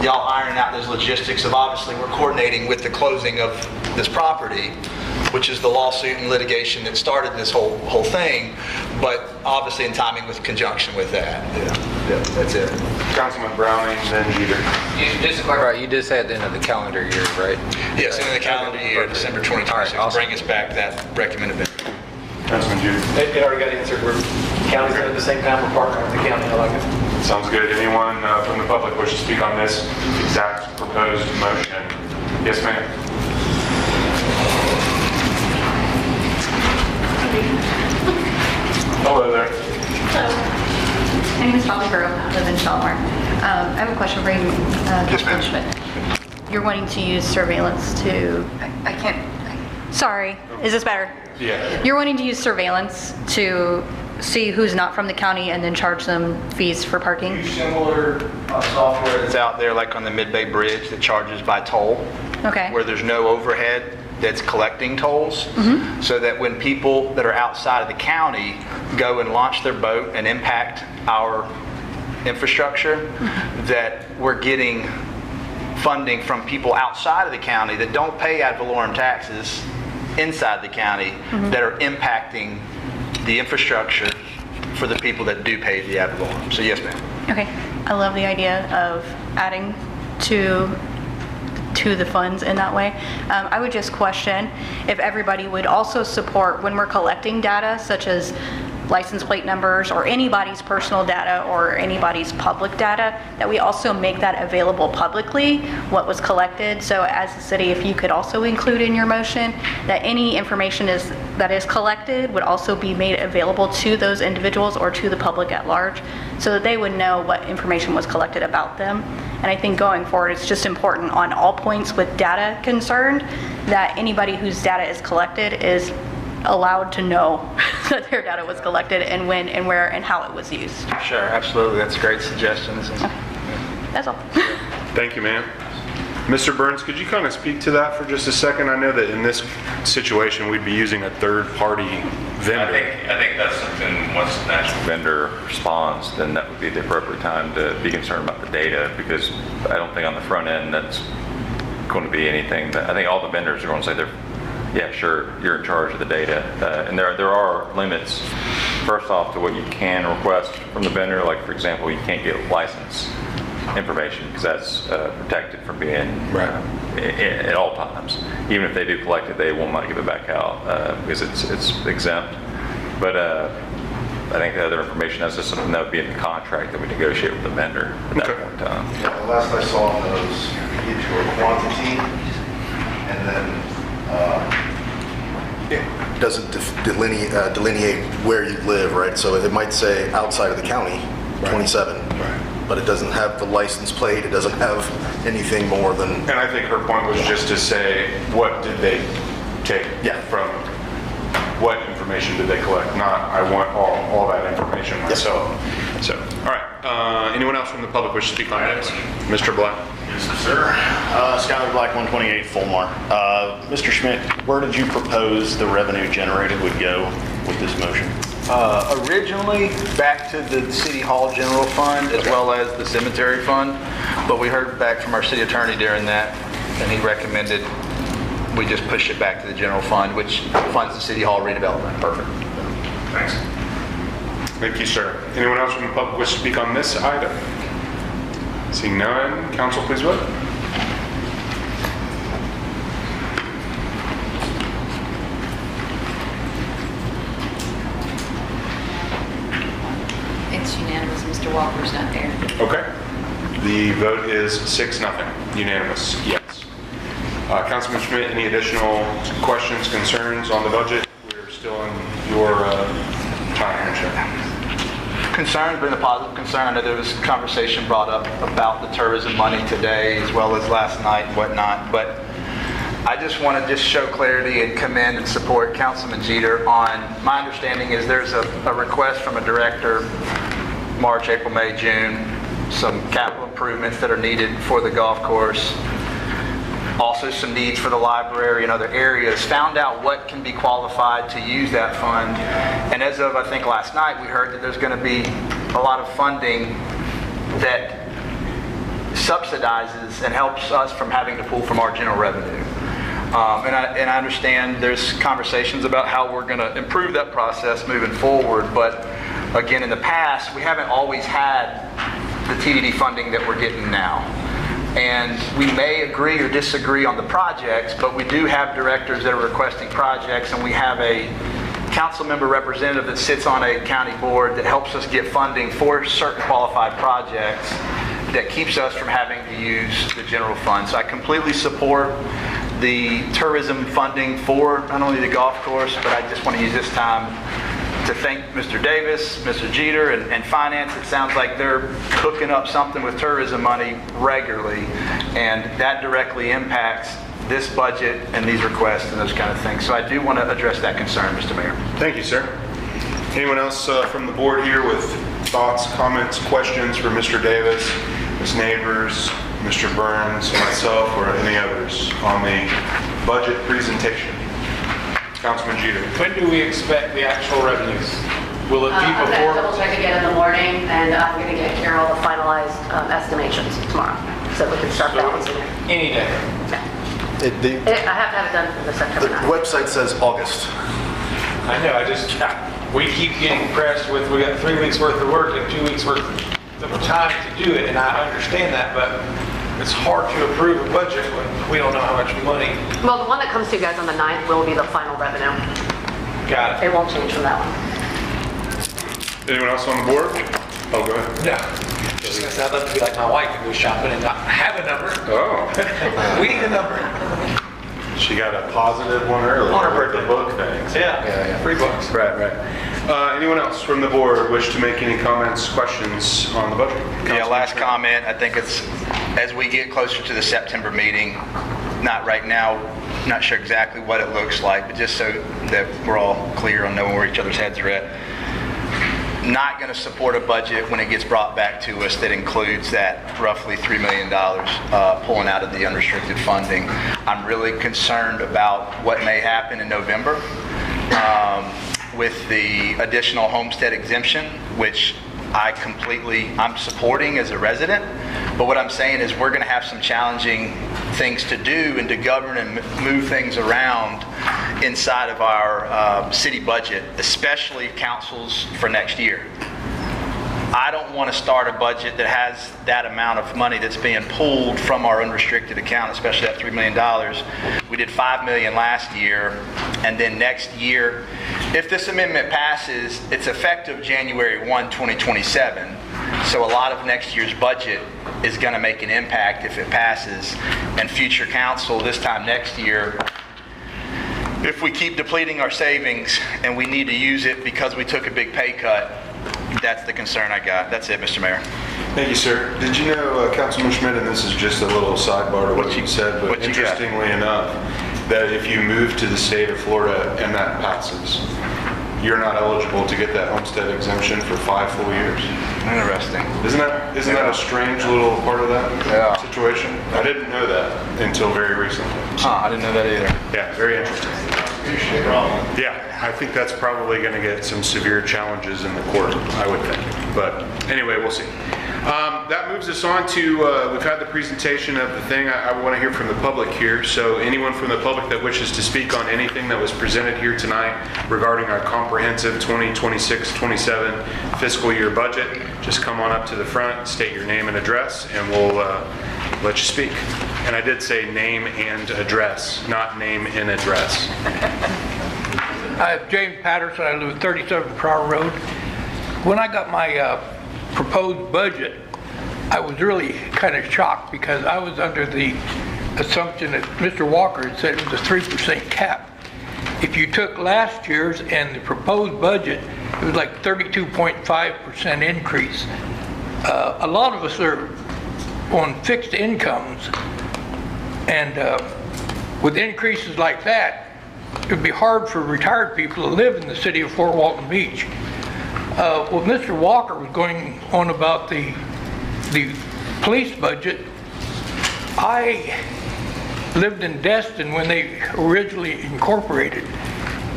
y'all ironing out those logistics of obviously we're coordinating with the closing of this property, which is the lawsuit and litigation that started this whole thing, but obviously in timing with conjunction with that. Yeah, that's it. Councilman Browning, then Jeter. Just to clarify, you did say at the end of the calendar year, right? Yes, in the calendar year, December 2026, bring us back that recommended vendor. Councilman Jeter. It already got answered. We're county's at the same time. We're partnering with the county. I like it. Sounds good. Anyone from the public wish to speak on this exact proposed motion? Yes, ma'am. Hello there. My name is Holly Burrow. I live in Shalimar. I have a question for you, Councilman Schmidt. You're wanting to use surveillance to... I can't... Sorry. Is this better? Yeah. You're wanting to use surveillance to see who's not from the county and then charge them fees for parking? Similar software that's out there, like on the Mid-Bay Bridge, that charges by toll. Okay. Where there's no overhead that's collecting tolls, so that when people that are outside of the county go and launch their boat and impact our infrastructure, that we're getting funding from people outside of the county that don't pay ad valorem taxes inside the county that are impacting the infrastructure for the people that do pay the ad valorem. So yes, ma'am. Okay. I love the idea of adding to the funds in that way. I would just question if everybody would also support when we're collecting data, such as license plate numbers or anybody's personal data or anybody's public data, that we also make that available publicly, what was collected. So as a city, if you could also include in your motion that any information that is collected would also be made available to those individuals or to the public at large, so that they would know what information was collected about them. And I think going forward, it's just important on all points with data concerned that anybody whose data is collected is allowed to know that their data was collected and when and where and how it was used. Sure, absolutely. That's great suggestions. That's all. Thank you, ma'am. Mr. Burns, could you kind of speak to that for just a second? I know that in this situation, we'd be using a third-party vendor. I think that's something, once the national vendor responds, then that would be the appropriate time to be concerned about the data, because I don't think on the front end that's going to be anything that, I think all the vendors are going to say yeah, sure, you're in charge of the data. And there are limits, first off, to what you can request from the vendor. Like, for example, you can't get license information because that's protected from being at all times. Even if they do collect it, they won't want to give it back out because it's exempt. But I think the other information, that's just something that would be in the contract that we negotiate with the vendor at that point in time. Yeah, the last I saw on those, you get your quantity, and then it doesn't delineate where you live, right? So it might say outside of the county, 27. But it doesn't have the license plate, it doesn't have anything more than... And I think her point was just to say, what did they take from, what information did they collect? Not, I want all that information myself. So, all right. Anyone else from the public wish to speak on this? Mr. Black. Yes, sir. Skylar Black, 128 Fulmar. Mr. Schmidt, where did you propose the revenue generated would go with this motion? Originally back to the City Hall General Fund as well as the Cemetery Fund, but we heard back from our city attorney during that, and he recommended we just push it back to the General Fund, which funds the City Hall redevelopment. Perfect. Thanks. Thank you, sir. Anyone else from the public wish to speak on this item? Seeing none, council, please vote. It's unanimous. Mr. Walker's not there. Okay. The vote is 6-0. Unanimous. Yes. Councilman Schmidt, any additional questions, concerns on the budget? We're still in your time here. Concern's been a positive concern. I know there was conversation brought up about the tourism money today as well as last night and whatnot, but I just want to show clarity and commend and support Councilman Jeter on, my understanding is there's a request from a director, March, April, May, June, some capital improvements that are needed for the golf course, also some needs for the library and other areas, found out what can be qualified to use that fund. And as of, I think, last night, we heard that there's going to be a lot of funding that subsidizes and helps us from having to pull from our general revenue. And I understand there's conversations about how we're going to improve that process moving forward, but again, in the past, we haven't always had the TDD funding that we're getting now. And we may agree or disagree on the projects, but we do have directors that are requesting projects, and we have a council member representative that sits on a county board that helps us get funding for certain qualified projects that keeps us from having to use the general fund. So I completely support the tourism funding for not only the golf course, but I just want to use this time to thank Mr. Davis, Mr. Jeter, and Finance. It sounds like they're cooking up something with tourism money regularly, and that directly impacts this budget and these requests and those kind of things. So I do want to address that concern, Mr. Mayor. Thank you, sir. Anyone else from the board here with thoughts, comments, questions for Mr. Davis, Ms. Neighbors, Mr. Burns, myself, or any others on the budget presentation? Councilman Jeter. When do we expect the actual revenues? Will it be I'm before? going to double check again in the morning, and I'm going to get Carol the finalized estimations tomorrow, so we can start balancing it. Any day. I have to have it done for the September 9th. The website says August. I know, we keep getting pressed with, we got 3 weeks worth of work and 2 weeks worth of time to do it, and I understand that, but it's hard to approve a budget when we don't know how much money. Well, the one that comes to you guys on the 9th will be the final revenue. Got it. It won't change from that one. Anyone else on the board? Oh, go ahead. Yeah. Just gonna say, I'd love to be like my wife and go shopping and not have a number. Oh. We need a number. She got a positive one earlier. On her with birthday. the book things. Yeah. Free books. Right. Anyone else from the board wish to make any comments, questions on the budget? Yeah, last comment. I think it's, as we get closer to the September meeting, not right now, not sure exactly what it looks like, but just so that we're all clear on knowing where each other's heads are at. Not going to support a budget when it gets brought back to us that includes that roughly $3 million pulling out of the unrestricted funding. I'm really concerned about what may happen in November with the additional homestead exemption, which I'm supporting as a resident. But what I'm saying is we're going to have some challenging things to do and to govern and move things around inside of our city budget, especially councils for next year. I don't want to start a budget that has that amount of money that's being pulled from our unrestricted account, especially that $3 million. We did $5 million last year, and then next year, if this amendment passes, it's effective January 1, 2027. So a lot of next year's budget is going to make an impact if it passes, and future council this time next year, if we keep depleting our savings and we need to use it because we took a big pay cut, that's the concern I got. That's it, Mr. Mayor. Thank you, sir. Did you know, Councilman Schmidt, and this is just a little sidebar to what you said, but interestingly enough, that if you move to the state of Florida and that passes, you're not eligible to get that homestead exemption for 5 full years. Interesting. Isn't that a strange little part of that situation? I didn't know that until very recently. I didn't know that either. Yeah, very interesting. Yeah, I think that's probably going to get some severe challenges in the court, I would think. But anyway, we'll see. That moves us on to, we've had the presentation of the thing. I want to hear from the public here. So anyone from the public that wishes to speak on anything that was presented here tonight regarding our comprehensive 2026-27 fiscal year budget, just come on up to the front, state your name and address, and we'll let you speak. And I did say name and address, not name and address. James Patterson, I live at 37 Pryor Road. When I got my proposed budget, I was really kind of shocked because I was under the assumption that Mr. Walker had said it was a 3% cap. If you took last year's and the proposed budget, it was like 32.5% increase. A lot of us are on fixed incomes, and with increases like that, it would be hard for retired people to live in the city of Fort Walton Beach. Well, Mr. Walker was going on about the police budget. I lived in Destin when they originally incorporated,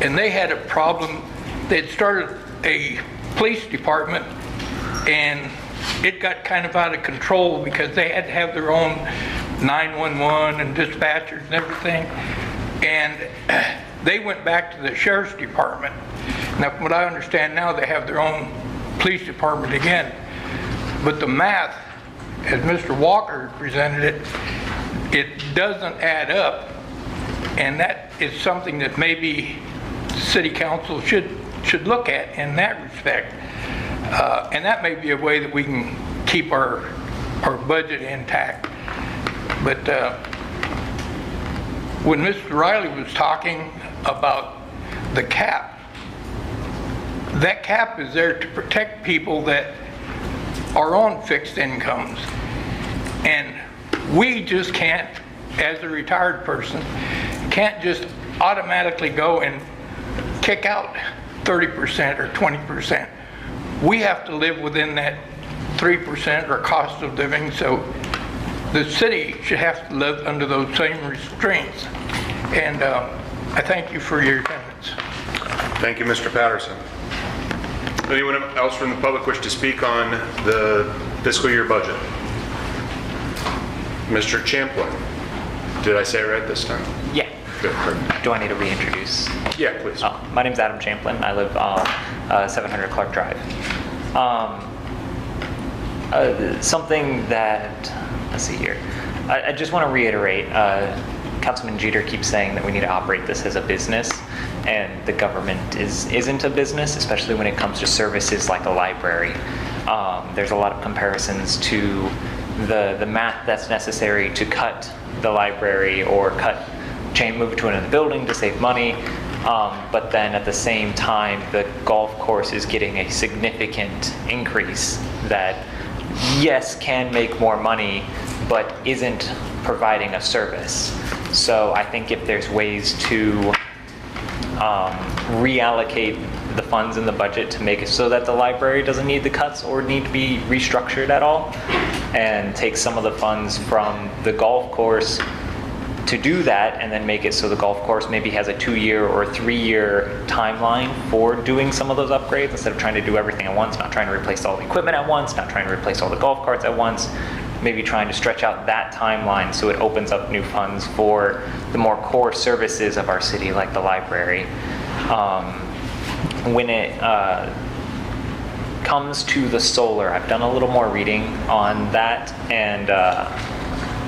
and they had a problem. They'd started a police department, and it got kind of out of control because they had to have their own 911 and dispatchers and everything, and they went back to the sheriff's department. Now, from what I understand now, they have their own police department again. But the math, as Mr. Walker presented it, it doesn't add up. And that is something that maybe City Council should look at in that respect. And that may be a way that we can keep our budget intact. But when Mr. Riley was talking about the cap, that cap is there to protect people that are on fixed incomes. And we just can't, as a retired person, can't just automatically go and kick out 30% or 20%. We have to live within that 3% or cost of living, so the city should have to live under those same restraints. And I thank you for your attendance. Thank you, Mr. Patterson. Anyone else from the public wish to speak on the fiscal year budget? Mr. Champlin. Did I say it right this time? Yeah. Good. Perfect. Do I need to reintroduce? Yeah, please. My name's Adam Champlin. I live on 700 Clark Drive. Something that, let's see here. I just want to reiterate, Councilman Jeter keeps saying that we need to operate this as a business, and the government isn't a business, especially when it comes to services like a library. There's a lot of comparisons to the math that's necessary to cut the library or move it to another building to save money. But then at the same time, the golf course is getting a significant increase that, yes, can make more money, but isn't providing a service. So I think if there's ways to reallocate the funds in the budget to make it so that the library doesn't need the cuts or need to be restructured at all, and take some of the funds from the golf course to do that, and then make it so the golf course maybe has a 2-year or 3-year timeline for doing some of those upgrades, instead of trying to do everything at once, not trying to replace all the equipment at once, not trying to replace all the golf carts at once, maybe trying to stretch out that timeline so it opens up new funds for the more core services of our city, like the library. When it comes to the solar, I've done a little more reading on that and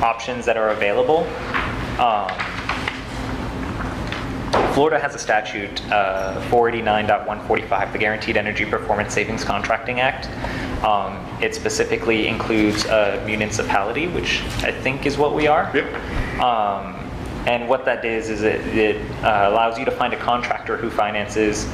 options that are available. Florida has a statute, 489.145, the Guaranteed Energy Performance Savings Contracting Act. It specifically includes a municipality, which I think is what we are. Yep. And what that is it allows you to find a contractor who finances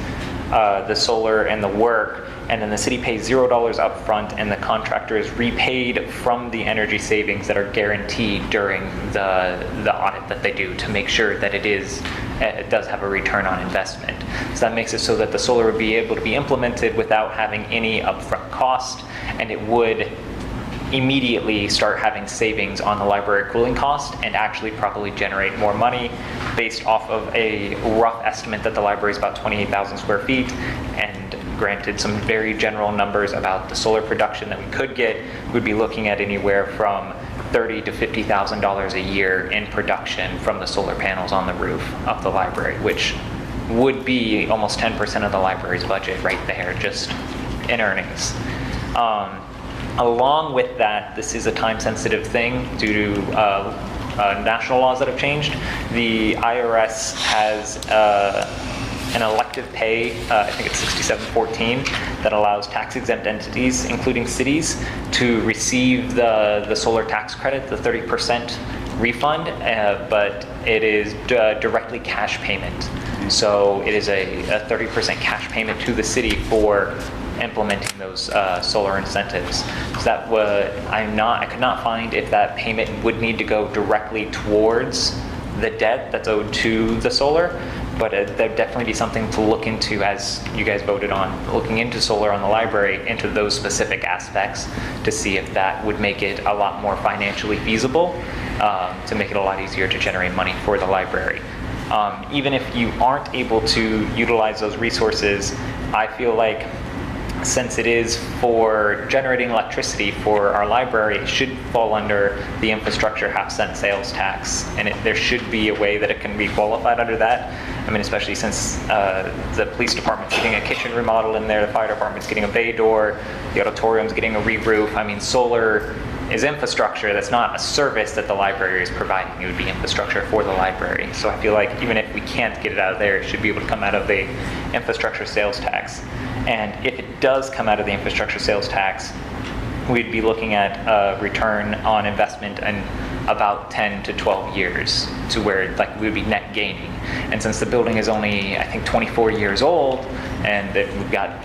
the solar and the work, and then the city pays $0 up front, and the contractor is repaid from the energy savings that are guaranteed during the audit that they do to make sure that it does have a return on investment. So that makes it so that the solar would be able to be implemented without having any upfront cost, and it would immediately start having savings on the library cooling cost and actually probably generate more money based off of a rough estimate that the library is about 28,000 square feet, and granted some very general numbers about the solar production that we could get. We'd be looking at anywhere from $30,000 to $50,000 a year in production from the solar panels on the roof of the library, which would be almost 10% of the library's budget right there, just in earnings. Along with that, this is a time-sensitive thing due to national laws that have changed. The IRS has an elective pay, I think it's 6714, that allows tax-exempt entities, including cities, to receive the solar tax credit, the 30% refund, but it is directly cash payment. So it is a 30% cash payment to the city for implementing those solar incentives. So that I could not find if that payment would need to go directly towards the debt that's owed to the solar, but there'd definitely be something to look into as you guys voted on, looking into solar on the library, into those specific aspects to see if that would make it a lot more financially feasible, to make it a lot easier to generate money for the library. Even if you aren't able to utilize those resources, I feel like since it is for generating electricity for our library, it should fall under the infrastructure half-cent sales tax, and there should be a way that it can be qualified under that. I mean, especially since the police department's getting a kitchen remodel in there, the fire department's getting a bay door, the auditorium's getting a re-roof. I mean, solar is infrastructure that's not a service that the library is providing. It would be infrastructure for the library. So I feel like even if we can't get it out of there, it should be able to come out of the infrastructure sales tax. And if it does come out of the infrastructure sales tax, we'd be looking at a return on investment in about 10 to 12 years to where we would be net gaining. And since the building is only, I think, 24 years old, and that we've got,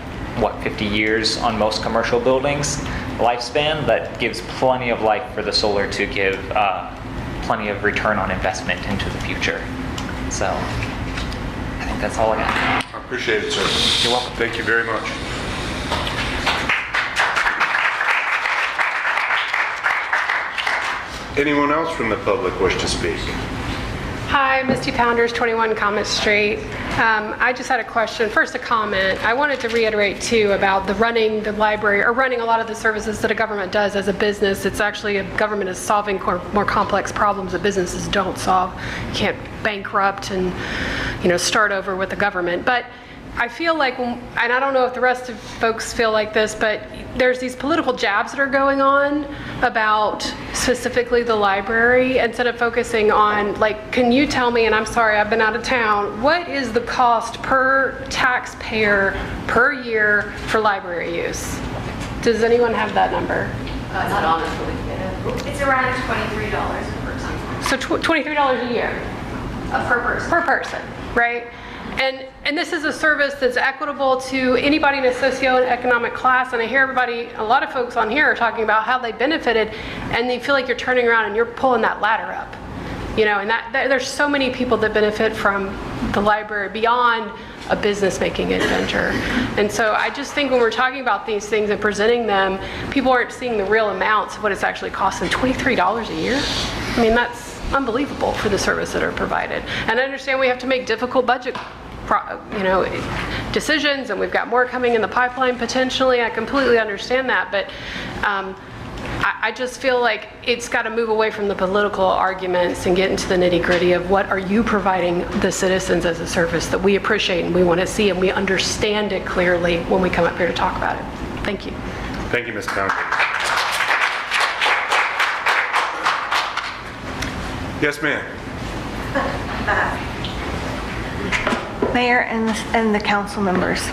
50 years on most commercial buildings lifespan, that gives plenty of life for the solar to give plenty of return on investment into the future. So I think that's all I got. I appreciate it, sir. You're welcome. Thank you very much. Anyone else from the public wish to speak? Hi, Misty Pounders, 21 Comet Street. I just had a question. First, a comment. I wanted to reiterate, too, about running the library, or running a lot of the services that a government does as a business. It's actually a government is solving more complex problems that businesses don't solve. You can't bankrupt and, start over with the government. But I feel like, and I don't know if the rest of folks feel like this, but there's these political jabs that are going on about specifically the library, instead of focusing on, like, can you tell me, and I'm sorry, I've been out of town, what is the cost per taxpayer per year for library use? Does anyone have that number? Not honestly. It's around $23 a person. So $23 a year? Per person. Per person, right? And this is a service that's equitable to anybody in a socioeconomic class, and I hear a lot of folks on here are talking about how they benefited, and they feel like you're turning around and you're pulling that ladder up. You know, and that there's so many people that benefit from the library beyond a business-making adventure. And so I just think when we're talking about these things and presenting them, people aren't seeing the real amounts of what it's actually costing. $23 a year? I mean, that's unbelievable for the service that are provided. And I understand we have to make difficult budget decisions, and we've got more coming in the pipeline potentially. I completely understand that, but I just feel like it's got to move away from the political arguments and get into the nitty-gritty of what are you providing the citizens as a service that we appreciate and we want to see, and we understand it clearly when we come up here to talk about it. Thank you. Thank you, Ms. Pounder. Yes, ma'am. Mayor and the council members,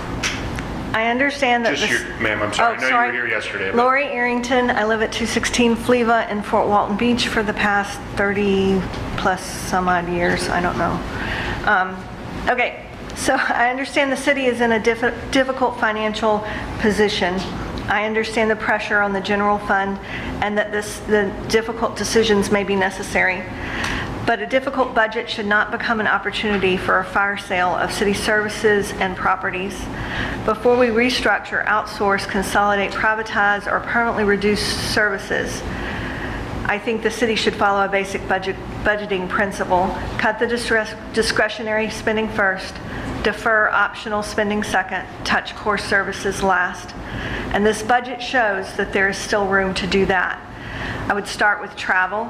I understand that ma'am, I'm sorry. I know you were here yesterday. But... Lori Arrington, I live at 216 Fleva in Fort Walton Beach for the past 30 plus some odd years. I don't know. Okay, so I understand the city is in a difficult financial position. I understand the pressure on the general fund and that the difficult decisions may be necessary. But a difficult budget should not become an opportunity for a fire sale of city services and properties. Before we restructure, outsource, consolidate, privatize, or permanently reduce services, I think the city should follow a basic budgeting principle. Cut the discretionary spending first, defer optional spending second, touch core services last. And this budget shows that there is still room to do that. I would start with travel.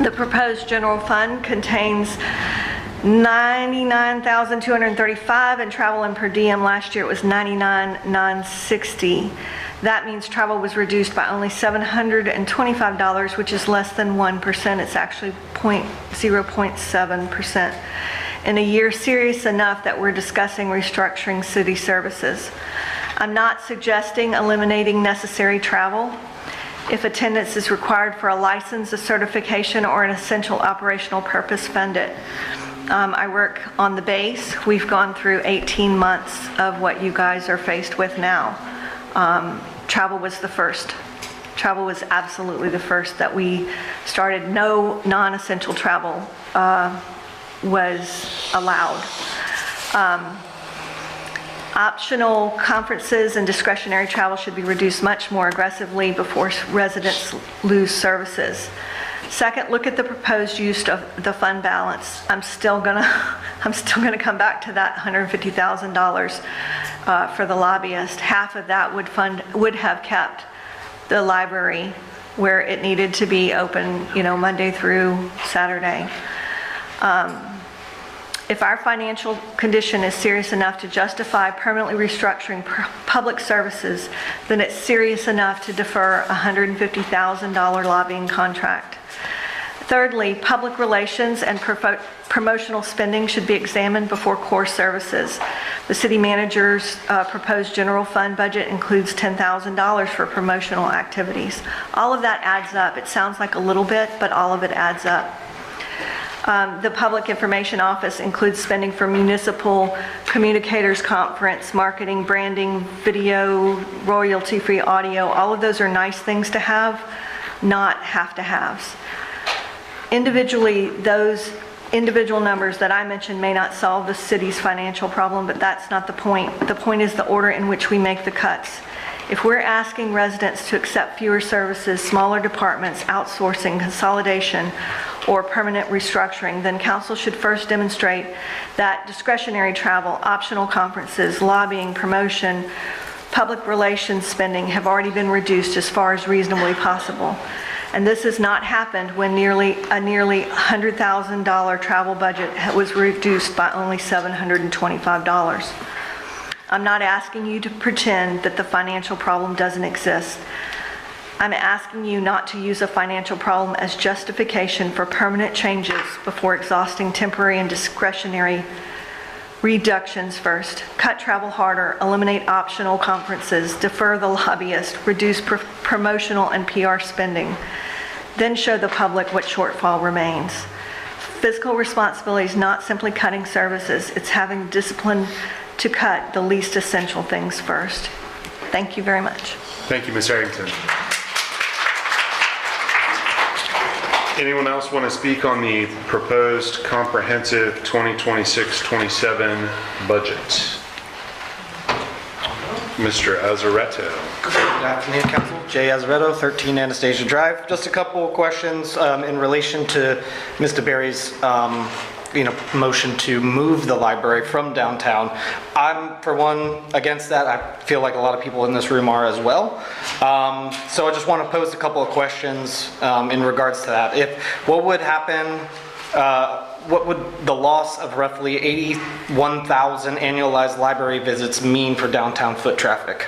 The proposed general fund contains $99,235 in travel and per diem. Last year it was $99,960. That means travel was reduced by only $725, which is less than 1%. It's actually 0.7%. In a year serious enough that we're discussing restructuring city services. I'm not suggesting eliminating necessary travel. If attendance is required for a license, a certification, or an essential operational purpose, fund it. I work on the base. We've gone through 18 months of what you guys are faced with now. Travel was the first. Travel was absolutely the first that we started. No non-essential travel was allowed. Optional conferences and discretionary travel should be reduced much more aggressively before residents lose services. Second, look at the proposed use of the fund balance. I'm still gonna come back to that $150,000 for the lobbyist. Half of that would have kept the library where it needed to be open, Monday through Saturday. If our financial condition is serious enough to justify permanently restructuring public services, then it's serious enough to defer a $150,000 lobbying contract. Thirdly, public relations and promotional spending should be examined before core services. The city manager's proposed general fund budget includes $10,000 for promotional activities. All of that adds up. It sounds like a little bit, but all of it adds up. The Public Information Office includes spending for municipal communicators conference, marketing, branding, video, royalty-free audio. All of those are nice things to have, not have-to-haves. Individually, those individual numbers that I mentioned may not solve the city's financial problem, but that's not the point. The point is the order in which we make the cuts. If we're asking residents to accept fewer services, smaller departments, outsourcing, consolidation, or permanent restructuring, then council should first demonstrate that discretionary travel, optional conferences, lobbying, promotion, public relations spending have already been reduced as far as reasonably possible. And this has not happened when a nearly $100,000 travel budget was reduced by only $725. I'm not asking you to pretend that the financial problem doesn't exist. I'm asking you not to use a financial problem as justification for permanent changes before exhausting temporary and discretionary reductions first. Cut travel harder, eliminate optional conferences, defer the lobbyist, reduce promotional and PR spending. Then show the public what shortfall remains. Fiscal responsibility is not simply cutting services, it's having discipline to cut the least essential things first. Thank you very much. Thank you, Ms. Harrington. Anyone else want to speak on the proposed comprehensive 2026-27 budget? Mr. Azaretto. Good afternoon, Council. Jay Azaretto, 13 Anastasia Drive. Just a couple of questions in relation to Mr. Berry's motion to move the library from downtown. I'm, for one, against that. I feel like a lot of people in this room are as well. So I just want to pose a couple of questions in regards to that. What would happen, what would the loss of roughly 81,000 annualized library visits mean for downtown foot traffic?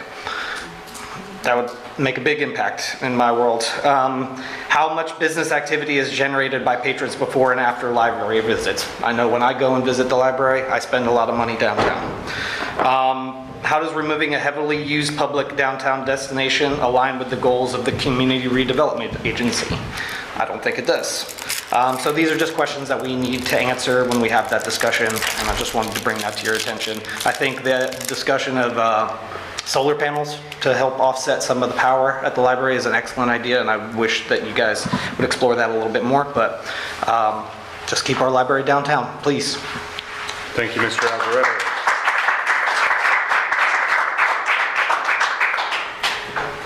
That would make a big impact in my world. How much business activity is generated by patrons before and after library visits? I know when I go and visit the library, I spend a lot of money downtown. How does removing a heavily used public downtown destination align with the goals of the Community Redevelopment Agency? I don't think it does. So these are just questions that we need to answer when we have that discussion, and I just wanted to bring that to your attention. I think the discussion of solar panels to help offset some of the power at the library is an excellent idea, and I wish that you guys would explore that a little bit more, but just keep our library downtown, please. Thank you, Mr. Alvaretto.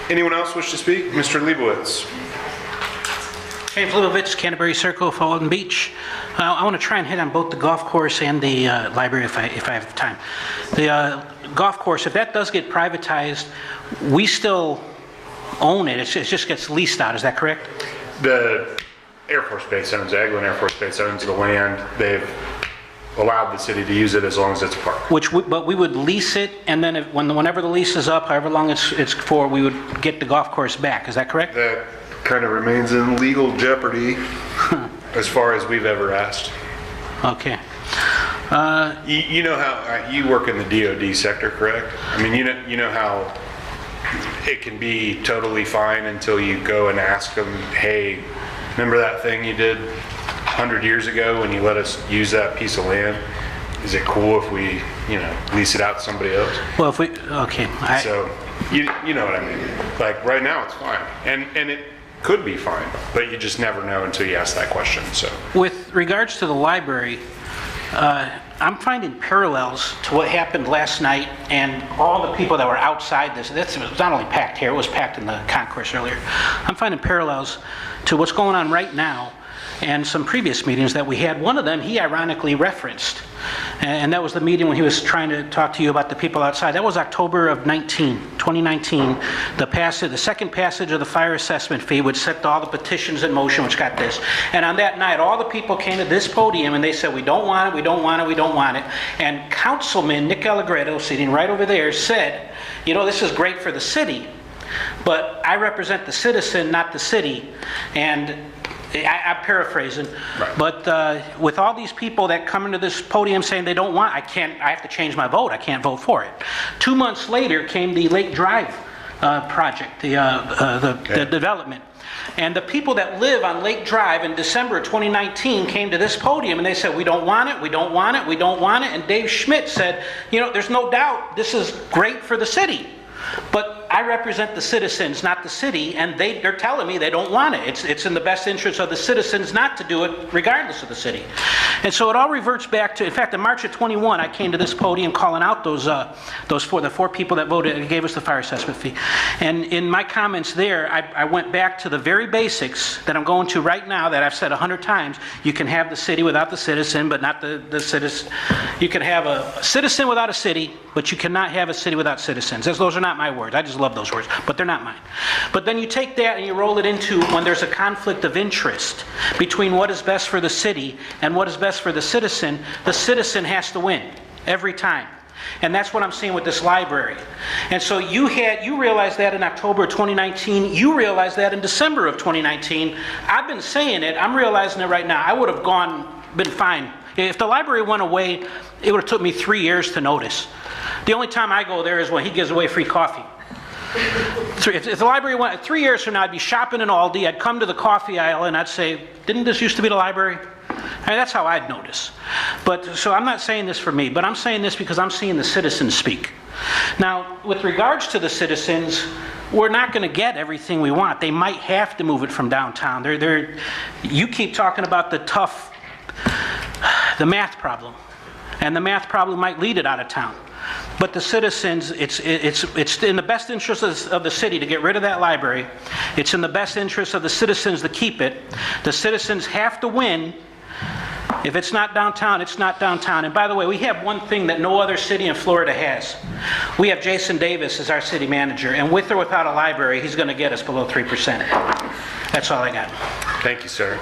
Anyone else wish to speak? Mr. Leibowitz. James Leibowitz, Canterbury Circle, Fulton Beach. I want to try and hit on both the golf course and the library if I have time. The golf course, if that does get privatized, we still own it. It just gets leased out. Is that correct? The Air Force Base owns, Eglin Air Force Base owns the land. They've allowed the city to use it as long as it's a park. But we would lease it, and then whenever the lease is up, however long it's for, we would get the golf course back. Is that correct? That kind of remains in legal jeopardy as far as we've ever asked. Okay. You know how you work in the DoD sector, correct? I mean, you know how it can be totally fine until you go and ask them, hey, remember that thing you did 100 years ago when you let us use that piece of land? Is it cool if we, lease it out to somebody else? Well, if we, okay. So, you know what I mean? Like, right now it's fine. And it could be fine, but you just never know until you ask that question, so. With regards to the library, I'm finding parallels to what happened last night and all the people that were outside this. It was not only packed here, it was packed in the concourse earlier. I'm finding parallels to what's going on right now and some previous meetings that we had. One of them he ironically referenced, and that was the meeting when he was trying to talk to you about the people outside. That was October of 2019. The second passage of the fire assessment fee, which set all the petitions in motion, which got this. And on that night, all the people came to this podium and they said, we don't want it, we don't want it, we don't want it. And Councilman Nick Allegretto, sitting right over there, said, this is great for the city, but I represent the citizen, not the city. And I'm paraphrasing, right. But with all these people that come into this podium saying they don't want, I have to change my vote. I can't vote for it. 2 months later came the Lake Drive project, the development. And the people that live on Lake Drive in December 2019 came to this podium and they said, we don't want it, we don't want it, we don't want it. And Dave Schmidt said, there's no doubt this is great for the city. But I represent the citizens, not the city, and they're telling me they don't want it. It's in the best interest of the citizens not to do it, regardless of the city. And so it all reverts back to, in fact, in March of 21, I came to this podium calling out the four people that voted and gave us the fire assessment fee. And in my comments there, I went back to the very basics that I'm going to right now that I've said 100 times. You can have the city without the citizen, but not the citizen. You can have a citizen without a city, but you cannot have a city without citizens. Those are not my words. I just love those words, but they're not mine. But then you take that and you roll it into when there's a conflict of interest between what is best for the city and what is best for the citizen has to win every time. And that's what I'm seeing with this library. And so you realized that in October 2019. You realized that in December of 2019. I've been saying it. I'm realizing it right now. I would have been fine. If the library went away, it would have took me 3 years to notice. The only time I go there is when he gives away free coffee. So if the library went 3 years from now, I'd be shopping in Aldi. I'd come to the coffee aisle and I'd say, "Didn't this used to be the library?" I mean, that's how I'd notice. But so I'm not saying this for me, but I'm saying this because I'm seeing the citizens speak. Now, with regards to the citizens, we're not going to get everything we want. They might have to move it from downtown. You keep talking about the math problem, and the math problem might lead it out of town. But the citizens, it's in the best interest of the city to get rid of that library. It's in the best interest of the citizens to keep it. The citizens have to win. If it's not downtown, it's not downtown. And by the way, we have one thing that no other city in Florida has. We have Jason Davis as our city manager, and with or without a library, he's going to get us below 3%. That's all I got. Thank you, sir.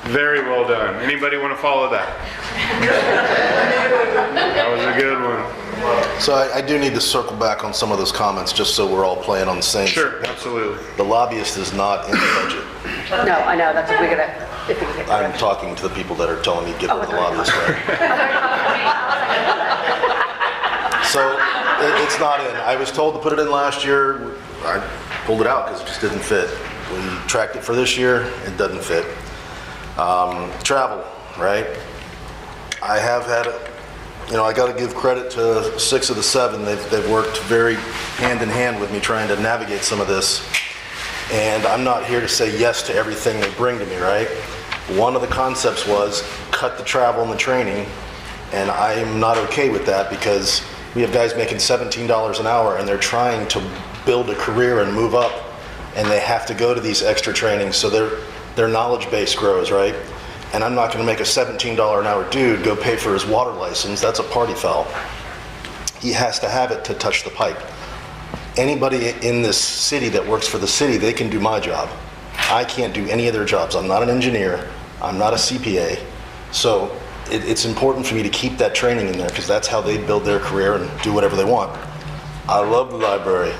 Very well done. Anybody want to follow that? That was a good one. So I do need to circle back on some of those comments, just so we're all playing on the same. Sure, absolutely. The lobbyist is not in the budget. No, I know, that's what we're gonna, if we can get I'm talking to the people that are telling me to get rid of the lobbyist. Right? So it's not in. I was told to put it in last year. I pulled it out because it just didn't fit. We tracked it for this year. It doesn't fit. Travel, right? I have had, I got to give credit to 6 of the 7. They've worked very hand in hand with me trying to navigate some of this. And I'm not here to say yes to everything they bring to me, right? One of the concepts was cut the travel and the training, and I'm not okay with that because we have guys making $17 an hour and they're trying to build a career and move up, and they have to go to these extra trainings so their knowledge base grows, right? And I'm not going to make a $17 an hour dude go pay for his water license. That's a party foul. He has to have it to touch the pipe. Anybody in this city that works for the city, they can do my job. I can't do any of their jobs. I'm not an engineer. I'm not a CPA. So it's important for me to keep that training in there because that's how they build their career and do whatever they want. I love the library.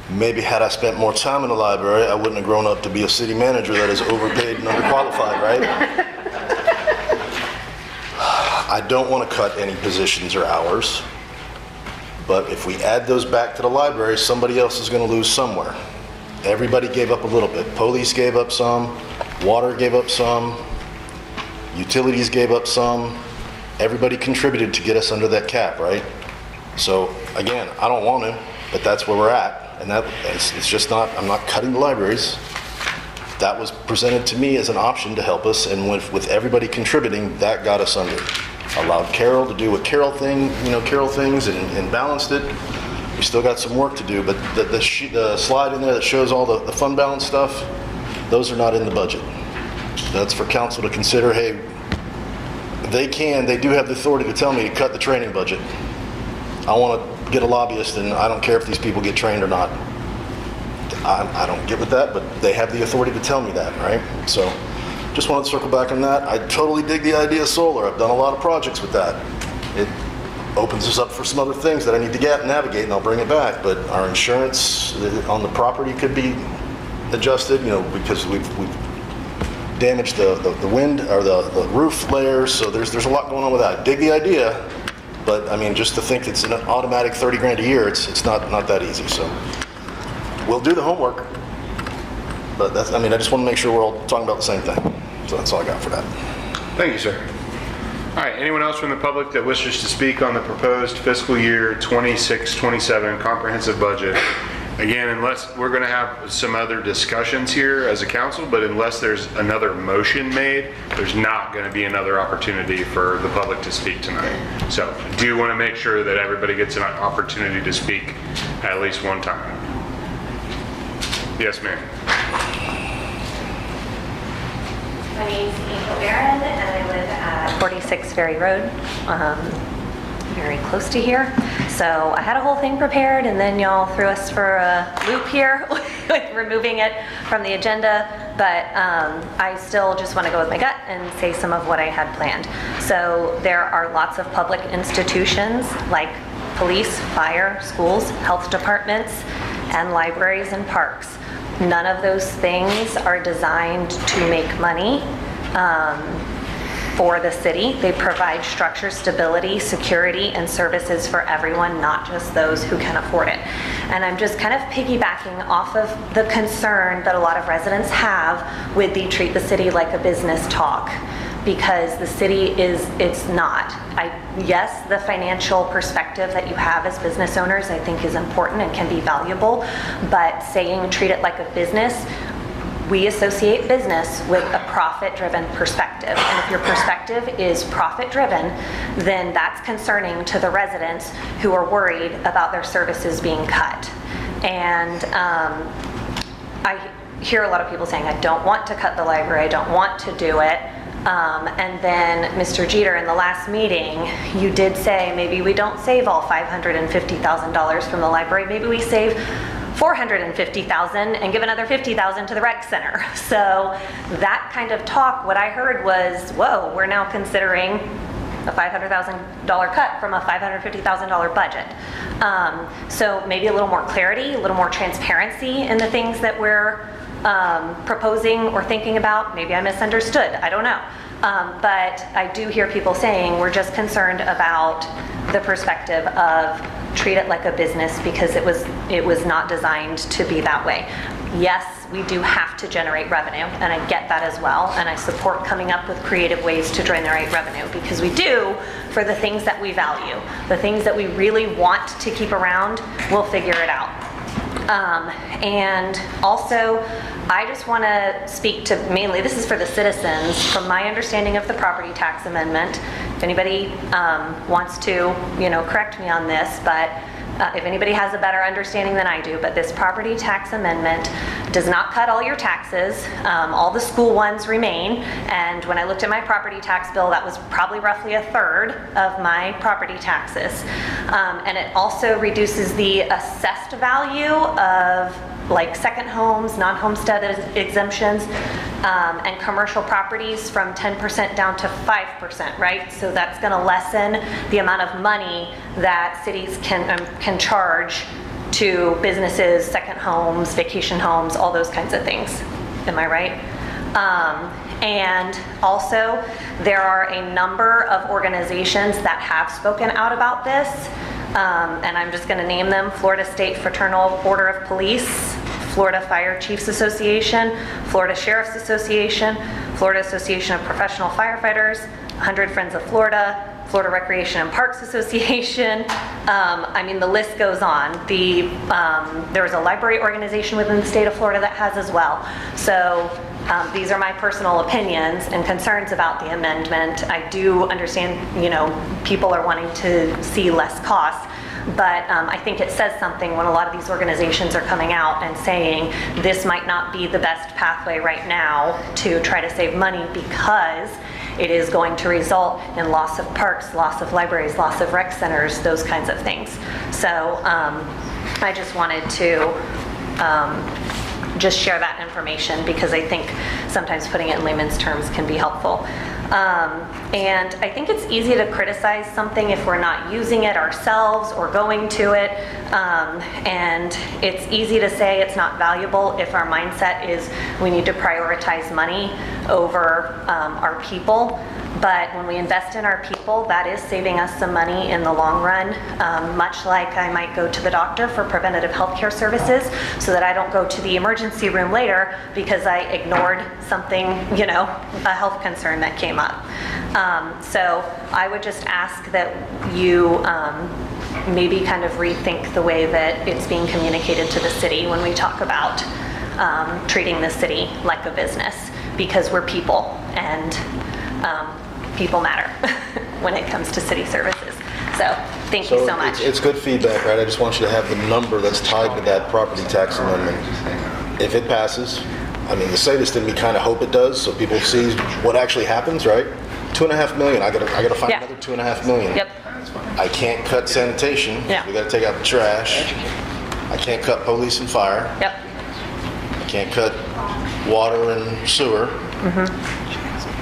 Maybe had I spent more time in the library, I wouldn't have grown up to be a city manager that is overpaid and underqualified, right? I don't want to cut any positions or hours, but if we add those back to the library, somebody else is going to lose somewhere. Everybody gave up a little bit. Police gave up some, water gave up some, utilities gave up some. Everybody contributed to get us under that cap, right? So again, I don't want to, but that's where we're at. And it's just not, I'm not cutting the libraries. That was presented to me as an option to help us, and with everybody contributing, that got us under. Allowed Carol to do what Carol things and balanced it. We still got some work to do, but the slide in there that shows all the fund balance stuff, those are not in the budget. That's for council to consider. Hey, they do have the authority to tell me to cut the training budget. I want to get a lobbyist, and I don't care if these people get trained or not. I don't get with that, but they have the authority to tell me that, right? So just wanted to circle back on that. I totally dig the idea of solar. I've done a lot of projects with that. It opens us up for some other things that I need to navigate, and I'll bring it back. But our insurance on the property could be adjusted, because we've damaged the wind or the roof layers. So there's a lot going on with that. I dig the idea. But I mean, just to think it's an automatic 30 grand a year, it's not that easy. So we'll do the homework. But I just want to make sure we're all talking about the same thing. So that's all I got for that. Thank you, sir. All right, anyone else from the public that wishes to speak on the proposed fiscal year 26-27 comprehensive budget? Again, unless we're going to have some other discussions here as a council, but unless there's another motion made, there's not going to be another opportunity for the public to speak tonight. So do want to make sure that everybody gets an opportunity to speak at least one time. Yes, ma'am. My name's Angel Barron, and I live at 46 Ferry Road, very close to here. So I had a whole thing prepared, and then y'all threw us for a loop here with removing it from the agenda, but I still just want to go with my gut and say some of what I had planned. So there are lots of public institutions like police, fire, schools, health departments, and libraries and parks. None of those things are designed to make money for the city. They provide structure, stability, security, and services for everyone, not just those who can afford it. And I'm just kind of piggybacking off of the concern that a lot of residents have with the treat the city like a business talk, because the city it's not. Yes, the financial perspective that you have as business owners I think is important and can be valuable, but saying treat it like a business, we associate business with a profit-driven perspective. And if your perspective is profit-driven, then that's concerning to the residents who are worried about their services being cut. And I hear a lot of people saying, I don't want to cut the library, I don't want to do it. And then Mr. Jeter, in the last meeting, you did say maybe we don't save all $550,000 from the library, maybe we save $450,000 and give another $50,000 to the rec center. So that kind of talk, what I heard was, whoa, we're now considering a $500,000 cut from a $550,000 budget. So maybe a little more clarity, a little more transparency in the things that we're proposing or thinking about. Maybe I misunderstood, I don't know. But I do hear people saying we're just concerned about the perspective of treat it like a business because it was not designed to be that way. Yes, we do have to generate revenue, and I get that as well, and I support coming up with creative ways to generate revenue because we do for the things that we value. The things that we really want to keep around, we'll figure it out. And also, I just want to speak to mainly, this is for the citizens, from my understanding of the property tax amendment. If anybody wants to, correct me on this, but if anybody has a better understanding than I do, but this property tax amendment does not cut all your taxes. All the school ones remain. And when I looked at my property tax bill, that was probably roughly 1/3 of my property taxes. And it also reduces the assessed value of like second homes, non-homestead exemptions, and commercial properties from 10% down to 5%, right? So that's going to lessen the amount of money that cities can charge to businesses, second homes, vacation homes, all those kinds of things. Am I right? And also, there are a number of organizations that have spoken out about this, and I'm just going to name them: Florida State Fraternal Order of Police, Florida Fire Chiefs Association, Florida Sheriff's Association, Florida Association of Professional Firefighters, 100 Friends of Florida, Florida Recreation and Parks Association. I mean, the list goes on. There's a library organization within the state of Florida that has as well. So these are my personal opinions and concerns about the amendment. I do understand, people are wanting to see less costs. But I think it says something when a lot of these organizations are coming out and saying this might not be the best pathway right now to try to save money because it is going to result in loss of parks, loss of libraries, loss of rec centers, those kinds of things. So I just wanted to just share that information because I think sometimes putting it in layman's terms can be helpful. And I think it's easy to criticize something if we're not using it ourselves or going to it. And it's easy to say it's not valuable if our mindset is we need to prioritize money over our people. But when we invest in our people, that is saving us some money in the long run, much like I might go to the doctor for preventative health care services so that I don't go to the emergency room later because I ignored something, a health concern that came up. So I would just ask that you maybe kind of rethink the way that it's being communicated to the city when we talk about treating the city like a business, because we're people and people matter when it comes to city services. So thank you so much. It's good feedback, right? I just want you to have the number that's tied to that property tax amendment. If it passes, I mean, the sadist in me kind of hope it does, so people see what actually happens, right? $2.5 million. I gotta find another $2.5 million. Yep. I can't cut sanitation. Yeah. We gotta take out the trash. I can't cut police and fire. Yep. I can't cut water and sewer.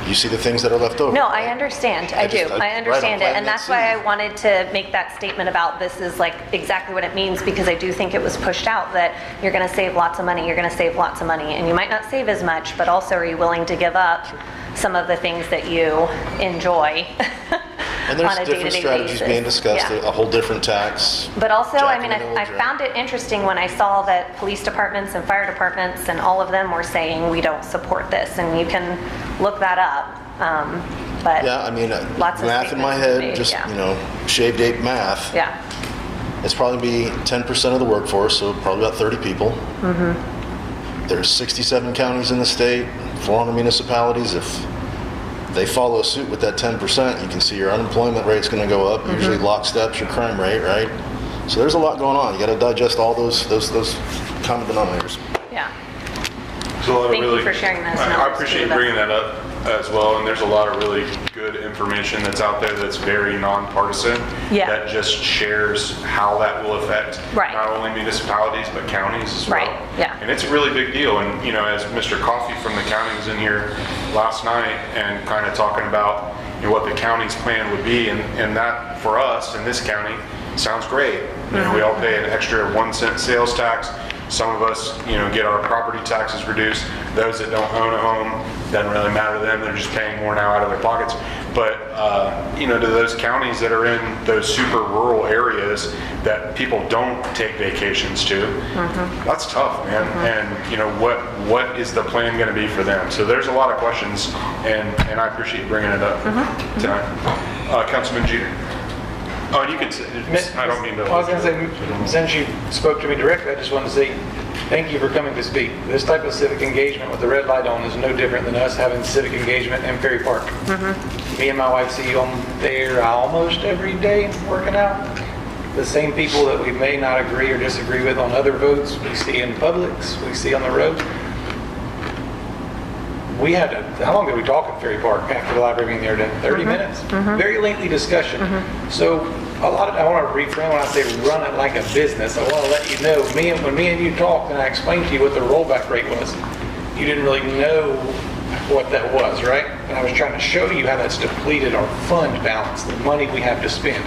You see the things that are left over. No, I understand. I do. I understand it. And that's why I wanted to make that statement about this is like exactly what it means, because I do think it was pushed out that you're going to save lots of money, you're going to save lots of money, and you might not save as much, but also are you willing to give up some of the things that you enjoy And there's on a different day-to-day strategies basis? being discussed, Yeah. a whole different tax. But also, I mean, Jack in the I Hill, found it interesting when I saw that police departments and fire departments and all of them were saying, we don't support this, and you can look that up. But Yeah, I mean, lots of math in my statements head, made, just, yeah. you know, shaved ape math. Yeah. It's probably be 10% of the workforce, so probably about 30 people. There's 67 counties in the state, 400 municipalities. If they follow suit with that 10%, you can see your unemployment rate's going to go up. Usually lockstep's your crime rate, right? So there's a lot going on. You got to digest all those common denominators. Yeah. There's a lot of Thank you really, for sharing those I numbers, appreciate too. you bringing that up as well, and there's a lot of really good information that's out there that's very nonpartisan. Yeah. That just shares how that will affect Right. not only municipalities but counties as well. Right, yeah. And it's a really big deal. And you know, as Mr. Coffey from the county was in here last night and kind of talking about, you know, what the county's plan would be, and that for us in this county sounds great. You know, we all pay an extra 1 cent sales tax. Some of us, you know, get our property taxes reduced. Those that don't own a home, doesn't really matter to them. They're just paying more now out of their pockets. But, you know, to those counties that are in those super rural areas that people don't take vacations to, that's tough, man. And, you know, what is the plan going to be for them? So there's a lot of questions, and I appreciate you bringing it up tonight. Councilman Jeter. Oh, you can say, I don't mean to. Well, I was going to say, since you spoke to me directly, I just wanted to say thank you for coming to speak. This type of civic engagement with the red light on is no different than us having civic engagement in Ferry Park. Me and my wife see you there almost every day working out. The same people that we may not agree or disagree with on other votes, we see in Publix, we see on the roads. We had how long did we talk in Ferry Park after the library meeting the other day? 30 minutes? Very lengthy discussion. So I want to reframe when I say run it like a business. I want to let you know, when me and you talked and I explained to you what the rollback rate was, you didn't really know what that was, right? And I was trying to show you how that's depleted our fund balance, the money we have to spend.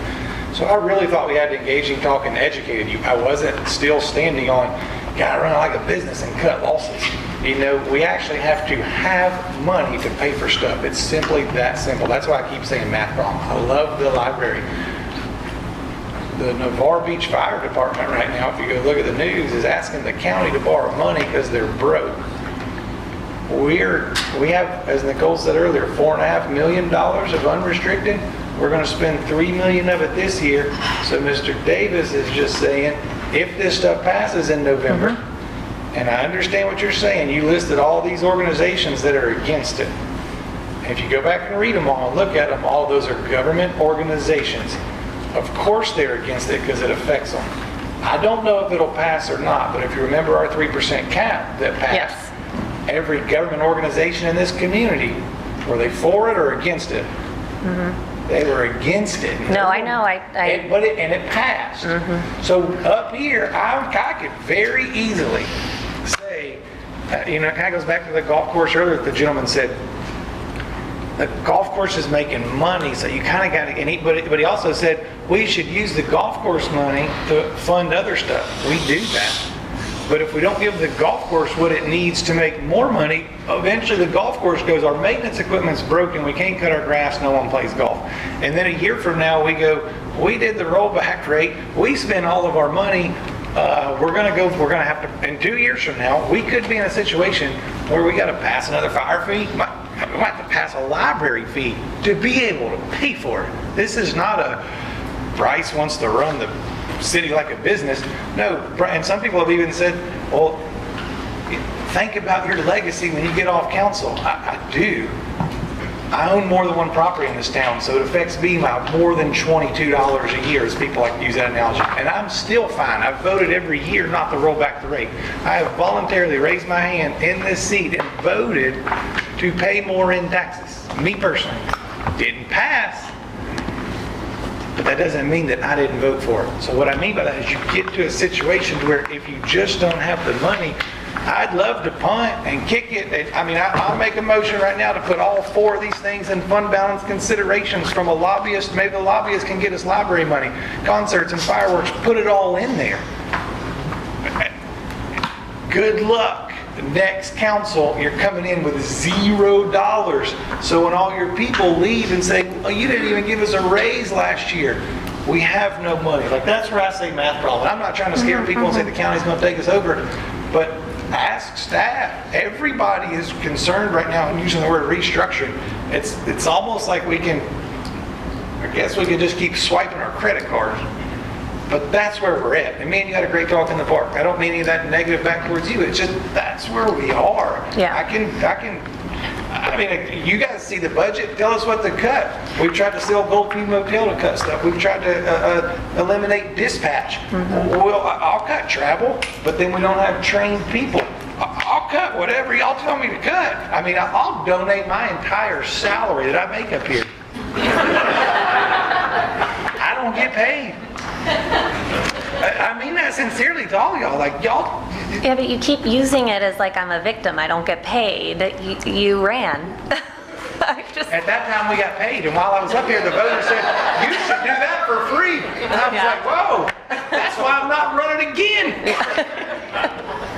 So I really thought we had to engaging talk and educated you. I wasn't still standing on, gotta run it like a business and cut losses. You know, we actually have to have money to pay for stuff. It's simply that simple. That's why I keep saying math problem. I love the library. The Navarre Beach Fire Department right now, if you go look at the news, is asking the county to borrow money because they're broke. We have, as Nicole said earlier, $4.5 million of unrestricted. We're going to spend $3 million of it this year. So Mr. Davis is just saying, if this stuff passes in November, and I understand what you're saying, you listed all these organizations that are against it. And if you go back and read them all and look at them, all those are government organizations. Of course they're against it because it affects them. I don't know if it'll pass or not, but if you remember our 3% cap that passed, every government organization in this community, were they for it or against it? They were against it. No, I know. And it passed. So up here, I could very easily say, you know, it kind of goes back to the golf course earlier. The gentleman said, the golf course is making money, so you kind of got to, but he also said, we should use the golf course money to fund other stuff. We do that. But if we don't give the golf course what it needs to make more money, eventually the golf course goes, our maintenance equipment's broken, we can't cut our grass, no one plays golf. And then a year from now we go, we did the rollback rate, we spent all of our money, we're going to have to, in 2 years from now, we could be in a situation where we got to pass another fire fee, we might have to pass a library fee to be able to pay for it. This is not a Bryce wants to run the city like a business. No, and some people have even said, well, think about your legacy when you get off council. I do. I own more than one property in this town, so it affects me by more than $22 a year, as people like to use that analogy. And I'm still fine. I've voted every year not to roll back the rate. I have voluntarily raised my hand in this seat and voted to pay more in taxes, me personally. Didn't pass, but that doesn't mean that I didn't vote for it. So what I mean by that is you get to a situation where if you just don't have the money, I'd love to punt and kick it. I mean, I'll make a motion right now to put all 4 of these things in fund balance considerations from a lobbyist. Maybe the lobbyist can get us library money, concerts and fireworks, put it all in there. Good luck. Next council, you're coming in with $0. So when all your people leave and say, oh, you didn't even give us a raise last year, we have no money. Like, that's where I say math problem. I'm not trying to scare people and say the county's going to take us over, but ask staff. Everybody is concerned right now. I'm using the word restructuring. It's almost like we can, I guess we could just keep swiping our credit cards. But that's where we're at. And me and you had a great talk in the park. I don't mean any of that negative back towards you. It's just, that's where we are. Yeah. I mean, you guys see the budget. Tell us what to cut. We've tried to sell Goldview Motel to cut stuff. We've tried to eliminate dispatch. Well, I'll cut travel, but then we don't have trained people. I'll cut whatever y'all tell me to cut. I mean, I'll donate my entire salary that I make up here. I don't get paid. I mean that sincerely to all y'all. Like, y'all. Yeah, but you keep using it as like I'm a victim. I don't get paid. You ran. At that time we got paid, and while I was up here, the voter said, you should do that for free. And I was like, whoa, that's why I'm not running again.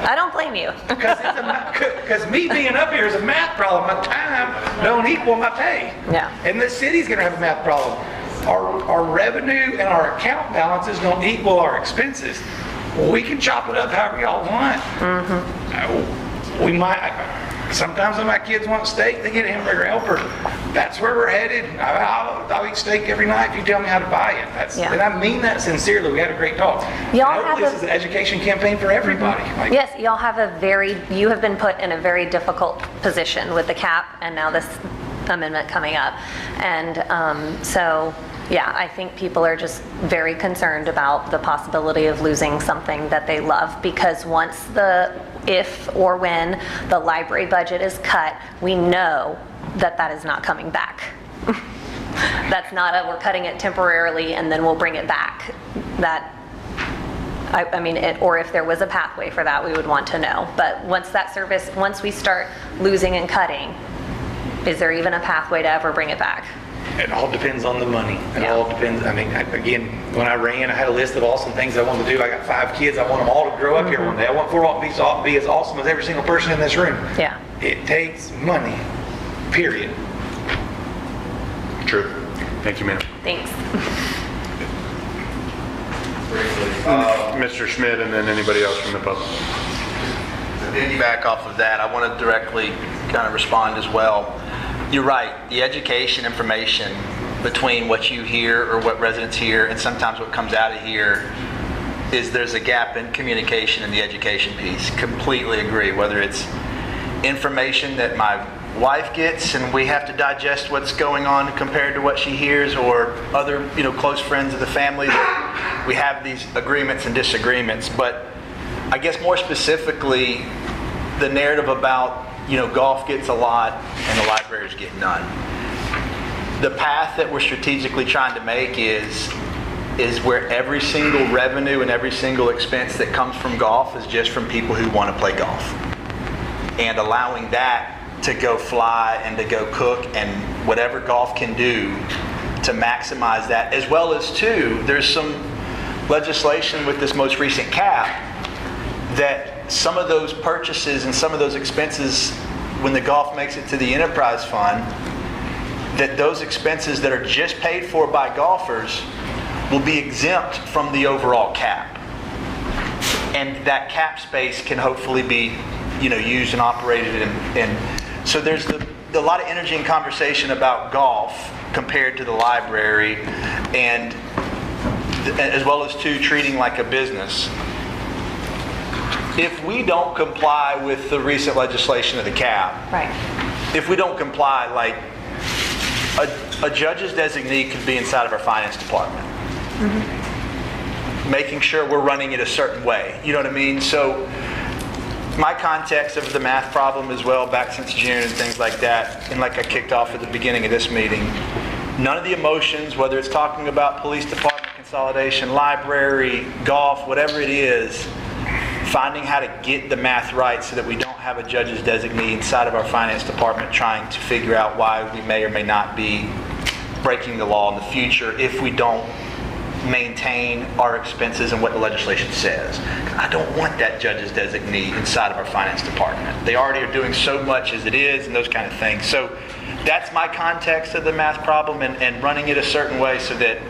I don't blame you. Because me being up here is a math problem. My time don't equal my pay. Yeah. And this city's going to have a math problem. Our revenue and our account balances don't equal our expenses. We can chop it up however y'all want. We might. Sometimes when my kids want steak, they get a hamburger helper. That's where we're headed. I'll eat steak every night if you tell me how to buy it. And I mean that sincerely. We had a great talk. This is an education campaign for everybody. Yes, y'all have you have been put in a very difficult position with the cap and now this amendment coming up. And so, yeah, I think people are just very concerned about the possibility of losing something that they love, because if or when the library budget is cut, we know that is not coming back. That's not we're cutting it temporarily and then we'll bring it back. Or if there was a pathway for that, we would want to know. But once we start losing and cutting, is there even a pathway to ever bring it back? It all depends on the money. It all depends. I mean, again, when I ran, I had a list of awesome things I wanted to do. I got 5 kids. I want them all to grow up here one day. I want Fort Walton Beach to be as awesome as every single person in this room. Yeah. It takes money, period. True. Thank you, ma'am. Thanks. Mr. Schmidt, and then anybody else from the public. To piggyback off of that, I want to directly kind of respond as well. You're right. The education information between what you hear or what residents hear and sometimes what comes out of here is there's a gap in communication in the education piece. Completely agree. Whether it's information that my wife gets and we have to digest what's going on compared to what she hears, or other close friends of the family that we have these agreements and disagreements. But I guess more specifically, the narrative about golf gets a lot and the libraries get none. The path that we're strategically trying to make is where every single revenue and every single expense that comes from golf is just from people who want to play golf, and allowing that to go fly and to go cook and whatever golf can do to maximize that, as well as there's some legislation with this most recent cap that some of those purchases and some of those expenses, when the golf makes it to the enterprise fund, that those expenses that are just paid for by golfers will be exempt from the overall cap. And that cap space can hopefully be used and operated and so there's a lot of energy and conversation about golf compared to the library, and as well as treating like a business. If we don't comply with the recent legislation of the cap, if we don't comply, like a judge's designee could be inside of our finance department. making sure we're running it a certain way. You know what I mean? So my context of the math problem as well, back since June and things like that, and like I kicked off at the beginning of this meeting, none of the emotions, whether it's talking about police department consolidation, library, golf, whatever it is, finding how to get the math right so that we don't have a judge's designee inside of our finance department trying to figure out why we may or may not be breaking the law in the future if we don't maintain our expenses and what the legislation says. I don't want that judge's designee inside of our finance department. They already are doing so much as it is and those kind of things. So that's my context of the math problem and running it a certain way so that,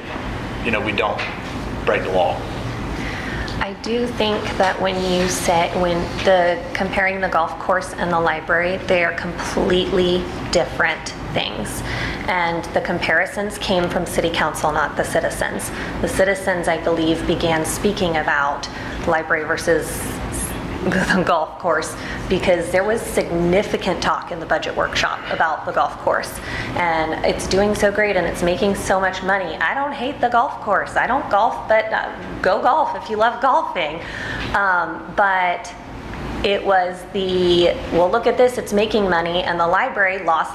you know, we don't break the law. I do think that when comparing the golf course and the library, they are completely different things. And the comparisons came from City Council, not the citizens. The citizens, I believe, began speaking about library versus the golf course because there was significant talk in the budget workshop about the golf course, and it's doing so great and it's making so much money. I don't hate the golf course. I don't golf, but go golf if you love golfing. But it was well, look at this, it's making money, and the library, loss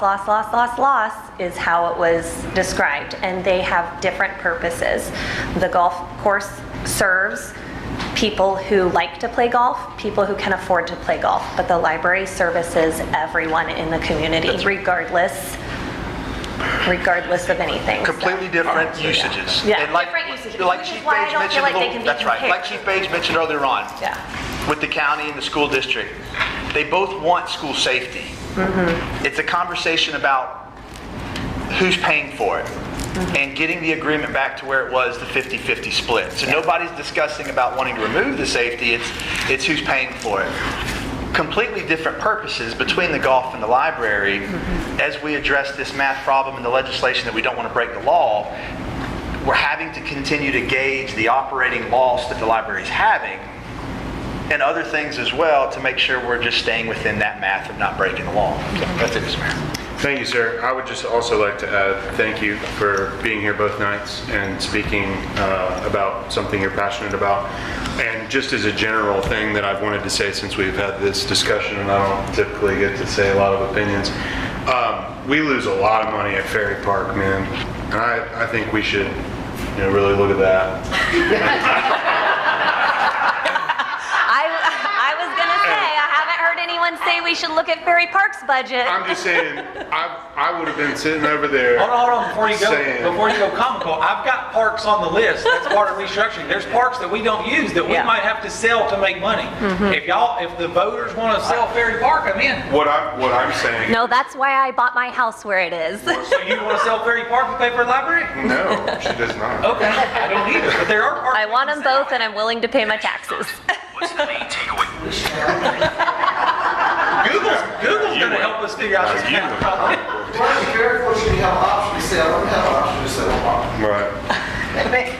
is how it was described, and they have different purposes. The golf course serves people who like to play golf, people who can afford to play golf, but the library services everyone in the community, regardless of anything. Completely different usages. Yeah, and different usages. Like Chief Page mentioned, that's right. Like Chief Page mentioned earlier on, with the county and the school district, they both want school safety. Mm-hmm. It's a conversation about who's paying for it. Mm-hmm. And getting the agreement back to where it was, the 50-50 split. So nobody's discussing about wanting to remove the safety, it's who's paying for it. Completely different purposes between the golf and the library. Mm-hmm. As we address this math problem and the legislation that we don't want to break the law, we're having to continue to gauge the operating loss that the library's having and other things as well to make sure we're just staying within that math of not breaking the law. That's it, Mr. Mayor. Thank you, sir. I would just also like to add thank you for being here both nights and speaking about something you're passionate about. And just as a general thing that I've wanted to say since we've had this discussion, and I don't typically get to say a lot of opinions, we lose a lot of money at Ferry Park, man. And I think we should, really look at that. Anyone say we should look at Ferry Park's budget? I'm just saying, I would have been sitting over there. Hold on, before you go comical, I've got parks on the list. That's part of restructuring. There's parks that we don't use that we might have to sell to make money. Mm-hmm. If the voters want to sell Ferry Park, I'm in. What I'm saying. No, that's why I bought my house where it is. So you want to sell Ferry Park to pay for a library? No, she does not. Okay, I don't either. But there are parks. I want them both, and I'm willing to pay my taxes. What's the main takeaway? Google's going to help us figure out this math problem. Right.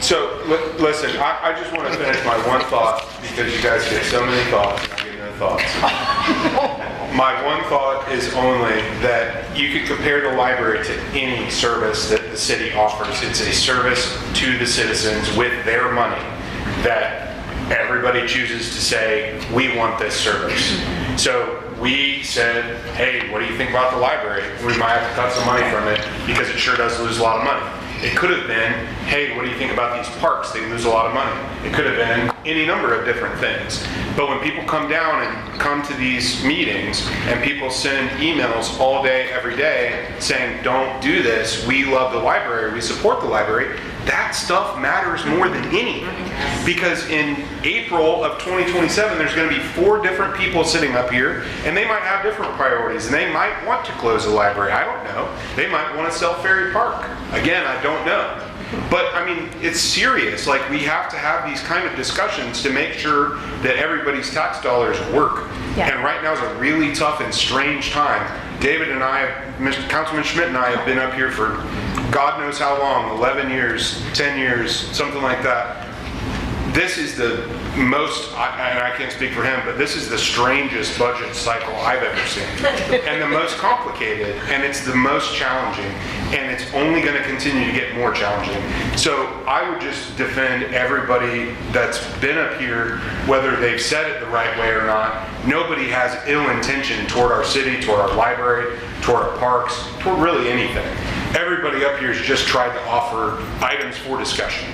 So, listen, I just want to finish my one thought because you guys get so many thoughts and I get no thoughts. My one thought is only that you could compare the library to any service that the city offers. It's a service to the citizens with their money that everybody chooses to say, we want this service. So we said, hey, what do you think about the library? We might have to cut some money from it because it sure does lose a lot of money. It could have been, hey, what do you think about these parks? They lose a lot of money. It could have been any number of different things. But when people come down and come to these meetings and people send emails all day, every day saying, don't do this, we love the library, we support the library, that stuff matters more than anything. Because in April of 2027, there's going to be 4 different people sitting up here, and they might have different priorities, and they might want to close the library. I don't know. They might want to sell Ferry Park. Again, I don't know. But, I mean, it's serious. Like, we have to have these kind of discussions to make sure that everybody's tax dollars work. Yeah. And right now is a really tough and strange time. David and I, Councilman Schmidt and I have been up here for God knows how long, 11 years, 10 years, something like that. this is the most, and I can't speak for him, but this is the strangest budget cycle I've ever seen. And the most complicated, and it's the most challenging, and it's only going to continue to get more challenging. So I would just defend everybody that's been up here, whether they've said it the right way or not. Nobody has ill intention toward our city, toward our library, toward our parks, toward really anything. Everybody up here has just tried to offer items for discussion.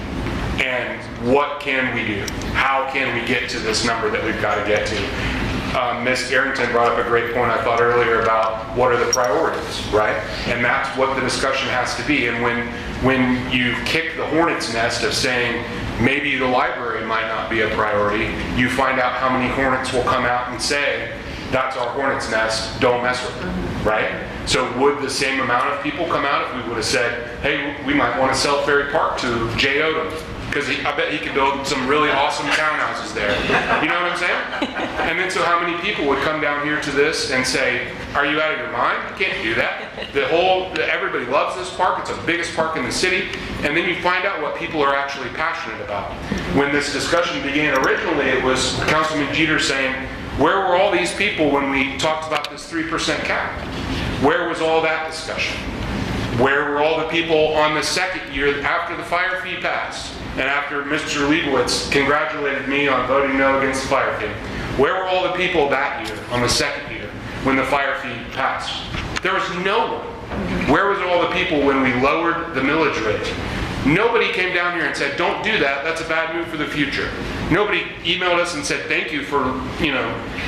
And what can we do? How can we get to this number that we've got to get to? Ms. Arrington brought up a great point, I thought, earlier about what are the priorities, right? And that's what the discussion has to be. And when you kick the hornet's nest of saying maybe the library might not be a priority, you find out how many hornets will come out and say, that's our hornet's nest, don't mess with it, right? So would the same amount of people come out if we would have said, hey, we might want to sell Ferry Park to Jay Odom? Because I bet he could build some really awesome townhouses there. You know what I'm saying? And then so how many people would come down here to this and say, are you out of your mind? You can't do that. Everybody loves this park. It's the biggest park in the city. And then you find out what people are actually passionate about. When this discussion began originally, it was Councilman Jeter saying, where were all these people when we talked about this 3% cap? Where was all that discussion? Where were all the people on the second year after the fire fee passed? And after Mr. Leibowitz congratulated me on voting no against the fire fee, where were all the people that year, on the second year, when the fire fee passed? There was no one. Where was all the people when we lowered the millage rate? Nobody came down here and said, don't do that, that's a bad move for the future. Nobody emailed us and said, thank you for,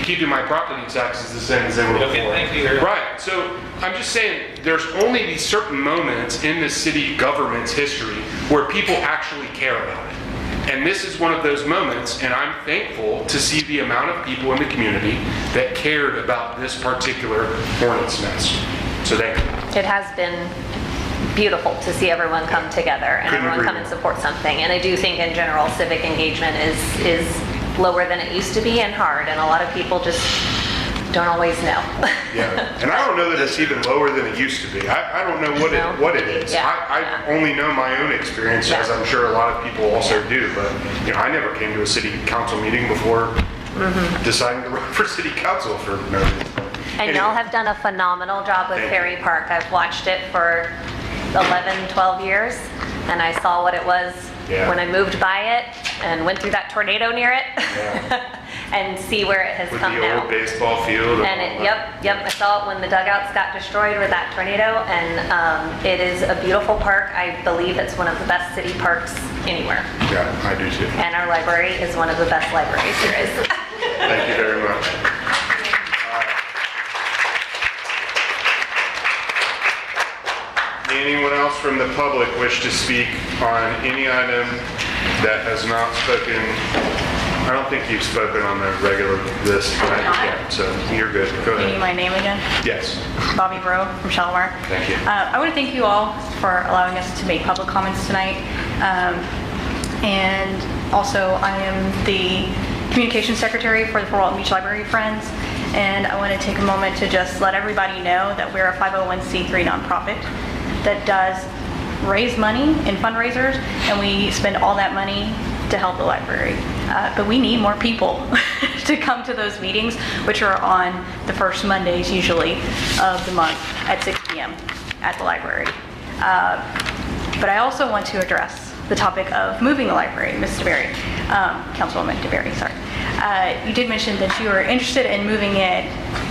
keeping my property taxes the same as they were before. Okay, thank you. Right, so I'm just saying, there's only these certain moments in the city government's history where people actually care about it. And this is one of those moments, and I'm thankful to see the amount of people in the community that cared about this particular hornet's nest. So thank you. It has been beautiful to see everyone come together and everyone come and support something. And I do think in general civic engagement is lower than it used to be and hard, and a lot of people just don't always know. Yeah, and I don't know that it's even lower than it used to be. I don't know what it is. Yeah. I only know my own experience, as I'm sure a lot of people also do. But I never came to a city council meeting before deciding to run for city council for no reason. And y'all have done a phenomenal job with Ferry Park. I've watched it for 11, 12 years, and I saw what it was when I moved by it and went through that tornado near it, and see where it has come now. With the old baseball field. And I saw it when the dugouts got destroyed with that tornado, and it is a beautiful park. I believe it's one of the best city parks anywhere. Yeah, I do too. And our library is one of the best libraries there is. Thank you very much. Anyone else from the public wish to speak on any item that has not spoken? I don't think you've spoken on the regular list tonight yet, so you're good. Go You need ahead. my name again? Yes. Bobby Bro from Shalimar. Thank you. I want to thank you all for allowing us to make public comments tonight. And also, I am the Communications Secretary for the Fort Walton Beach Library Friends. And I want to take a moment to just let everybody know that we're a 501c3 nonprofit that does raise money in fundraisers, and we spend all that money to help the library. But we need more people to come to those meetings, which are on the first Mondays usually of the month at 6 p.m. at the library. But I also want to address the topic of moving the library, Ms. DeBerry, Councilwoman DeBerry, sorry. You did mention that you are interested in moving it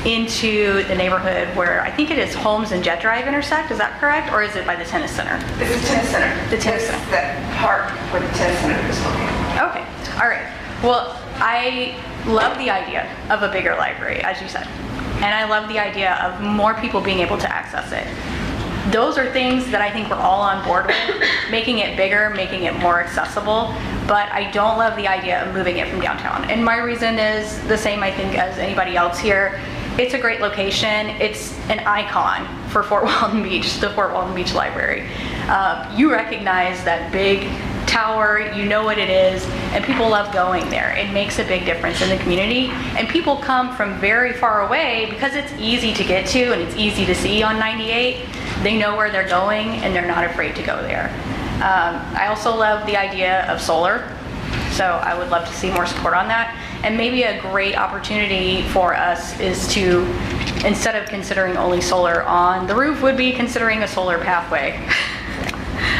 into the neighborhood where I think it is Holmes and Jet Drive intersect, is that correct? Or is it by the tennis center? It's the tennis center. The tennis center. It's that park where the tennis center is located. Okay, all right. Well, I love the idea of a bigger library, as you said. And I love the idea of more people being able to access it. Those are things that I think we're all on board with, making it bigger, making it more accessible, but I don't love the idea of moving it from downtown. And my reason is the same, I think, as anybody else here. It's a great location. It's an icon for Fort Walton Beach, the Fort Walton Beach Library. You recognize that big tower, you know what it is, and people love going there. It makes a big difference in the community, and people come from very far away because it's easy to get to and it's easy to see on 98. They know where they're going and they're not afraid to go there. I also love the idea of solar. So I would love to see more support on that. And maybe a great opportunity for us is to, instead of considering only solar on the roof, would be considering a solar pathway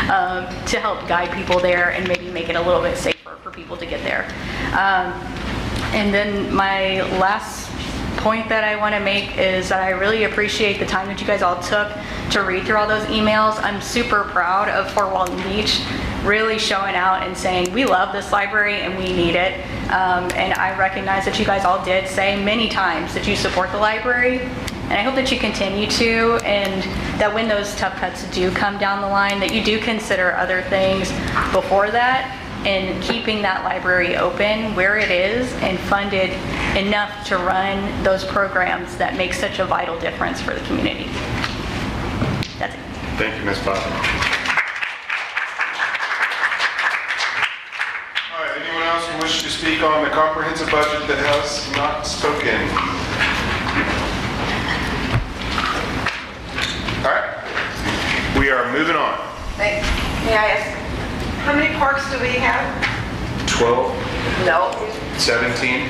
to help guide people there and maybe make it a little bit safer for people to get there. And then my last point that I want to make is that I really appreciate the time that you guys all took to read through all those emails. I'm super proud of Fort Walton Beach really showing out and saying we love this library and we need it. And I recognize that you guys all did say many times that you support the library, and I hope that you continue to, and that when those tough cuts do come down the line, that you do consider other things before that, and keeping that library open where it is and funded enough to run those programs that make such a vital difference for the community. That's it. Thank you, Ms. Potter. All right, anyone else who wishes to speak on the comprehensive budget that has not spoken? All right, we are moving on. May I ask, how many parks do we have? 12, No. 17,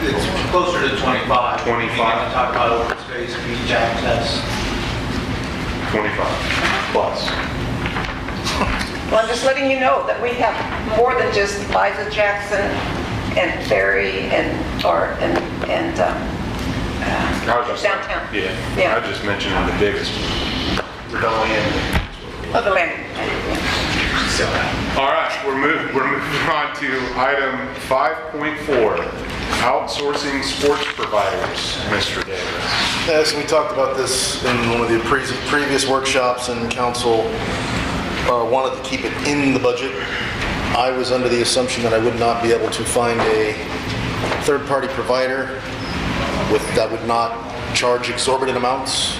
It's closer to 25. 25. You can talk about open space, beach access. 25 plus. Well, I'm just letting you know that we have more than just Liza Jackson and Ferry and I was just downtown. Yeah, I was just mentioning the biggest. The land. Oh, the landing. All right, we're moving on to item 5.4, outsourcing sports providers. Mr. Davis. Yes, we talked about this in one of the previous workshops, and council wanted to keep it in the budget. I was under the assumption that I would not be able to find a third-party provider that would not charge exorbitant amounts.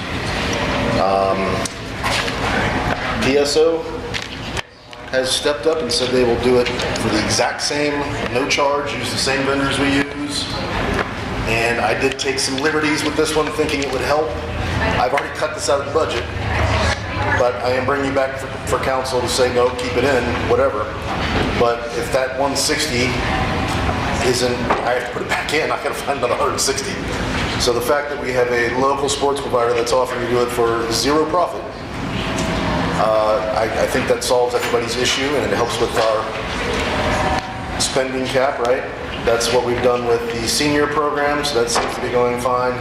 PSO has stepped up and said they will do it for the exact same, no charge, use the same vendors we use. And I did take some liberties with this one, thinking it would help. I've already cut this out of the budget, but I am bringing you back for council to say, no, keep it in, whatever. But if that 160 isn't, I have to put it back in, I gotta find another 160. So the fact that we have a local sports provider that's offering to do it for zero profit, I think that solves everybody's issue, and it helps with our spending cap, right? That's what we've done with the senior programs. That seems to be going fine.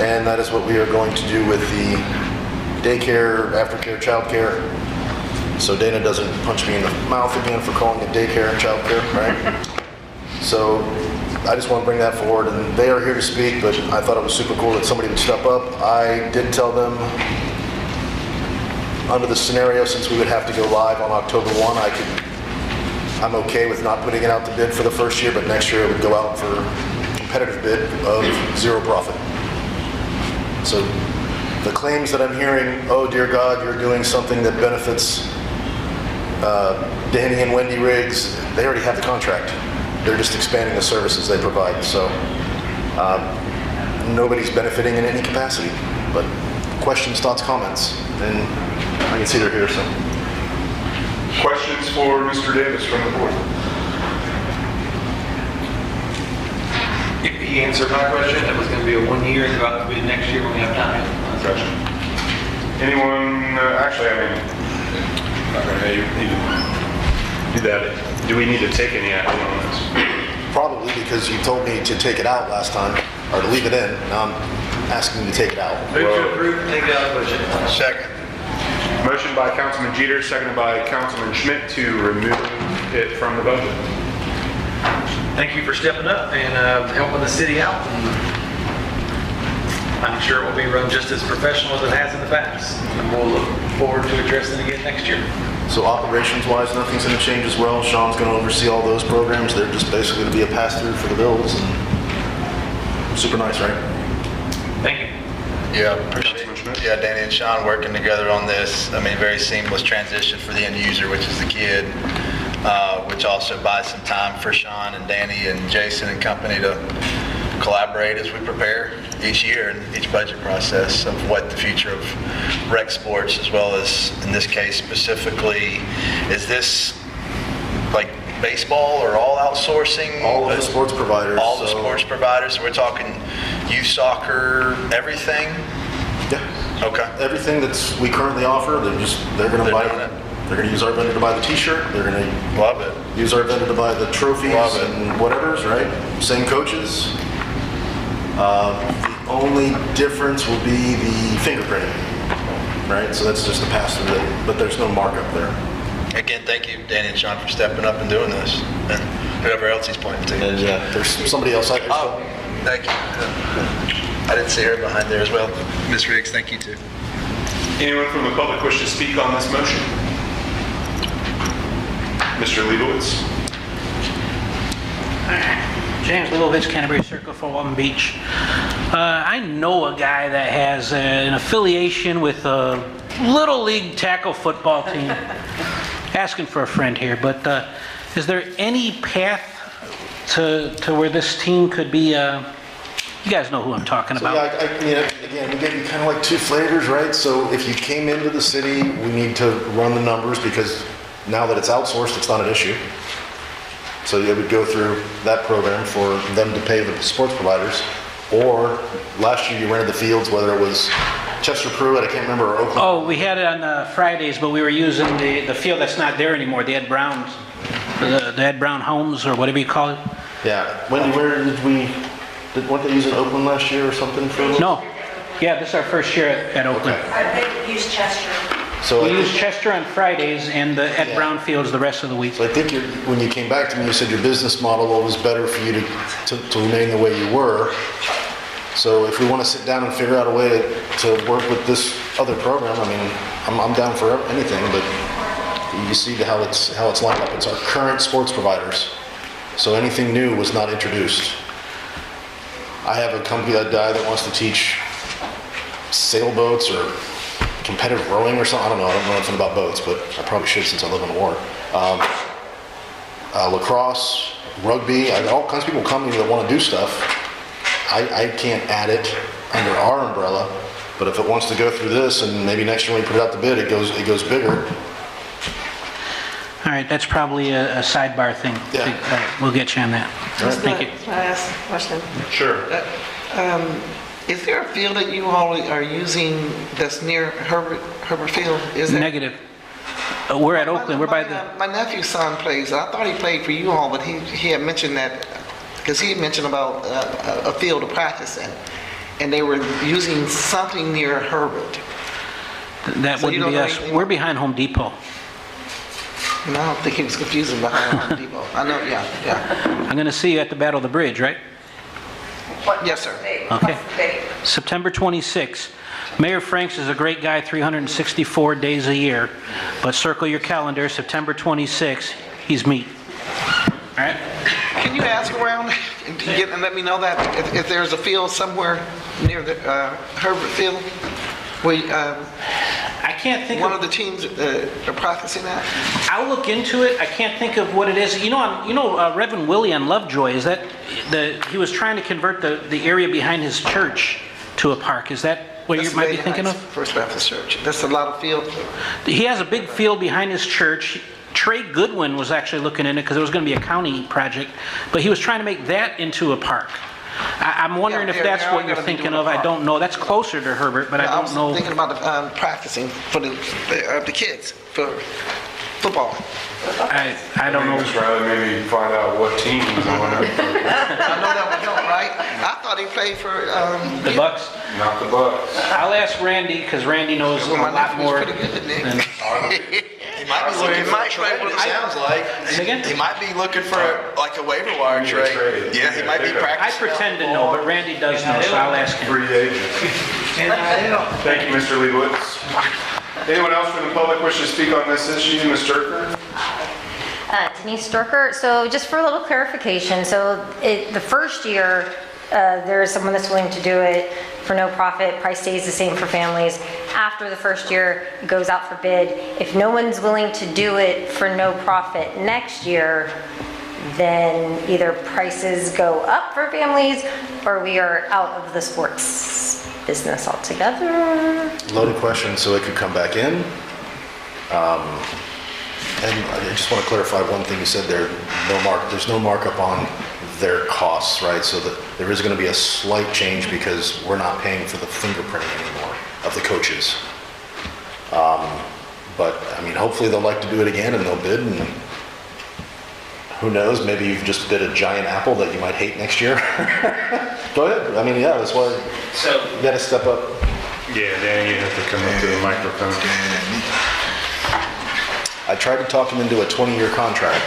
And that is what we are going to do with the daycare, aftercare, childcare. So Dana doesn't punch me in the mouth again for calling it daycare and childcare, right? So I just want to bring that forward, and they are here to speak, but I thought it was super cool that somebody would step up. I did tell them, under the scenario, since we would have to go live on October 1, I'm okay with not putting it out to bid for the first year, but next year it would go out for competitive bid of zero profit. So the claims that I'm hearing, oh dear God, you're doing something that benefits Danny and Wendy Riggs, they already have the contract. They're just expanding the services they provide. So nobody's benefiting in any capacity. But questions, thoughts, comments, and I can see they're here. So questions for Mr. Davis from the board? He answered my question. It was going to be a 1 year. It's about to be next year when we have time. Gotcha. Anyone? Actually, I mean, do that. Do we need to take any action on this? Probably, because you told me to take it out last time, or to leave it in. Now I'm asking you to take it out. Move to approve and take it out of the budget. Second. Motion by Councilman Jeter, seconded by Councilman Schmidt to remove it from the budget. Thank you for stepping up and helping the city out. I'm sure it will be run just as professional as it has in the past. And we'll look forward to addressing it again next year. So operations-wise, nothing's going to change as well. Sean's going to oversee all those programs. They're just basically going to be a pass-through for the bills. And super nice, right? Thank you. Yeah, appreciate it. Yeah, Danny and Sean working together on this. I mean, very seamless transition for the end user, which is the kid, which also buys some time for Sean and Danny and Jason and company to collaborate as we prepare each year and each budget process of what the future of rec sports, as well as in this case specifically, is this like baseball or all outsourcing? All of the sports providers. All the sports providers. So we're talking youth soccer, everything? Yeah. Okay. Everything we currently offer, they're going to buy it. They're going to use our vendor to buy the T-shirt. They're going to love it. Use our vendor to buy the trophies and whatever's, right? Same coaches. The only difference will be the fingerprinting, right? So that's just a pass-through, but there's no markup there. Again, thank you, Danny and Sean, for stepping up and doing this, and whoever else he's pointing to. And there's somebody else. Thank you. I didn't see her behind there as well. Ms. Riggs, thank you too. Anyone from the public wish to speak on this motion? Mr. Leibowitz. James Leibowitz, Canterbury Circle, Fort Walton Beach. I know a guy that has an affiliation with a Little League tackle football team. Asking for a friend here, but is there any path to where this team could be, you guys know who I'm talking about. Yeah, I mean, again, we get kind of like two flavors, right? So if you came into the city, we need to run the numbers because now that it's outsourced, it's not an issue. So it would go through that program for them to pay the sports providers. Or last year you rented the fields, whether it was Chester Pruitt, I can't remember, or Oakland. Oh, we had it on Fridays, but we were using the field that's not there anymore, the Ed Brown's, the Ed Brown Homes, or whatever you call it. Yeah. Wendy, where weren't they using Oakland last year or something for a little? No. Yeah, this is our first year at Oakland. Okay. I think use Chester. So we use Chester on Fridays and the Ed Brown Fields the rest of the week. So I think when you came back to me, you said your business model was better for you to remain the way you were. So if we want to sit down and figure out a way to work with this other program, I mean, I'm down for anything, but you see how it's lined up. It's our current sports providers. So anything new was not introduced. I have a company that wants to teach sailboats or competitive rowing or something. I don't know anything about boats, but I probably should since I live in the water. Lacrosse, rugby, all kinds of people come to me that want to do stuff. I can't add it under our umbrella, but if it wants to go through this and maybe next year when we put it out the bid, it goes bigger. All right, that's probably a sidebar thing. Yeah. We'll get you on that. Thank you. Can I ask a question? Sure. Is there a field that you all are using that's near Herbert Field? Is it? Negative. We're at Oakland. We're by the... My nephew's son plays. I thought he played for you all, but he had mentioned that, because he had mentioned about a field to practice in, and they were using something near Herbert. That wouldn't be us. We're behind Home Depot. No, I don't think he was confusing behind Home Depot. I know, yeah. I'm going to see you at the Battle of the Bridge, right? Yes, sir. Okay. September 26th. Mayor Franks is a great guy 364 days a year, but circle your calendar, September 26th, he's meat. All right? Can you ask around and let me know that if there's a field somewhere near the Herbert Field? I can't think one of the teams are practicing that. I'll look into it. I can't think of what it is. You know, Reverend Willie on Lovejoy. Is that he was trying to convert the area behind his church to a park? Is that what you might be thinking of? First Baptist Church. That's a lot of field. He has a big field behind his church. Trey Goodwin was actually looking in it because it was going to be a county project, but he was trying to make that into a park. I'm wondering if that's what you're thinking of. I don't know. That's closer to Herbert, but I don't know. I was thinking about practicing for the kids for football. I don't know. Just rather maybe find out what teams I want to. I know that would help, right? I thought he played for the Bucks. Not the Bucks. I'll ask Randy because Randy knows a lot more. He might be looking for a trade, what it sounds like. He might be looking for like a waiver wire trade. Yeah, he might be practicing. I pretend to know, but Randy does know, so I'll ask him. Free agent. Thank you, Mr. Leibowitz. Anyone else from the public wish to speak on this issue? Ms. Sturker? Denise Sturker. So just for a little clarification, so the first year, there is someone that's willing to do it for no profit. Price stays the same for families. After the first year, it goes out for bid. If no one's willing to do it for no profit next year, then either prices go up for families or we are out of the sports business altogether. Loaded question, so it could come back in. And I just want to clarify one thing you said there, there's no markup on their costs, right? So that there is going to be a slight change because we're not paying for the fingerprinting anymore of the coaches. But, I mean, hopefully they'll like to do it again and they'll bid, and who knows, maybe you've just bid a giant apple that you might hate next year. Go ahead. I mean, yeah, that's why you got to step up. Yeah, Danny, you have to come up to the microphone. I tried to talk him into a 20-year contract.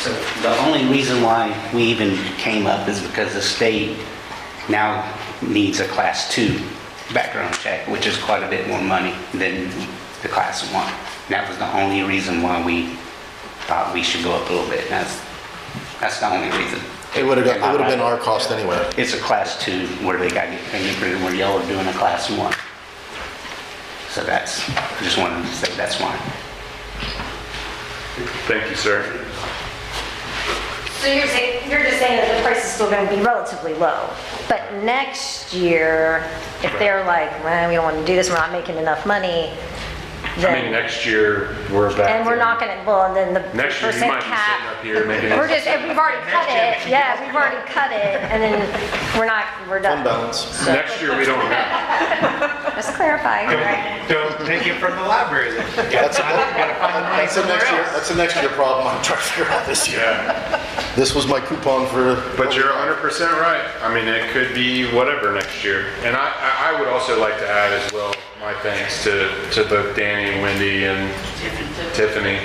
So the only reason why we even came up is because the state now needs a Class 2 background check, which is quite a bit more money than the Class 1. That was the only reason why we thought we should go up a little bit. That's the only reason. It would have been our cost anyway. It's a Class 2 where they got to get fingerprinted, where y'all are doing a Class 1. So that's, I just wanted to say that's why. Thank you, sir. So you're just saying that the price is still going to be relatively low, but next year, if they're like, well, we don't want to do this, we're not making enough money, then. I mean, next year, we're back. And we're not going to, well, and then the Next year, you percent might be cap. sitting up here making. We've already cut it, yeah, we've already cut it, and then we're done. Fund balance. Next year, we don't have. Just clarifying, right? Don't take it from the library then. That's a next year problem I'm trying to figure out this year. This was my coupon for. But you're 100% right. I mean, it could be whatever next year. And I would also like to add as well my thanks to both Danny and Wendy and Tiffany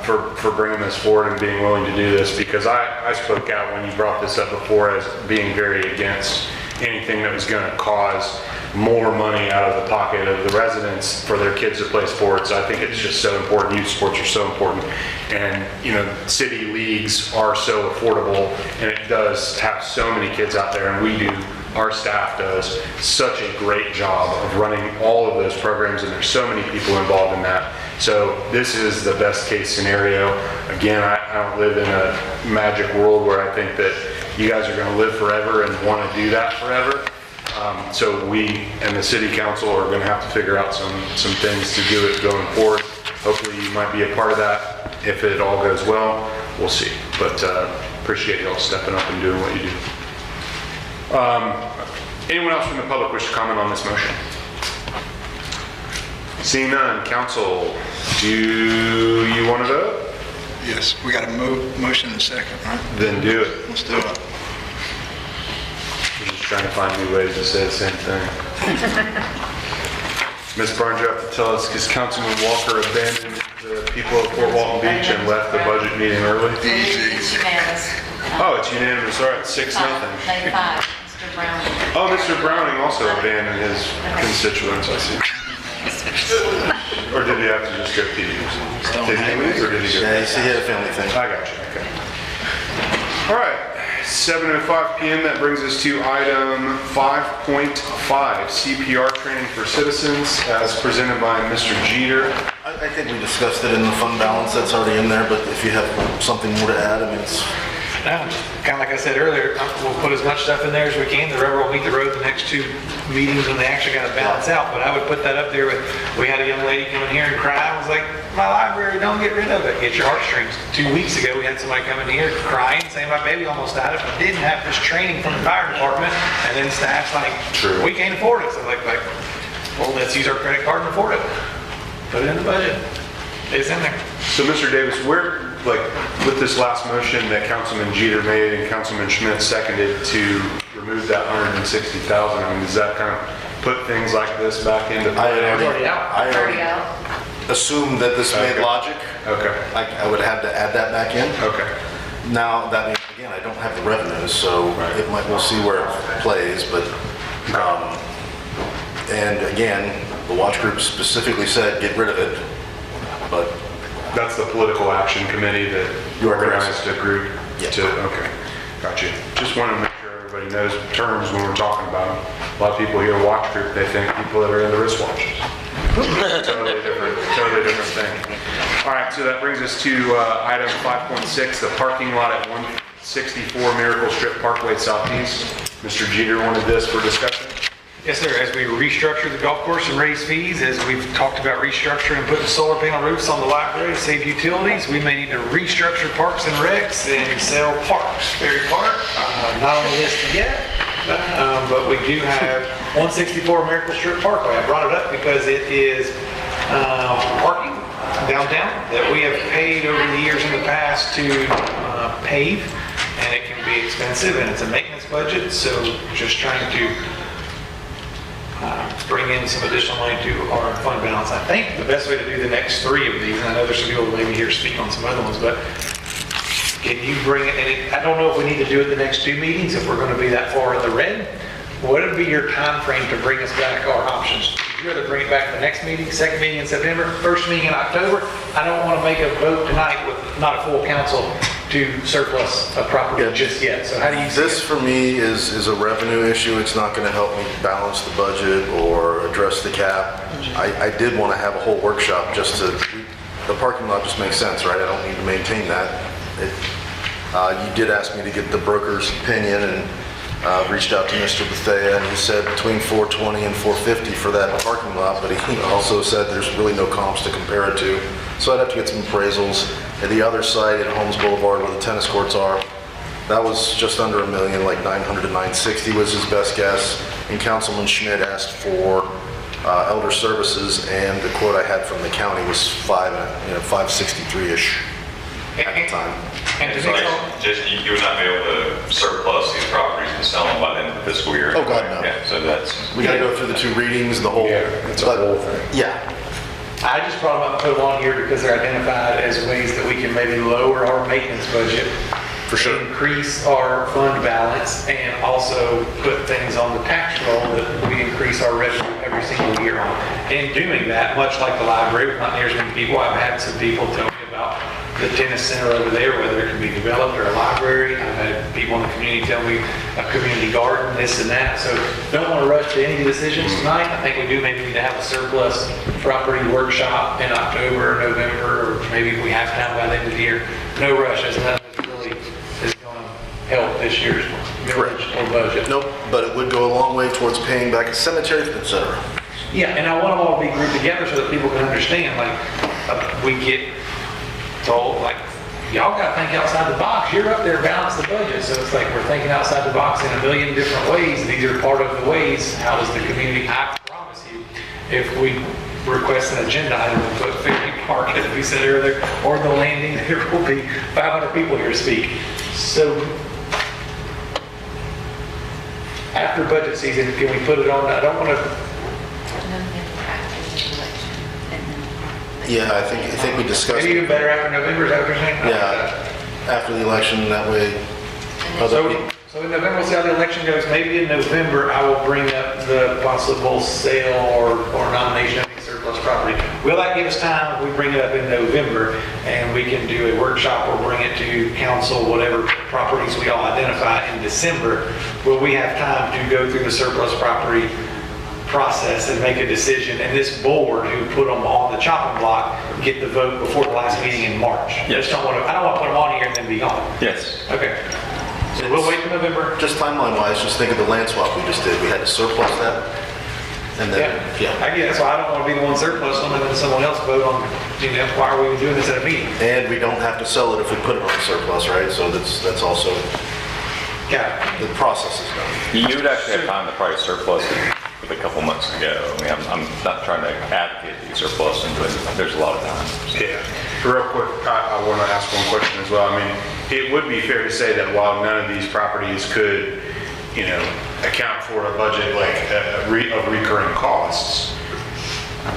for bringing this forward and being willing to do this, because I spoke out when you brought this up before as being very against anything that was going to cause more money out of the pocket of the residents for their kids to play sports. I think it's just so important. Youth sports are so important. And, you know, city leagues are so affordable, and it does have so many kids out there, and our staff does such a great job of running all of those programs, and there's so many people involved in that. So this is the best case scenario. Again, I don't live in a magic world where I think that you guys are going to live forever and want to do that forever. So we and the city council are going to have to figure out some things to do it going forward. Hopefully you might be a part of that. If it all goes well, we'll see. But appreciate y'all stepping up and doing what you do. Anyone else from the public wish to comment on this motion? Seeing none, council, do you want to vote? Yes, we got a motion and a second, right? Then do it. Let's do it. We're just trying to find new ways to say the same thing. Ms. Barnes, you have to tell us, because Councilman Walker abandoned the people of Fort Walton Beach and left the budget meeting early? It's unanimous. Oh, it's unanimous. All right, 6-0. 9-5, Mr. Browning. Oh, Mr. Browning also abandoned his constituents, I see. Or did he have to just go pee? Did he leave or did he go? Yeah, he had a family thing. I got you, okay. All right, 7:05 p.m. That brings us to item 5.5, CPR training for citizens, as presented by Mr. Jeter. I think we discussed it in the fund balance, that's already in there, but if you have something more to add, I mean, it's. No, kind of like I said earlier, we'll put as much stuff in there as we can. The railroad will meet the road the next two meetings when they actually got to balance out. But I would put that up there with, we had a young lady come in here and cry. I was like, my library, don't get rid of it. Get your heartstrings. 2 weeks ago, we had somebody come in here crying, saying my baby almost died if I didn't have this training from the fire department. And then staff's like, we can't afford it. So like, well, let's use our credit card and afford it. Put it in the budget. It's in there. So, Mr. Davis, with this last motion that Councilman Jeter made and Councilman Schmidt seconded to remove that $160,000, I mean, does that kind of put things like this back into play? I already assumed that this made logic. Okay. I would have to add that back in. Okay. Now, that means, again, I don't have the revenues, so we'll see where it plays, but, and again, the watch group specifically said, get rid of it, but. That's the political action committee that organized a group to, okay, gotcha. Just want to make sure everybody knows terms when we're talking about them. A lot of people hear watch group, they think people that are in the wristwatches. Totally different thing. All right, so that brings us to item 5.6, the parking lot at 164 Miracle Strip Parkway Southeast. Mr. Jeter wanted this for discussion. Yes, sir. As we restructure the golf course and raise fees, as we've talked about restructuring and putting solar panel roofs on the library to save utilities, we may need to restructure Parks and Recs and sell parks. Ferry Park, not on the list yet, but we do have 164 Miracle Strip Parkway. I brought it up because it is parking downtown that we have paid over the years in the past to pave, and it can be expensive, and it's a maintenance budget, so just trying to bring in some additional money to our fund balance. I think the best way to do the next 3 of these, and I know there's some people maybe here speak on some other ones, but can you bring it, and I don't know if we need to do it the next 2 meetings, if we're going to be that far in the red. What would be your time frame to bring us back our options? Would you rather bring it back the next meeting, second meeting in September, first meeting in October? I don't want to make a vote tonight with not a full council to surplus a property just yet. So how do you see This it? for me is a revenue issue. It's not going to help me balance the budget or address the cap. I did want to have a whole workshop just to, the parking lot just makes sense, right? I don't need to maintain that. You did ask me to get the broker's opinion, and reached out to Mr. Bethea, and he said between $420 and $450 for that parking lot, but he also said there's really no comps to compare it to. So I'd have to get some appraisals. At the other side at Holmes Boulevard where the tennis courts are, that was just under $1 million, like 900 to 960 was his best guess. And Councilman Schmidt asked for elder services, and the quote I had from the county was 563-ish at the time. So you would not be able to surplus these properties and sell them by the end of the fiscal year? Oh, God, no. Yeah, so that's... We gotta go through the 2 readings, the whole... It's a whole thing. Yeah. I just brought them up and put them on here because they're identified as ways that we can maybe lower our maintenance budget. For sure. Increase our fund balance, and also put things on the tax roll that we increase our revenue every single year on. In doing that, much like the library, with not near as many people, I've had some people tell me about the tennis center over there, whether it can be developed or a library. I've had people in the community tell me a community garden, this and that. So don't want to rush to any decisions tonight. I think we do maybe need to have a surplus property workshop in October or November, or maybe if we have time by the end of the year. No rush, as nothing really is going to help this year's millage or budget. Nope, but it would go a long way towards paying back a cemetery, etc. Yeah, and I want them all to be grouped together so that people can understand, like, we get told, like, y'all got to think outside the box. You're up there, balance the budget. So it's like we're thinking outside the box in a million different ways. These are part of the ways. How does the community, I promise you, if we request an agenda item and put Ferry Park, as we said earlier, or the landing, there will be 500 people here to speak. So after budget season, can we put it on? I don't want to. Yeah, I think we discussed. Maybe even better after November, is that what you're saying? Yeah, after the election, that way. So in November, we'll see how the election goes. Maybe in November, I will bring up the possible sale or nomination of any surplus property. Will that give us time if we bring it up in November and we can do a workshop or bring it to council, whatever properties we all identify in December? Will we have time to go through the surplus property process and make a decision, and this board who put them on the chopping block get the vote before the last meeting in March? Yes. I don't want to put them on here and then be gone. Yes. Okay. So we'll wait till November. Just timeline-wise, just think of the land swap we just did. We had to surplus that, and then, I get it. So I don't want to be the one surplus them and then someone else vote on, why are we even doing this at a meeting? And we don't have to sell it if we put it on surplus, right? So that's also, the process is done. You would actually have time to probably surplus it with a couple months to go. I mean, I'm not trying to advocate the surplus, but there's a lot of time. So. Yeah. Real quick, I want to ask one question as well. I mean, it would be fair to say that while none of these properties could, account for a budget like of recurring costs,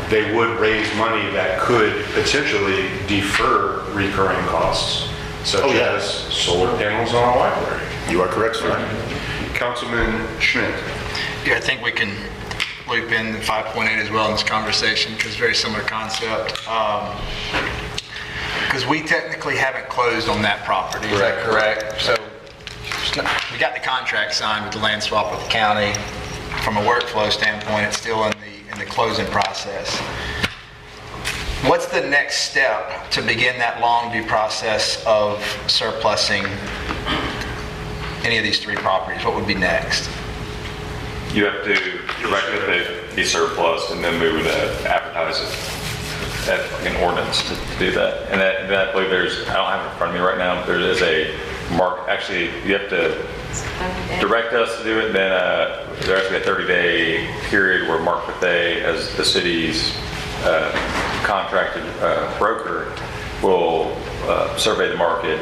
they would raise money that could potentially defer recurring costs, such as solar panels on our library. You are correct, sir. Councilman Schmidt. Yeah, I think we can loop in the 5.8 as well in this conversation, because very similar concept. Because we technically haven't closed on that property, is that correct? So we got the contract signed with the land swap with the county. From a workflow standpoint, it's still in the closing process. What's the next step to begin that long due process of surplusing any of these 3 properties? What would be next? You have to direct that they be surplus, and then we would advertise it at like an ordinance to do that. And then I believe I don't have it in front of me right now, but there is a mark, actually, you have to direct us to do it, then there has to be a 30-day period where Mark Bethea, as the city's contracted broker, will survey the market,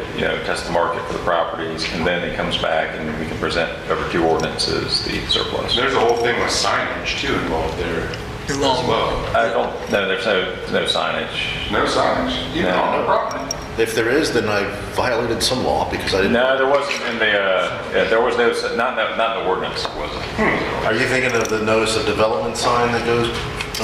test the market for the properties, and then he comes back and we can present over 2 ordinances the surplus. There's a whole thing with signage too involved there as well. I don't, no, there's no signage. No signage, even on the property. If there is, then I violated some law because I didn't. No, there wasn't in the, there was no, not in the ordinance, it wasn't. Are you thinking of the notice of development sign that goes?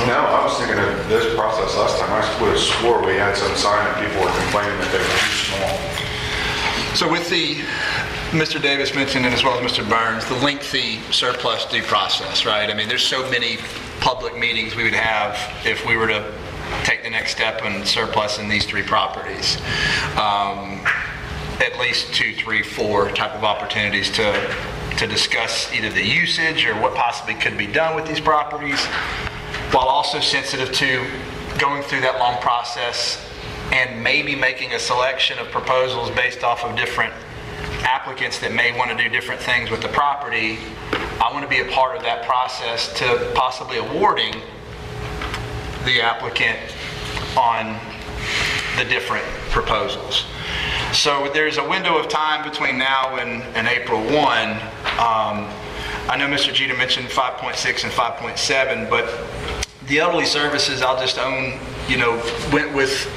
No, I was thinking of this process last time. I would have swore we had some sign that people were complaining that they were too small. So with Mr. Davis mentioned, and as well as Mr. Burns, the lengthy surplus due process, right? I mean, there's so many public meetings we would have if we were to take the next step in surplus in these 3 properties. At least 2, 3, 4 type of opportunities to discuss either the usage or what possibly could be done with these properties, while also sensitive to going through that long process and maybe making a selection of proposals based off of different applicants that may want to do different things with the property. I want to be a part of that process to possibly awarding the applicant on the different proposals. So there's a window of time between now and April 1. I know Mr. Jeter mentioned 5.6 and 5.7, but the elderly services, I'll just went with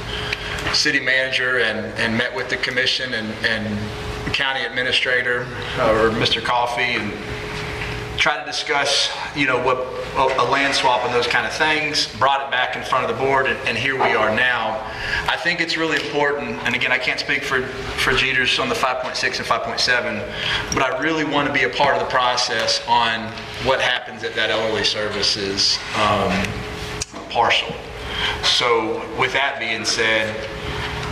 city manager and met with the commission and county administrator or Mr. Coffey and try to discuss, what a land swap and those kind of things, brought it back in front of the board, and here we are now. I think it's really important, and again, I can't speak for Jeters on the 5.6 and 5.7, but I really want to be a part of the process on what happens at that elderly services parcel. So with that being said,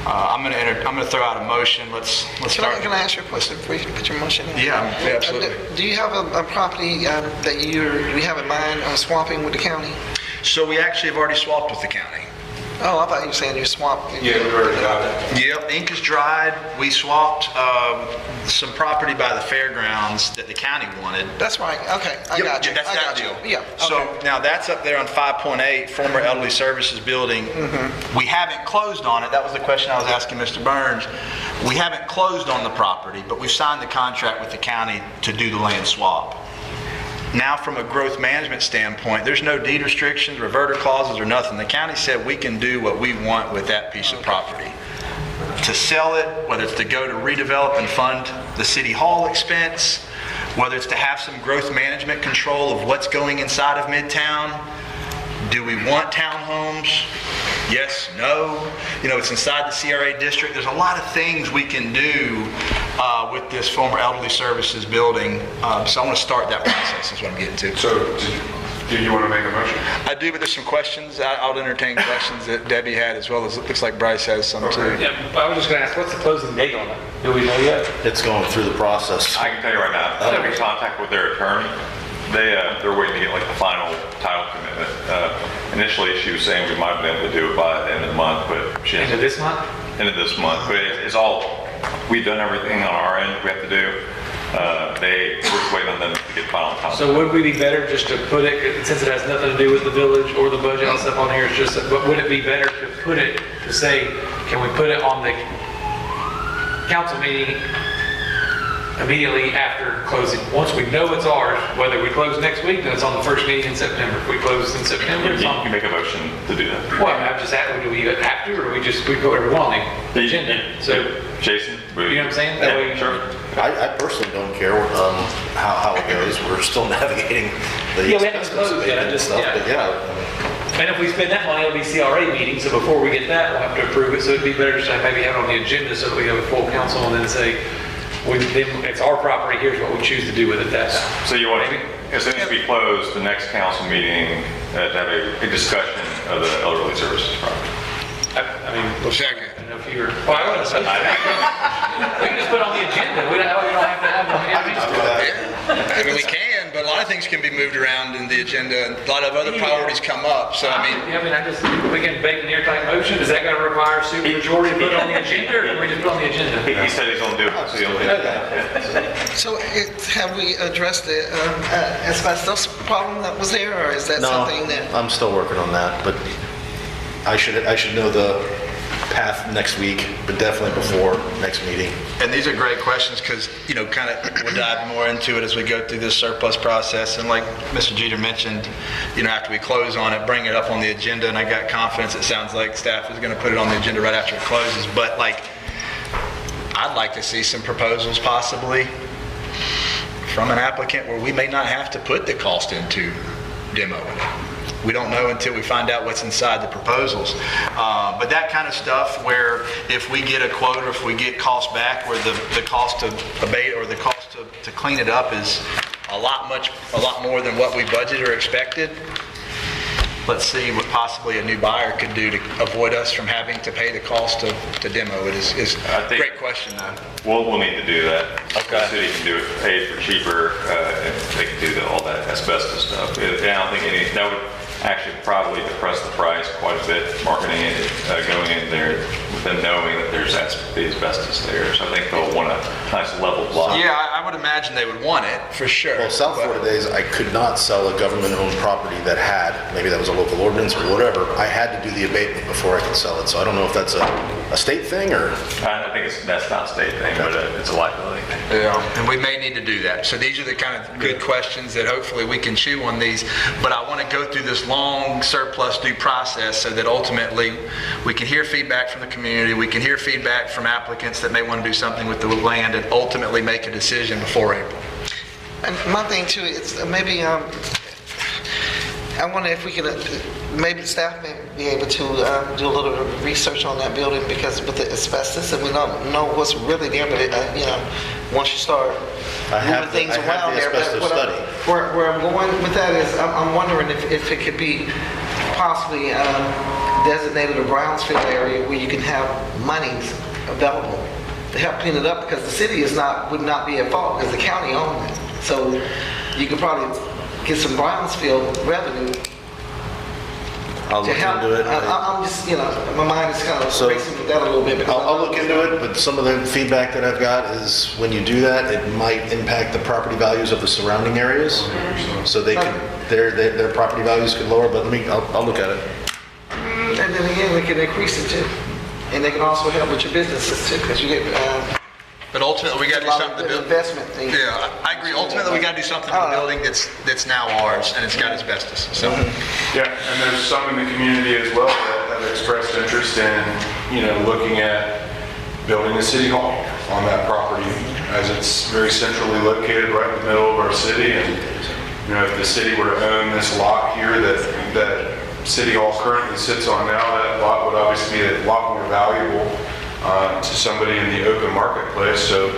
I'm going to throw out a motion. Let's start. Can I ask you a question before you put your motion in? Yeah, absolutely. Do you have a property that you have in mind swapping with the county? So we actually have already swapped with the county. Oh, I thought you were saying you swapped. Yeah, we already got it. Yep, ink is dried. We swapped some property by the fairgrounds that the county wanted. That's right. Okay, I got you. That's I that got deal. You. Yeah. So Okay. now that's up there on 5.8, former elderly services building. We haven't closed on it. That was the question I was asking Mr. Burns. We haven't closed on the property, but we've signed the contract with the county to do the land swap. Now, from a growth management standpoint, there's no deed restrictions, reverter clauses, or nothing. The county said we can do what we want with that piece of property. To sell it, whether it's to go to redevelop and fund the city hall expense, whether it's to have some growth management control of what's going inside of Midtown. Do we want townhomes? Yes, no. It's inside the CRA district. There's a lot of things we can do with this former elderly services building. So I want to start that process, is what I'm getting to. So do you want to make a motion? I do, but there's some questions. I'll entertain questions that Debbie had, as well as it looks like Bryce has some too. Yeah, I was just going to ask, what's the closing date on it? Do we know yet? It's going through the process. I can tell you right now, I'm in contact with their attorney. They're waiting to get like the final title commitment. Initially, she was saying we might have been able to do it by the end of the month, but she End of this month? End of this month, but it's all, we've done everything on our end we have to do. We're just waiting on them to get final title. So would we be better just to put it, since it has nothing to do with the village or the budget and stuff on here, it's just, but would it be better to put it, to say, can we put it on the council meeting immediately after closing? Once we know it's ours, whether we close next week, then it's on the first meeting in September. If we close in September, it's on. You make a motion to do that. Well, I'm just asking, do we have to, or do we go every one on the agenda? So, Jason? you know what I'm saying? That way, sure. I personally don't care how it goes. We're still navigating the Yeah, we haven't expenses closed yet, and just- stuff, yeah. but yeah. And if we spend that money, it'll be CRA meeting, so before we get that, we'll have to approve it. So it'd be better just to maybe have it on the agenda so that we have a full council and then say, it's our property, here's what we choose to do with it that time. So you want, as soon as we close the next council meeting, to have a discussion of the elderly services property. I mean, Second. I don't know if you're, well, I wouldn't say. We can just put it on the agenda. We don't have to have it on the agenda. I mean, we can, but a lot of things can be moved around in the agenda, and a lot of other priorities come up, so I mean. We can make an airtight motion. Is that going to require a super majority to put on the agenda, or can we just put on the agenda? He said he's gonna do it, so he'll do it. So have we addressed the asbestos problem that was there, or is that something that? No, I'm still working on that, but I should know the path next week, but definitely before next meeting. And these are great questions because, you know, kind of we'll dive more into it as we go through this surplus process. And like Mr. Jeter mentioned, you know, after we close on it, bring it up on the agenda. And I got confidence, it sounds like staff is going to put it on the agenda right after it closes. But like, I'd like to see some proposals possibly from an applicant where we may not have to put the cost into demoing it. We don't know until we find out what's inside the proposals. But that kind of stuff where if we get a quote or if we get cost back where the cost to abate or the cost to clean it up is a lot more than what we budgeted or expected, let's see what possibly a new buyer could do to avoid us from having to pay the cost to demo it is a great question though. We'll need to do that. Okay. The city can do it, pay it for cheaper, and they can do all that asbestos stuff. I don't think that would actually probably depress the price quite a bit, marketing it, going in there with them knowing that there's the asbestos there. So I think they'll want a nice level block. Yeah, I would imagine they would want it for sure. Well, South Florida days, I could not sell a government-owned property that had, maybe that was a local ordinance or whatever, I had to do the abatement before I could sell it. So I don't know if that's a state thing or? I think that's not a state thing, but it's a liability thing. Yeah, and we may need to do that. So these are the kind of good questions that hopefully we can chew on these. But I want to go through this long surplus due process so that ultimately we can hear feedback from the community, we can hear feedback from applicants that may want to do something with the land and ultimately make a decision before April. And my thing too is maybe I wonder if we could maybe staff may be able to do a little research on that building because with the asbestos and we don't know what's really there, but you know, once you start moving things around there. Where I'm going with that is I'm wondering if it could be possibly designated a Brownsfield area where you can have monies available to help clean it up because the city would not be at fault because the county owns it. So you could probably get some Brownsfield revenue. I'll look into it. I'm just, you know, my mind is kind of racing with that a little bit. I'll look into it, but some of the feedback that I've got is when you do that, it might impact the property values of the surrounding areas. So they can, their property values could lower, but I'll look at it. And then again, we can increase it too. And they can also help with your businesses too, because you get... But ultimately, we got to do something to build. Investment thing. Yeah, I agree. Ultimately, we got to do something to the building that's now ours, and it's got asbestos. So, Yeah, and there's some in the community as well that have expressed interest in, you know, looking at building a city hall on that property, as it's very centrally located right in the middle of our city. And you know, if the city were to own this lot here that City Hall currently sits on now, that lot would obviously be a lot more valuable to somebody in the open marketplace. So,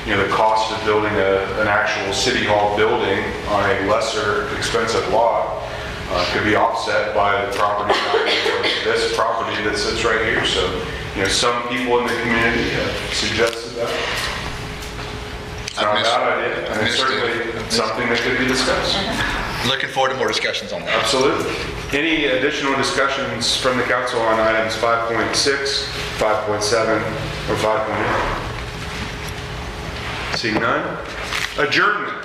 you know, the cost of building an actual City Hall building on a lesser expensive lot could be offset by the property value of this property that sits right here. So, you know, some people in the community have suggested that. It's not a bad idea. And it's certainly something that could be discussed. Looking forward to more discussions on that. Absolutely. Any additional discussions from the council on items 5.6, 5.7, or 5.8? Seeing none? Adjournment.